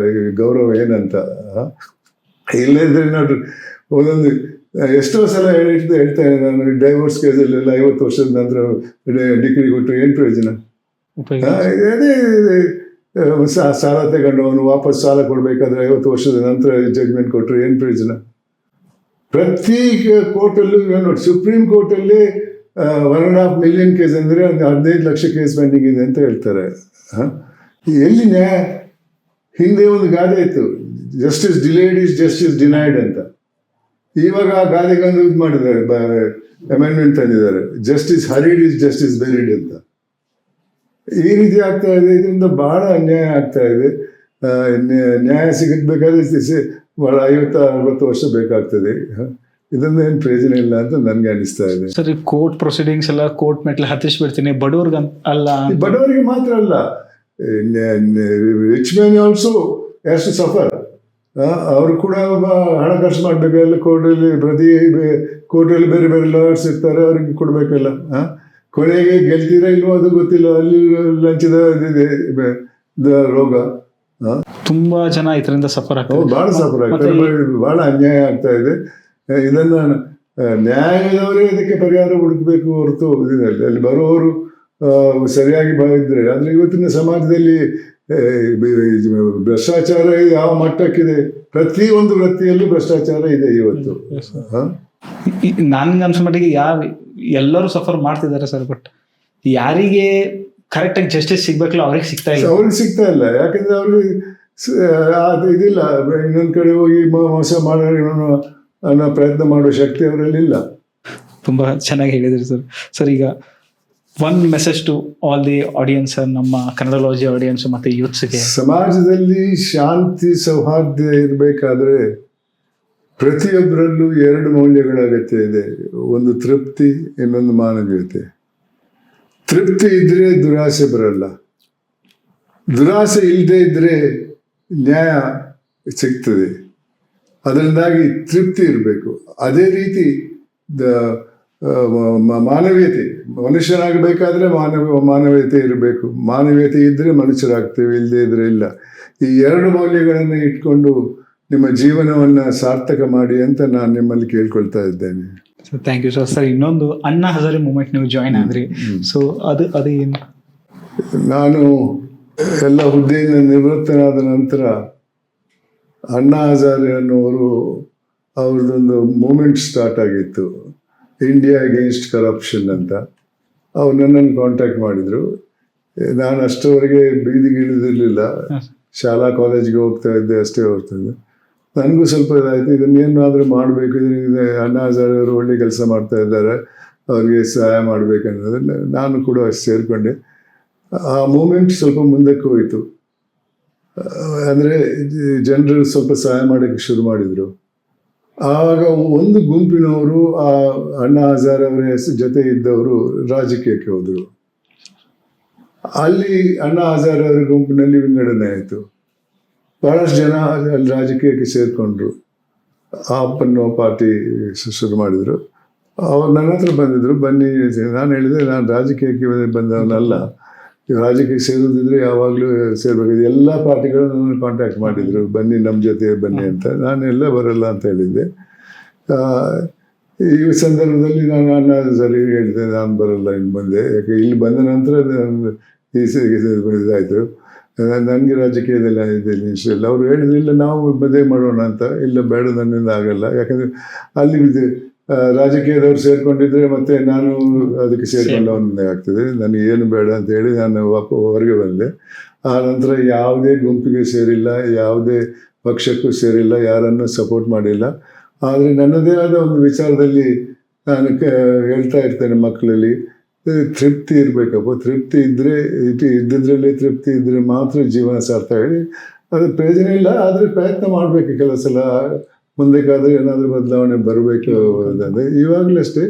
ಗೌರವ ಏನಂತ. ಇಲ್ಲದಿದ್ದರೆ ನೋಡ್ರಿ, ಒಂದೊಂದು ಎಷ್ಟೋ ಸಲ ಹೇಳ್ತೇನೆ ನಾನು, ಡೈವೋರ್ಸ್ ಕೇಸಲ್ಲೆಲ್ಲ 50 ವರ್ಷದ ನಂತರ ಡಿಗ್ರಿ ಕೊಟ್ಟರು ಏನು ಪ್ರಯೋಜನ? ಅದೇ ಸಾಲ ತಗೊಂಡವನು ವಾಪಸ್ ಸಾಲ ಕೊಡಬೇಕಾದ್ರೆ 50 ವರ್ಷದ ನಂತರ ಜಡ್ಜ್ಮೆಂಟ್ ಕೊಟ್ಟರು ಏನು ಪ್ರಯೋಜನ? ಪ್ರತಿ ಕೋರ್ಟಲ್ಲೂ ನೋಡಿ, ಸುಪ್ರೀಂ ಕೋರ್ಟಲ್ಲಿ 1.5 ಮಿಲಿಯನ್ ಕೇಸ್ ಅಂದರೆ 15 ಲಕ್ಷ ಕೇಸ್ ಪೆಂಡಿಂಗ್ ಇದೆ ಅಂತ ಹೇಳ್ತಾರೆ. ಎಲ್ಲಿ ನ್ಯಾಯ? ಹಿಂದೆ ಒಂದು ಗಾದೆ ಇತ್ತು, justice delayed is justice denied ಅಂತ. ಇವಾಗ ಆ ಗಾದೆಗೊಂದು ಇದು ಮಾಡಿದ್ದಾರೆ, ಅಮೆಂಡ್ಮೆಂಟ್ ತಂದಿದ್ದಾರೆ, ಜಸ್ಟಿಸ್ ಹರಿಡ್ ಈಸ್ ಜಸ್ಟಿಸ್ ಬೆರಿಡ್ ಅಂತ. ಈ ರೀತಿ ಆಗ್ತಾ ಇದೆ. ಇದರಿಂದ ಬಹಳ ಅನ್ಯಾಯ ಆಗ್ತಾ ಇದೆ. ನ್ಯಾಯ ಸಿಗಬೇಕಾದ್ರೆ ಬಹಳ 50-60 ವರ್ಷ ಬೇಕಾಗ್ತದೆ. ಇದರಿಂದ ಏನು ಪ್ರಯೋಜನ ಇಲ್ಲ ಅಂತ ನನಗೆ ಅನಿಸ್ತಾ ಇದೆ. ಸರ್, ಈ ಕೋರ್ಟ್ ಪ್ರೊಸೀಡಿಂಗ್ಸ್ ಎಲ್ಲ ಕೋರ್ಟ್ ಮೆಟ್ಲು ಹತ್ತಿಸ್ಬಿಡ್ತೀನಿ, ಬಡವ್ರಿಗೆ ಅಲ್ಲ. ಬಡವರಿಗೆ ಮಾತ್ರ ಅಲ್ಲ, rich man also has to suffer. ಅವರು ಕೂಡ ಹಣ ಖರ್ಚು ಮಾಡಬೇಕಲ್ಲ. ಕೋರ್ಟಲ್ಲಿ ಬೇರೆ ಬೇರೆ ಲಾಯರ್ಸ್ ಇರ್ತಾರೆ, ಅವ್ರಿಗೆ ಕೊಡಬೇಕಲ್ಲ. ಕೊನೆಗೆ ಗೆಲ್ತೀರಾ ಇಲ್ವೋ ಅದು ಗೊತ್ತಿಲ್ಲ. ಅಲ್ಲಿ ಲಂಚದ ರೋಗ. ತುಂಬಾ ಜನ ಇದರಿಂದ ಸಫರ್ ಆಗ್ತಾರೆ. ಬಹಳ ಸಫರ್ ಆಗ್ತಾರೆ, ಬಹಳ ಅನ್ಯಾಯ ಆಗ್ತಾ ಇದೆ. ಇದನ್ನ ನ್ಯಾಯದವರೇ ಇದಕ್ಕೆ ಪರಿಹಾರ ಹುಡುಕಬೇಕು ಹೊರತು ಅಲ್ಲಿ ಬರುವವರು ಸರಿಯಾಗಿ ಇದ್ರೆ. ಆದ್ರೆ ಇವತ್ತಿನ ಸಮಾಜದಲ್ಲಿ ಭ್ರಷ್ಟಾಚಾರ ಯಾವ ಮಟ್ಟಕ್ಕಿದೆ, ಪ್ರತಿಯೊಂದು ವೃತ್ತಿಯಲ್ಲೂ ಭ್ರಷ್ಟಾಚಾರ ಇದೆ ಇವತ್ತು. ನನ್ಗೆ ಅನ್ಸೋ ಮಟ್ಟಿಗೆ ಎಲ್ಲರೂ ಸಫರ್ ಮಾಡ್ತಿದ್ದಾರೆ ಸರ್, ಬಟ್ ಯಾರಿಗೆ ಕರೆಕ್ಟ್ ಆಗಿ ಜಸ್ಟಿಸ್ ಸಿಗ್ಬೇಕಲ್ಲ ಅವ್ರಿಗೆ ಸಿಗ್ತಾ ಇಲ್ಲ. ಯಾಕಂದ್ರೆ ಅವ್ರಿಗೆ ಇದಿಲ್ಲ, ಇನ್ನೊಂದ್ ಕಡೆ ಹೋಗಿ ಮೋಸ ಮಾಡೋಣ ಅನ್ನೋ ಪ್ರಯತ್ನ ಮಾಡುವ ಶಕ್ತಿ ಅವರಲ್ಲಿ ಇಲ್ಲ. ತುಂಬಾ ಚೆನ್ನಾಗಿ ಹೇಳಿದ್ರಿ ಸರ್. ಸರ್, ಈಗ one message to all the audience, ನಮ್ಮ ಕನ್ನಡಾಲಜಿ ಆಡಿಯನ್ಸ್ ಮತ್ತೆ ಯೂತ್ಸ್ಗೆ. ಸಮಾಜದಲ್ಲಿ ಶಾಂತಿ ಸೌಹಾರ್ದ ಇರಬೇಕಾದ್ರೆ ಪ್ರತಿಯೊಬ್ಬರಲ್ಲೂ 2 ಮೌಲ್ಯಗಳ ಅಗತ್ಯ ಇದೆ. ಒಂದು ತೃಪ್ತಿ, ಇನ್ನೊಂದು ಮಾನವೀಯತೆ. ತೃಪ್ತಿ ಇದ್ರೆ ದುರಾಸೆ ಬರಲ್ಲ, ದುರಾಸೆ ಇಲ್ಲದೆ ಇದ್ರೆ ನ್ಯಾಯ ಸಿಗ್ತದೆ. ಅದರಿಂದಾಗಿ ತೃಪ್ತಿ ಇರಬೇಕು. ಅದೇ ರೀತಿ ಮಾನವೀಯತೆ, ಮನುಷ್ಯನಾಗಬೇಕಾದ್ರೆ ಮಾನವೀಯತೆ ಇರಬೇಕು. ಮಾನವೀಯತೆ ಇದ್ದರೆ ಮನುಷ್ಯರಾಗ್ತೇವೆ, ಇಲ್ಲದೆ ಇದ್ರೆ ಇಲ್ಲ. ಈ 2 ಮೌಲ್ಯಗಳನ್ನು ಇಟ್ಕೊಂಡು ನಿಮ್ಮ ಜೀವನವನ್ನು ಸಾರ್ಥಕ ಮಾಡಿ ಅಂತ ನಾನು ನಿಮ್ಮಲ್ಲಿ ಕೇಳ್ಕೊಳ್ತಾ ಇದ್ದೇನೆ. Thank you sir. ಸರ್, ಇನ್ನೊಂದು ಅಣ್ಣಾ ಹಜಾರೆ ಮೂವ್ಮೆಂಟ್ ನೀವು ಜಾಯ್ನ್ ಆದ್ರಿ, ಸೊ ಅದು ಏನು? ನಾನು ಎಲ್ಲ ಹುದ್ದೆಯಿಂದ ನಿವೃತ್ತನಾದ ನಂತರ ಅಣ್ಣಾ ಹಜಾರೆ ಅನ್ನೋರು ಅವ್ರದ್ದೊಂದು ಮೂಮೆಂಟ್ ಸ್ಟಾರ್ಟ್ ಆಗಿತ್ತು, ಇಂಡಿಯಾ ಅಗೇನ್ಸ್ಟ್ ಕರಪ್ಷನ್ ಅಂತ. ಅವ್ರು ನನ್ನನ್ನು ಕಾಂಟ್ಯಾಕ್ಟ್ ಮಾಡಿದರು. ನಾನು ಅಷ್ಟರವರೆಗೆ ಬೀದಿಗಿಳಿದಿರಲಿಲ್ಲ, ಶಾಲಾ ಕಾಲೇಜ್ಗೆ ಹೋಗ್ತಾ ಇದ್ದೆ, ಅಷ್ಟೇ ಹೋಗ್ತಾಯಿದ್ದೆ. ನನಗೂ ಸ್ವಲ್ಪ ಇದಾಯಿತು, ಇದನ್ನೇನಾದರೂ ಮಾಡಬೇಕು, ಇದರಿಂದ ಅಣ್ಣಾ ಹಜಾರೆ ಅವರು ಒಳ್ಳೆ ಕೆಲಸ ಮಾಡ್ತಾ ಇದ್ದಾರೆ, ಅವ್ರಿಗೆ ಸಹಾಯ ಮಾಡಬೇಕನ್ನೋದನ್ನು ನಾನು ಕೂಡ ಸೇರಿಕೊಂಡೆ. ಆ ಮೂಮೆಂಟ್ ಸ್ವಲ್ಪ ಮುಂದಕ್ಕೆ ಹೋಯಿತು. ಅಂದರೆ ಜನರು ಸ್ವಲ್ಪ ಸಹಾಯ ಮಾಡೋಕ್ಕೆ ಶುರು ಮಾಡಿದರು. ಆವಾಗ ಒಂದು ಗುಂಪಿನವರು, ಆ ಅಣ್ಣಾ ಹಜಾರೆ ಅವರ ಜೊತೆ ಇದ್ದವರು ರಾಜಕೀಯಕ್ಕೆ ಹೋದರು. ಅಲ್ಲಿ ಅಣ್ಣಾ ಹಜಾರೆ ಅವರ ಗುಂಪಿನಲ್ಲಿ ವಿಂಗಡಣೆ ಆಯಿತು. ಬಹಳಷ್ಟು ಜನ ಅಲ್ಲಿ ರಾಜಕೀಯಕ್ಕೆ ಸೇರಿಕೊಂಡ್ರು. ಆಪ್ ಅನ್ನೋ ಪಾರ್ಟಿ ಶುರು ಮಾಡಿದರು. ಅವ್ರು ನನ್ನ ಹತ್ರ ಬಂದಿದ್ರು, ಬನ್ನಿ. ನಾನು ಹೇಳಿದೆ, ನಾನು ರಾಜಕೀಯಕ್ಕೆ ಬಂದವನಲ್ಲ, ರಾಜಕೀಯಕ್ಕೆ ಸೇರೋದಿದ್ರೆ ಯಾವಾಗಲೂ ಸೇರ್ಬೇಕಿದೆ. ಎಲ್ಲ ಪಾರ್ಟಿಗಳು ನನ್ನ ಕಾಂಟ್ಯಾಕ್ಟ್ ಮಾಡಿದರು, ಬನ್ನಿ ನಮ್ಮ ಜೊತೆ ಬನ್ನಿ ಅಂತ. ನಾನೆಲ್ಲ ಬರಲ್ಲ ಅಂತ ಹೇಳಿದ್ದೆ. ಈ ಸಂದರ್ಭದಲ್ಲಿ ನಾನು ಅಣ್ಣಾ ಹಜಾರೆ ಹೇಳಿದೆ, ನಾನು ಬರಲ್ಲ ಇನ್ನು ಮುಂದೆ. ಯಾಕೆ ಇಲ್ಲಿ ಬಂದ ನಂತರ ನಾನು ಇದಾಯಿತು, ನನಗೆ ರಾಜಕೀಯದಲ್ಲಿ ಇದ್ದೇನೆ ಇಷ್ಟ ಇಲ್ಲ. ಅವ್ರು ಹೇಳಿದ್ರಿಲ್ಲ, ನಾವು ಮದುವೆ ಮಾಡೋಣ ಅಂತ. ಇಲ್ಲ, ಬೇಡ, ನನ್ನಿಂದ ಆಗಲ್ಲ. ಯಾಕಂದರೆ ಅಲ್ಲಿ ರಾಜಕೀಯದವ್ರು ಸೇರ್ಕೊಂಡಿದ್ರೆ ಮತ್ತೆ ನಾನು ಅದಕ್ಕೆ ಸೇರ್ಕೊಂಡವನ್ನೇ ಆಗ್ತದೆ. ನನಗೆ ಏನು ಬೇಡ ಅಂತ ಹೇಳಿ ನಾನು ಹೊರಗೆ ಬಂದೆ. ಆ ನಂತರ ಯಾವುದೇ ಗುಂಪಿಗೆ ಸೇರಿಲ್ಲ, ಯಾವುದೇ ಪಕ್ಷಕ್ಕೂ ಸೇರಿಲ್ಲ, ಯಾರನ್ನು ಸಪೋರ್ಟ್ ಮಾಡಿಲ್ಲ. ಆದರೆ ನನ್ನದೇ ಆದ ಒಂದು ವಿಚಾರದಲ್ಲಿ ನಾನು ಹೇಳ್ತಾ ಇರ್ತೇನೆ ಮಕ್ಕಳಲ್ಲಿ, ತೃಪ್ತಿ ಇರಬೇಕಪ್ಪ. ತೃಪ್ತಿ ಇದ್ದರೆ, ಇದ್ದಿದ್ರಲ್ಲಿ ತೃಪ್ತಿ ಇದ್ದರೆ ಮಾತ್ರ ಜೀವನ ಸಾರ್ಥಕ. ಅದು ಪ್ರಯೋಜನ ಇಲ್ಲ, ಆದರೆ ಪ್ರಯತ್ನ ಮಾಡಬೇಕು. ಕೆಲವು ಸಲ ಮುಂದಕ್ಕಾದರೆ ಏನಾದರೂ ಬದಲಾವಣೆ ಬರಬೇಕು ಅಂದರೆ. ಇವಾಗಲೂ ಅಷ್ಟೇ,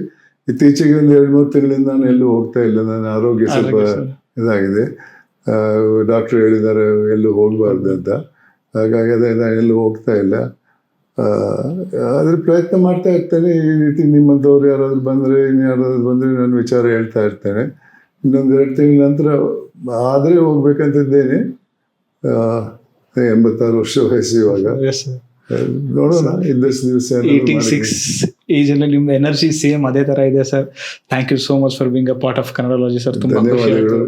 ಇತ್ತೀಚೆಗೆ ಒಂದು 2-3 ತಿಂಗಳಿಂದ ನಾನು ಎಲ್ಲೂ ಹೋಗ್ತಾ ಇಲ್ಲ. ನನ್ನ ಆರೋಗ್ಯ ಸ್ವಲ್ಪ ಇದಾಗಿದೆ. ಡಾಕ್ಟ್ರು ಹೇಳಿದ್ದಾರೆ ಎಲ್ಲೂ ಹೋಗಬಾರ್ದು ಅಂತ. ಹಾಗಾಗಿ ನಾನು ಎಲ್ಲೂ ಹೋಗ್ತಾ ಇಲ್ಲ. ಆದರೆ ಪ್ರಯತ್ನ ಮಾಡ್ತಾ ಇರ್ತೇನೆ. ಈ ರೀತಿ ನಿಮ್ಮಂಥವ್ರು ಯಾರಾದರೂ ಬಂದರೆ, ಯಾರಾದರೂ ಬಂದರೆ ನಾನು ವಿಚಾರ ಹೇಳ್ತಾ ಇರ್ತೇನೆ. ಇನ್ನೊಂದು 2 ತಿಂಗಳ ನಂತರ ಆದರೆ ಹೋಗ್ಬೇಕಂತಿದ್ದೇನೆ. 86 ವರ್ಷ ವಯಸ್ಸು ಇವಾಗ. ನೋಡೋಣ, ಇದ್ದಷ್ಟು ದಿವಸ. 86 ಏಜಲ್ಲಿ ನಿಮ್ದು ಎನರ್ಜಿ ಸೇಮ್ ಅದೇ ಥರ ಇದೆ sir. Thank you so much for being a part of Kannadology sir. ತುಂಬ ಧನ್ಯವಾದಗಳು.